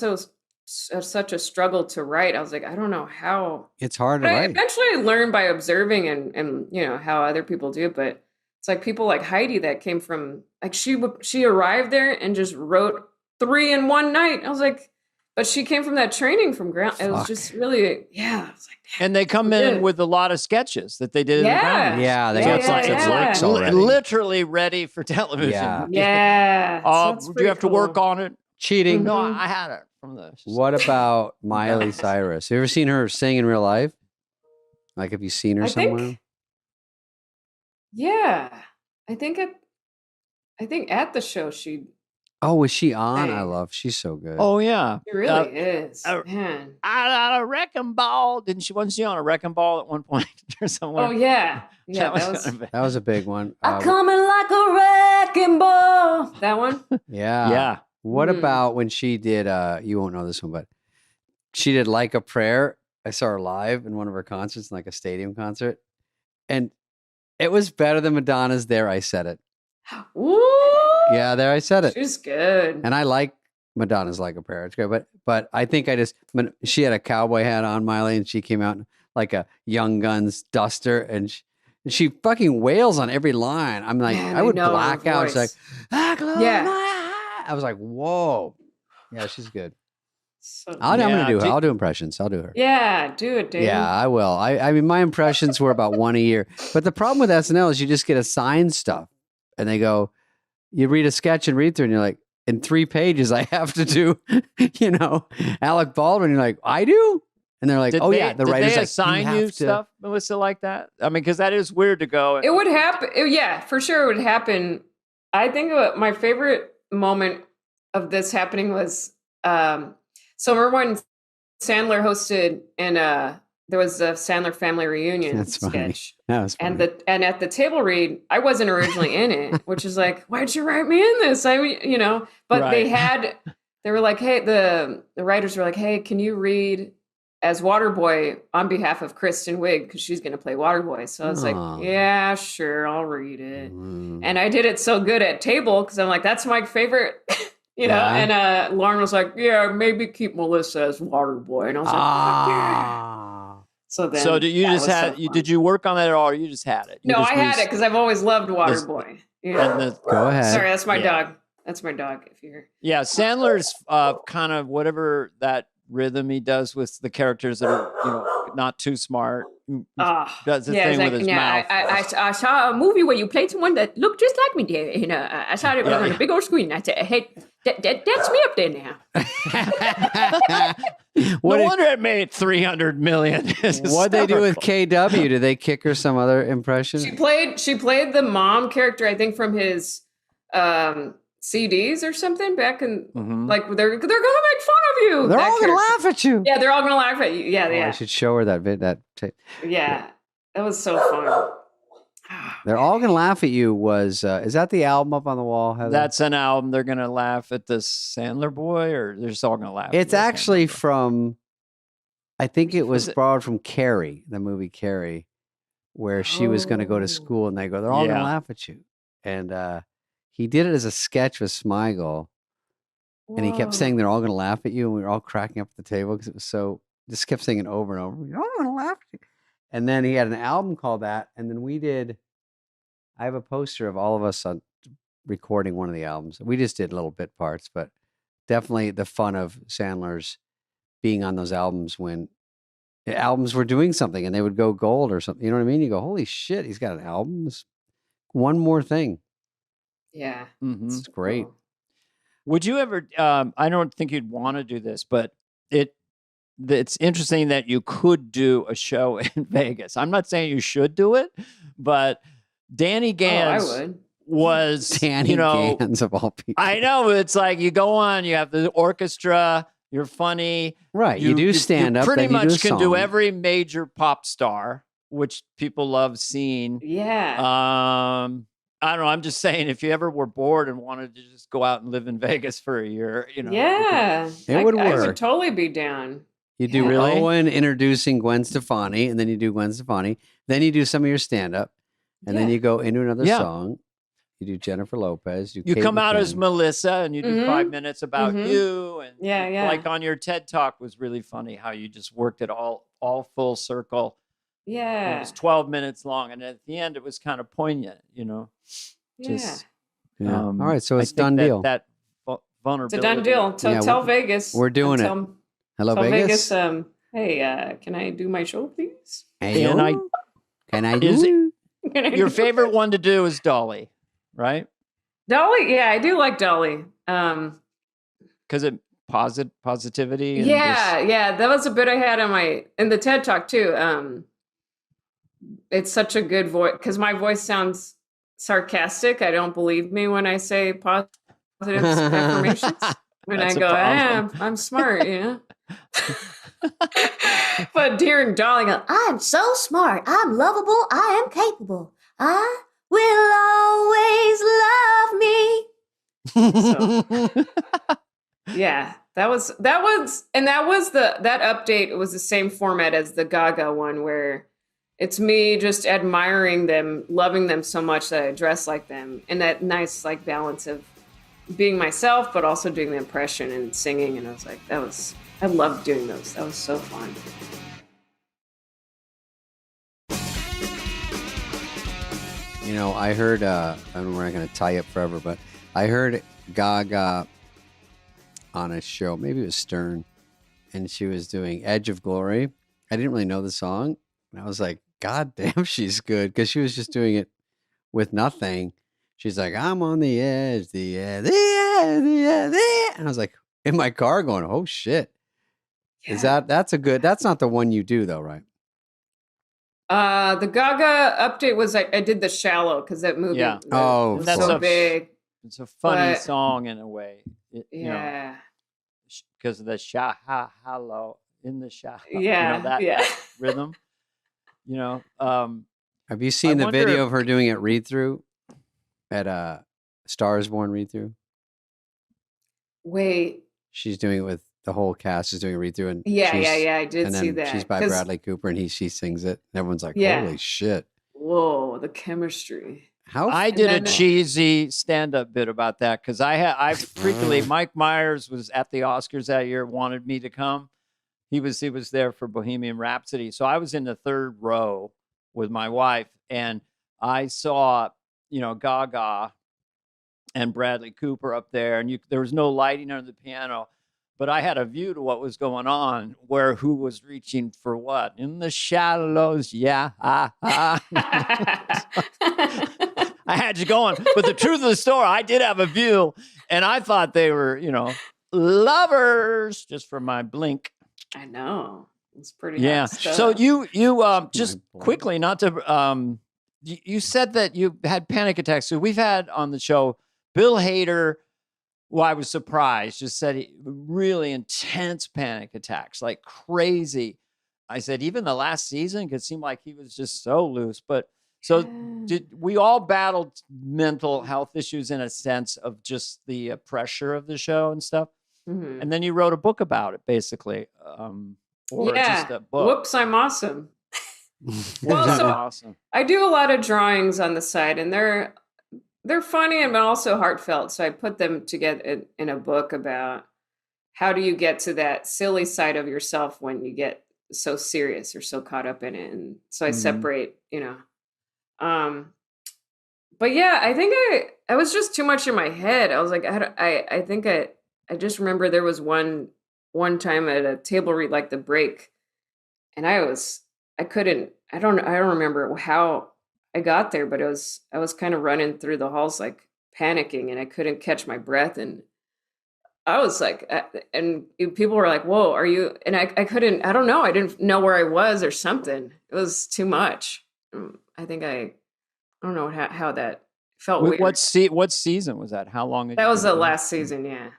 such a struggle to write. I was like, I don't know how. It's hard to But I write. eventually learned by observing and you know how other people do it. But it's like people like Heidi that came from like she arrived there and just wrote 3 in one night. I was like, but she came from that training from ground. It was just really I was like, damn, And they come in with a lot of sketches that they did in the ground. Yeah, they So got it's like lots of works already. literally ready for television. Yeah. Yeah. So that's do you pretty have to work cool. on it? Cheating. No, I had it from the. What about Miley Cyrus? Have you ever seen her sing in real life? Like, have you seen her I somewhere? think, yeah. I think at the show she Oh, was she on? Hey. I love. She's so good. Oh yeah, really is. Man. I a wrecking ball. Wasn't she on a wrecking ball at one point or somewhere? Oh yeah. Yeah, that was a big one. I'm coming like a wrecking ball. That one? Yeah. Yeah. What about when she did? You won't know this one, but she did Like a Prayer. I saw her live in one of her concerts, like a stadium concert, and it was better than Madonna's There I Said It. Ooh. Yeah, There I Said It. She's good. And I like Madonna's Like a Prayer. It's great, but I think she had a cowboy hat on, Miley, and she came out in like a Young Guns duster, and she fucking wails on every line. I'm like, Man, I would know her black out. She's like, voice. Yeah. I was like, whoa. Yeah, she's good. So I'm gonna do her. I'll do impressions. I'll do her. Yeah, do it, dude. Yeah, I will. I mean, my impressions were about one a year. But the problem with SNL is you just get assigned stuff, and they go, you read a sketch and read through, and you're like, in 3 pages, I have to do, Alec Baldwin. You're like, I do, and they're like, the writer's they like, assign you stuff, Melissa, like that? I mean, because that is weird to go. It would happen. Yeah, for sure, it would happen. I think my favorite moment of this happening was. So remember when Sandler hosted and there was a Sandler family reunion sketch. That was funny. And at the table read, I wasn't originally in it, which is like, why'd you write me in this? But right. They were like, hey, the writers were like, hey, can you read as Waterboy on behalf of Kristen Wiig because she's going to play Waterboy. So I was like, yeah, sure, I'll read it. And I did it so good at table because I'm like, that's my favorite. know, and Lauren was like, yeah, maybe keep Melissa as Waterboy. And I was like, So did you work on that at all or you just had it? I had it because I've always loved Waterboy. Go ahead. Sorry, that's my dog. That's my dog, if you hear. Yeah, Sandler's kind of whatever that rhythm he does with the characters that are, not too smart. Does the thing with his mouth. I saw a movie where you played someone that looked just like me there. I saw it on a big old screen. I said, hey, that's me up there now. No wonder it made $300 million. What'd they do with KW? Did they kick her some other impression? She played the mom character, I think, from his CDs or something back in like they're gonna make fun of you. They're all gonna laugh at you. Yeah, they're all gonna laugh at you. Yeah. I should show her that tape. Yeah, that was so fun. They're all gonna laugh at you. Is that the album up on the wall, Heather? That's an album. They're gonna laugh at this Sandler boy, or they're just all gonna laugh. It's actually from. I think it was borrowed from Carrie, the movie Carrie, where she was going to go to school, and they go, "They're all going to laugh at you," and he did it as a sketch with Smigel, and he kept saying, "They're all going to laugh at you," and we were all cracking up at the table because it was so. Just kept saying it over and over. They're all going to laugh at you. And then he had an album called that, and then we did. I have a poster of all of us on recording one of the albums. We just did little bit parts, but definitely the fun of Sandler's being on those albums when albums were doing something and they would go gold or something. You know what I mean? You go, holy shit, he's got an album. It's one more thing. Yeah. It's great. Cool. Would you ever, I don't think you'd want to do this, but it's interesting that you could do a show in Vegas. I'm not saying you should do it, but Danny Gans was, Danny Gans of all people. I know. It's like you go on, you have the orchestra, you're funny. Right. You do stand up. Pretty then you much do can do every major pop star which people love seeing. Yeah. I don't know. I'm just saying, if you ever were bored and wanted to just go out and live in Vegas for a year, Yeah. It would I work. would totally be down. You do Really? Owen introducing Gwen Stefani, and then you do Gwen Stefani. Then you do some of your stand-up, and then you go into another song. You do Jennifer Lopez. You Kate come out McKinnon. as Melissa, and you do 5 minutes about you. And like on your TED Talk was really funny how you just worked it all full circle. Yeah. It was 12 minutes long, and at the end, it was kind of poignant, Just, All right, so it's I think done deal. That vulnerability. It's a done deal. Tell Vegas. We're doing it. Hello, tell Vegas. Hey, can I do my show, please? Hey, can I Is do Your favorite one to do is Dolly, right? Dolly, yeah, I do like Dolly. Because it positivity. And yeah, that was a bit I had in the TED Talk too. It's such a good voice because my voice sounds sarcastic. I don't believe me when I say positive affirmations. When I go, I'm smart, But during Dolly, go, I'm so smart. I'm lovable. I am capable. I will always love me. Yeah, that was, and that update was the same format as the Gaga one, where it's me just admiring them, loving them so much that I dress like them, and that nice like balance of being myself, but also doing the impression and singing. And I was like, I loved doing those. That was so fun. I heard, I don't know, we're not going to tie you up forever, but I heard Gaga on a show, maybe it was Stern, and she was doing Edge of Glory. I didn't really know the song, and I was like, God damn, she's good, because she was just doing it with nothing. She's like, I'm on the edge, the edge, the edge, the edge, the edge. And I was like, in my car going, oh shit. Yeah. That's not the one you do though, right? The Gaga update was I did The Shallow because that movie was that's so big. It's a funny song in a way. Yeah. Because of the hello in the shallow. Yeah. That rhythm. Have you seen the video of her doing it read through at Stars Born read through? Wait. She's doing it with the whole cast is doing a read through, and I did see that. She's by Bradley Cooper, and she sings it, and everyone's like, "Holy shit!" Whoa, the chemistry. I did a cheesy stand-up bit about that because I frequently Mike Myers was at the Oscars that year, wanted me to come. He was there for Bohemian Rhapsody, so I was in the third row with my wife, and I saw Gaga and Bradley Cooper up there, and there was no lighting under the piano. But I had a view to what was going on, who was reaching for what. In the shallows, I had you going. But the truth of the story, I did have a view, and I thought they were, lovers, just from my blink. I know. It's pretty hot stuff. So you just quickly, not to, you said that you had panic attacks. So we've had on the show, Bill Hader, well, I was surprised, just said really intense panic attacks, like crazy. I said, even the last season could seem like he was just so loose. But so did we all battled mental health issues in a sense of just the pressure of the show and stuff? Mm-hmm. And then you wrote a book about it, basically. Just a book. Whoops, I'm awesome. Awesome. I do a lot of drawings on the side, and they're funny and also heartfelt. So I put them together in a book about how do you get to that silly side of yourself when you get so serious or so caught up in it. And so I separate, but yeah, I think I was just too much in my head. I was like, I think I just remember there was one time at a table read, like The Break, and I don't remember how I got there, but I was kind of running through the halls, like panicking, and I couldn't catch my breath. And I was like, and people were like, whoa, are you? And I couldn't, I don't know. I didn't know where I was or something. It was too much. I think I don't know how that felt. Weird. What season was that? How long? That was the last season. Yeah.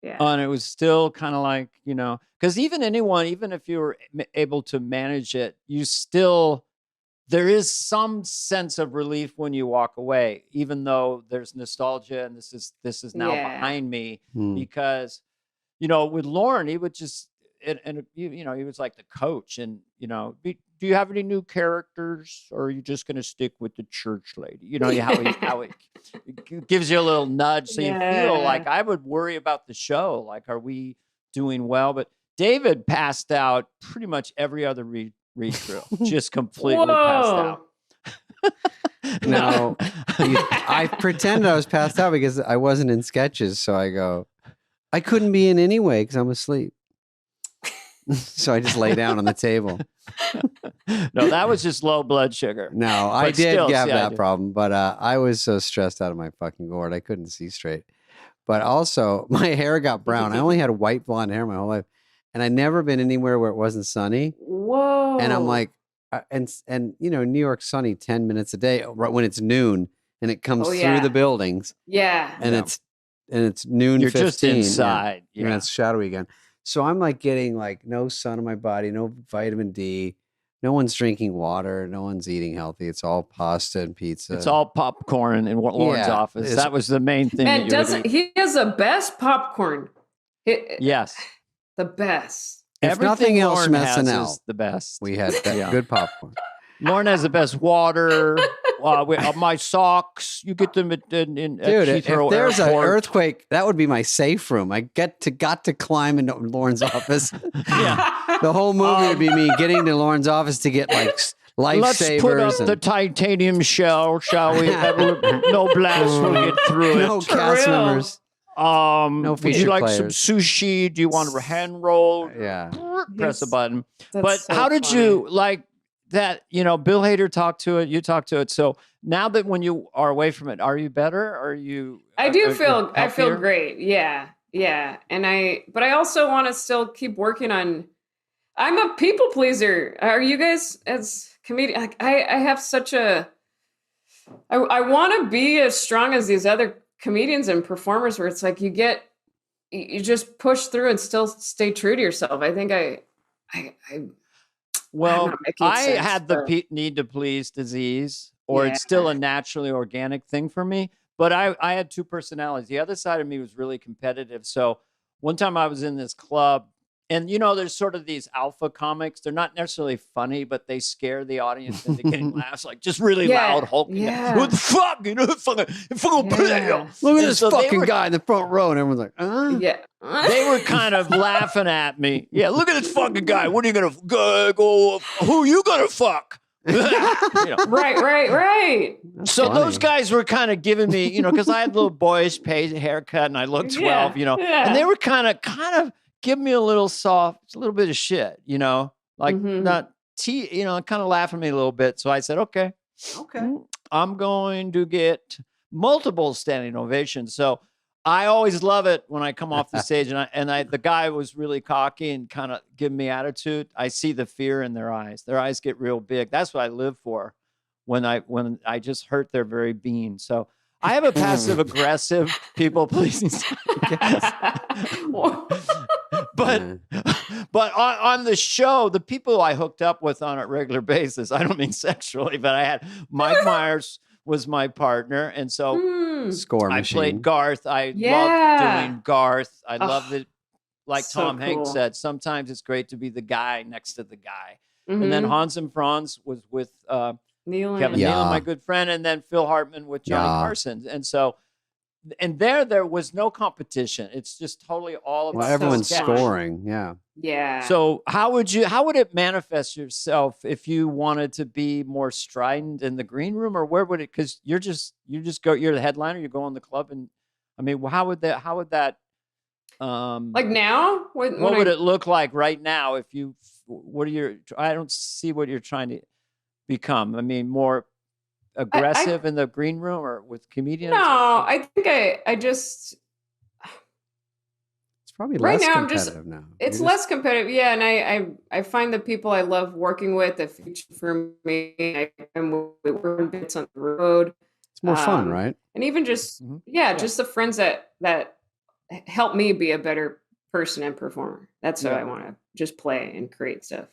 Yeah. And it was still kind of like, because even if you were able to manage it, you still there is some sense of relief when you walk away, even though there's nostalgia and this is now behind me because, with Lauren, he would just, and he was like the coach and, do you have any new characters or are you just going to stick with the church lady? How it gives you a little nudge. So you feel like I would worry about the show. Like, are we doing well? But David passed out pretty much every other read through, just completely passed out. No, I pretended I was passed out because I wasn't in sketches. So I go, I couldn't be in anyway because I'm asleep. So I just lay down on the table. No, that was just low blood sugar. No, I did have that problem, but I was so stressed out of my fucking gourd. I couldn't see straight. But also, my hair got brown. I only had white blonde hair my whole life. And I'd never been anywhere where it wasn't sunny. Whoa. And I'm like, and New York's sunny 10 minutes a day right when it's noon and it comes through the buildings. Yeah. And it's noon. You're 15, just inside. Yeah. And it's shadowy again. So I'm like getting like no sun on my body, no vitamin D. No one's drinking water. No one's eating healthy. It's all pasta and pizza. It's all popcorn in Lauren's office. That was the main thing. Man, he has the best popcorn. Yes. The best. If nothing else Lauren from has SNL, is the best. We had good popcorn. Lauren has the best water. My socks, you get them at Dude, if there's an earthquake, that would be my safe room. I got to climb into Lauren's office. The whole movie would be me getting to Lauren's office to get like lifesavers. Let's put up the titanium shell, shall we? No blast will get through it. No cast members. No would you like players. some sushi? Do you want a hand roll? Yeah. Press a button. That's But so how did funny. you like that? Bill Hader talked to it. You talked to it. So now that when you are away from it, are you better? Are you? I do feel healthier? great. Yeah. But I also want to still keep working on. I'm a people pleaser. Are you guys as comedian? Like, I have such a. I want to be as strong as these other comedians and performers where it's like you just push through and still stay true to yourself. I think I had the need to please disease, or it's still a naturally organic thing for me. But I had two personalities. The other side of me was really competitive. So one time I was in this club, and there's sort of these alpha comics. They're not necessarily funny, but they scare the audience into getting laughs, like just really loud hulking. Yeah. What the fuck? Look at this fucking guy in the front row, and everyone's like, Yeah. They were kind of laughing at me. Yeah, look at this fucking guy. What are you gonna go? Who are you gonna fuck? Right. So those guys were kind of giving me, because I had a little boyish haircut and I looked 12, and they were kind of giving me a little bit of shit, like not kind of laughing at me a little bit. So I said, okay, I'm going to get multiple standing ovations. So I always love it when I come off the stage and the guy was really cocky and kind of giving me attitude. I see the fear in their eyes. Their eyes get real big. That's what I live for when I just hurt their very being. So I have a passive aggressive people pleasing side. But on the show, the people I hooked up with on a regular basis, I don't mean sexually, but I had Mike Myers was my partner. And so score machine. I played Garth. I loved doing Garth. I loved it. Like so Tom Hanks cool. said, sometimes it's great to be the guy next to the guy. And then Hans and Franz was with Kevin Nealon, my good friend, and then Phil Hartman with Johnny Carson. And so, and there was no competition. It's just totally all about everyone's sketch. scoring. Yeah. Yeah. So how would it manifest yourself if you wanted to be more strident in the green room, or where would it? Because you're the headliner. You go in the club, and I mean, how would that? Like now, what would it look like right now? If you, I don't see what you're trying to become. I mean, more aggressive in the green room or with comedians? No, I think I just. It's probably right less now, competitive now. It's less competitive, yeah. And I find the people I love working with that feature for me. I'm working bits on the road. It's more fun, right? And even just just the friends that help me be a better person and performer. That's what I want to just play and create stuff.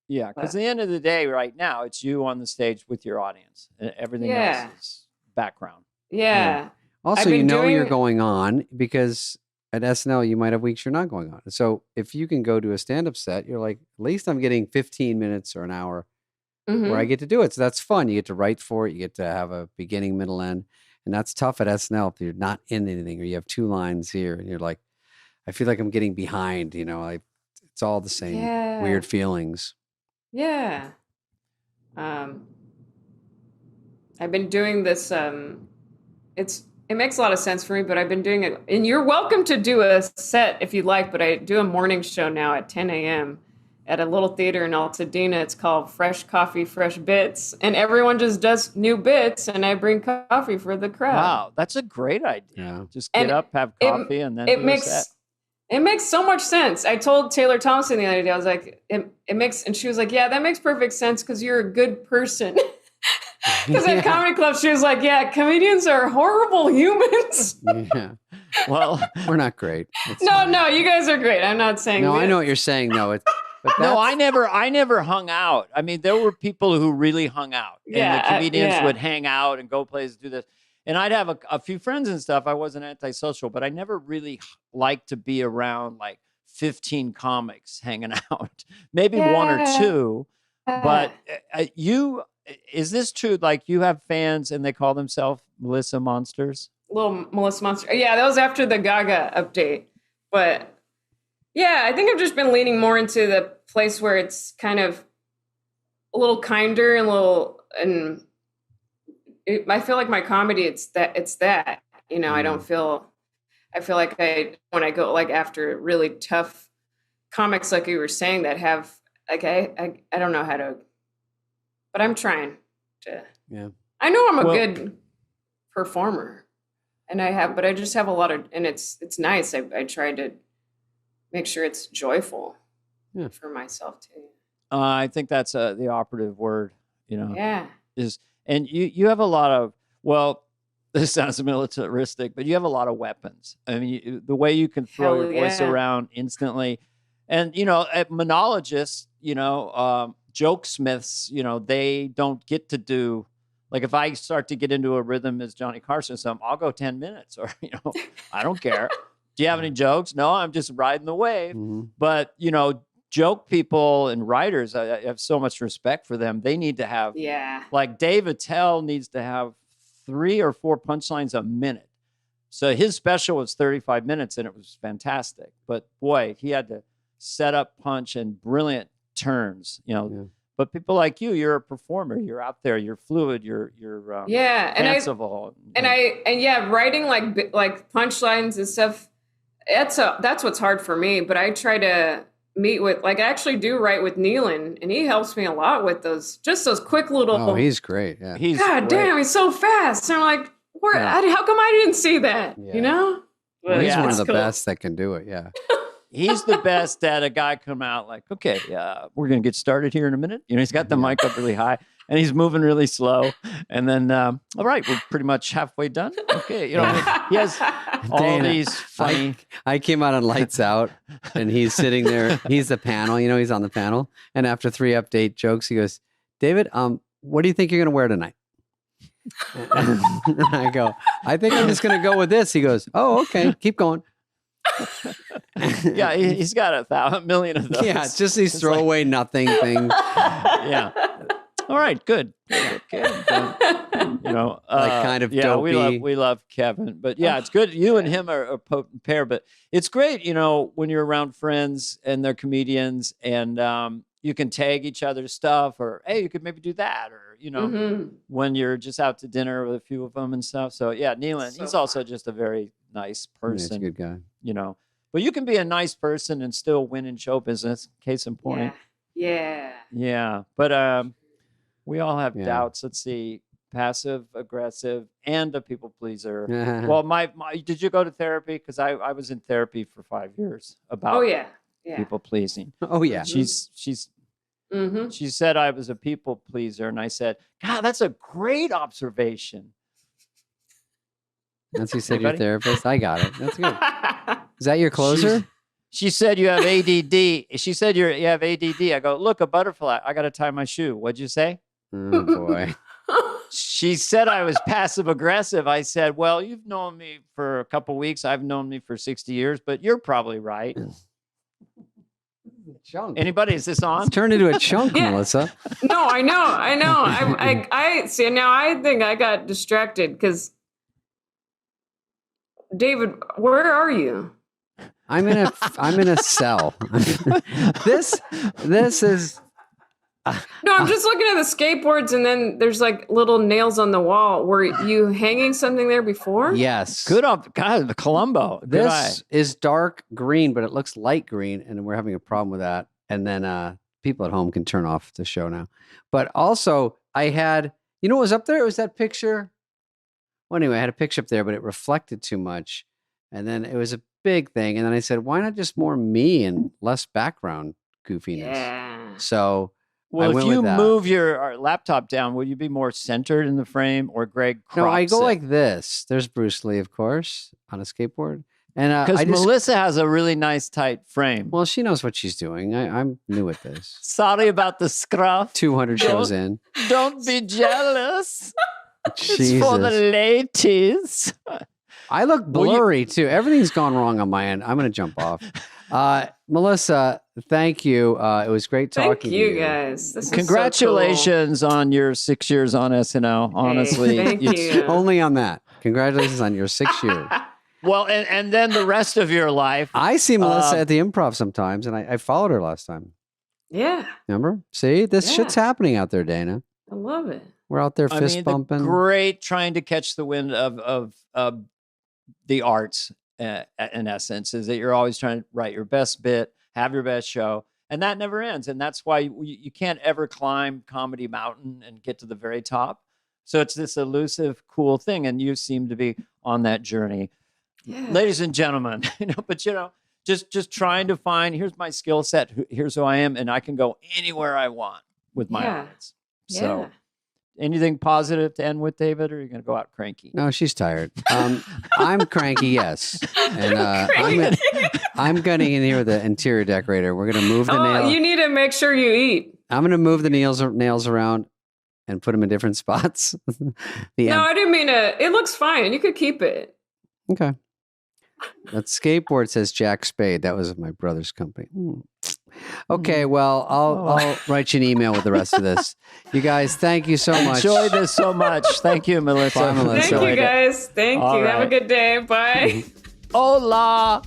Yeah, because at the end of the day, right now, it's you on the stage with your audience. And everything else is background. Yeah. Also, you're going on because at SNL, you might have weeks you're not going on. So if you can go to a stand-up set, you're like, at least I'm getting 15 minutes or an hour where I get to do it. So that's fun. You get to write for it. You get to have a beginning, middle, end. And that's tough at SNL if you're not in anything or you have 2 lines here and you're like, I feel like I'm getting behind, it's all the same weird feelings. Yeah. I've been doing this. It makes a lot of sense for me, but I've been doing it. And you're welcome to do a set if you'd like, but I do a morning show now at 10 a.m. at a little theater in Altadena. It's called Fresh Coffee, Fresh Bits. And everyone just does new bits, and I bring coffee for the crowd. Wow, that's a great idea. Yeah. Just get up, have coffee, and then do a set. It makes so much sense. I told Taylor Thompson the other day, I was like, it makes, and she was like, yeah, that makes perfect sense because you're a good person. Because at comedy club, she was like, yeah, comedians are horrible humans. Yeah. Well, we're not great. No, you guys are great. I'm not saying No, I know what you're saying, though. No, I never hung out. I mean, there were people who really hung out. And the comedians would hang out and go places, do this. And I'd have a few friends and stuff. I wasn't antisocial, but I never really liked to be around like 15 comics hanging out. Maybe 1 or 2. But is this true? Like you have fans and they call themselves Melissa Monsters? Little Melissa Monster. Yeah, that was after the Gaga update. But yeah, I think I've just been leaning more into the place where it's kind of a little kinder and I feel like my comedy, it's that, I don't feel, I feel like when I go like after really tough comics, like you were saying, that have like, I don't know how to, but I'm trying to, I know I'm a good performer but I just have a lot of, and it's nice. I try to make sure it's joyful for myself too. I think that's the operative word, Yeah. And you have a lot of, well, this sounds militaristic, but you have a lot of weapons. I mean, the way you can throw your voice around instantly. And, at monologists, joke smiths, they don't get to do, like if I start to get into a rhythm as Johnny Carson or something, I'll go 10 minutes or, I don't care. Do you have any jokes? No, I'm just riding the wave. Mm-hmm. But, joke people and writers, I have so much respect for them. They need to have, like Dave Attell needs to have 3 or 4 punchlines a minute. So his special was 35 minutes and it was fantastic. But boy, he had to set up punch and brilliant turns, But people like you're a performer. You're out there. You're fluid. You're fanciful. And writing like punchlines and stuff. That's what's hard for me. But I try to meet with, like, I actually do write with Nealon, and he helps me a lot with those quick little. Oh, he's great. Yeah, God damn, he's so fast. And I'm like, how come I didn't see that? Yeah. Well, he's one of the best that can do it. Yeah. He's the best at a guy come out like, okay, we're going to get started here in a minute. He's got the mic up really high and he's moving really slow. And then, all right, we're pretty much halfway done. Okay. He has all these funny. I came out on Lights Out and he's sitting there. He's the panel, he's on the panel. And after 3 update jokes, he goes, David, what do you think you're going to wear tonight? And I go, I think I'm just going to go with this. He goes, oh, okay, keep going. Yeah, he's got 1 million of those. Yeah, it's just these throwaway nothing things. Yeah. All right, good. Okay. Kind of dopey. We love Kevin, but it's good. You and him are a potent pair, but it's great, when you're around friends and they're comedians and you can tag each other's stuff or, hey, you could maybe do that or, when you're just out to dinner with a few of them and stuff. So Nealon, he's also just a very nice person. He's a good guy. But you can be a nice person and still win in show business. Case in point. Yeah. Yeah. But we all have doubts. Let's see. Passive, aggressive, and a people pleaser. Well, my did you go to therapy? Because I was in therapy for 5 years about people pleasing. Oh yeah. She's she said I was a people pleaser, and I said, God, that's a great observation. Once you said your therapist, I got it. That's good. Is that your closer? She said you have ADD. She said you have ADD. I go, look, a butterfly. I got to tie my shoe. What'd you say? Oh boy. She said I was passive aggressive. I said, well, you've known me for a couple weeks. I've known me for 60 years, but you're probably right. Chunk. Anybody? Is this on? It's turned into a chunk, Melissa. No, I know. I see. Now I think I got distracted because David, where are you? I'm in a cell. This is. No, I'm just looking at the skateboards, and then there's like little nails on the wall. Were you hanging something there before? Yes. Good on God, the Columbo. Good This is dark green, but it looks light green, and we're having a problem with that. And then people at home can turn off the show now. But also, I had, what was up there? It was that picture. Well, anyway, I had a picture up there, but it reflected too much. And then it was a big thing. And then I said, why not just more me and less background goofiness? Yeah. So Well, if you move your laptop down, will you be more centered in the frame, or Greg crops No, I go it? like this. There's Bruce Lee, of course, on a skateboard. And Because Melissa has a really nice tight frame. Well, she knows what she's doing. I'm new at this. Sorry about the scruff. 200 shows in. Don't be jealous. It's Jesus. for the ladies. I look blurry too. Everything's gone wrong on my end. I'm going to jump off. Melissa, thank you. It was great talking to you. Thank you, guys. This is Congratulations on your 6 years on SNL. Honestly, thank you. Only on that. Congratulations on your 6 years. Well, and then the rest of your life. I see Melissa at the Improv sometimes, and I followed her last time. Yeah. Remember? See, this shit's happening out there, Dana. I love it. We're out there fist bumping. Great trying to catch the wind of the arts, in essence, is that you're always trying to write your best bit, have your best show, and that never ends. And that's why you can't ever climb Comedy Mountain and get to the very top. So it's this elusive, cool thing, and you seem to be on that journey. Yeah. Ladies and gentlemen, just trying to find, here's my skill set, here's who I am, and I can go anywhere I want with my audience. So anything positive to end with, David, or are you going to go out cranky? No, she's tired. I'm cranky, yes. And I'm gunning in here with the interior decorator. We're going to move the nail. You need to make sure you eat. I'm going to move the nails around and put them in different spots. I didn't mean to. It looks fine. You could keep it. Okay. That skateboard says Jack Spade. That was my brother's company. Okay, well, I'll write you an email with the rest of this. You guys, thank you so much. Enjoyed this so much. Thank you, Melissa. Bye, Melissa. Thank you, guys. Thank All you. right. Have a good day. Bye. Hola.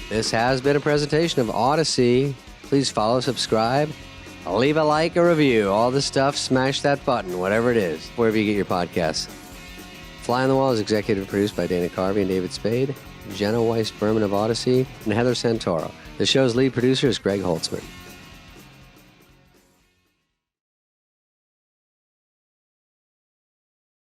This has been a presentation of Odyssey. Please follow, subscribe, leave a like, a review, all the stuff. Smash that button, whatever it is, wherever you get your podcasts. Fly on the Wall is executive produced by Dana Carvey and David Spade, Jenna Weiss Berman of Odyssey, and Heather Santoro. The show's lead producer is Greg Holtzman.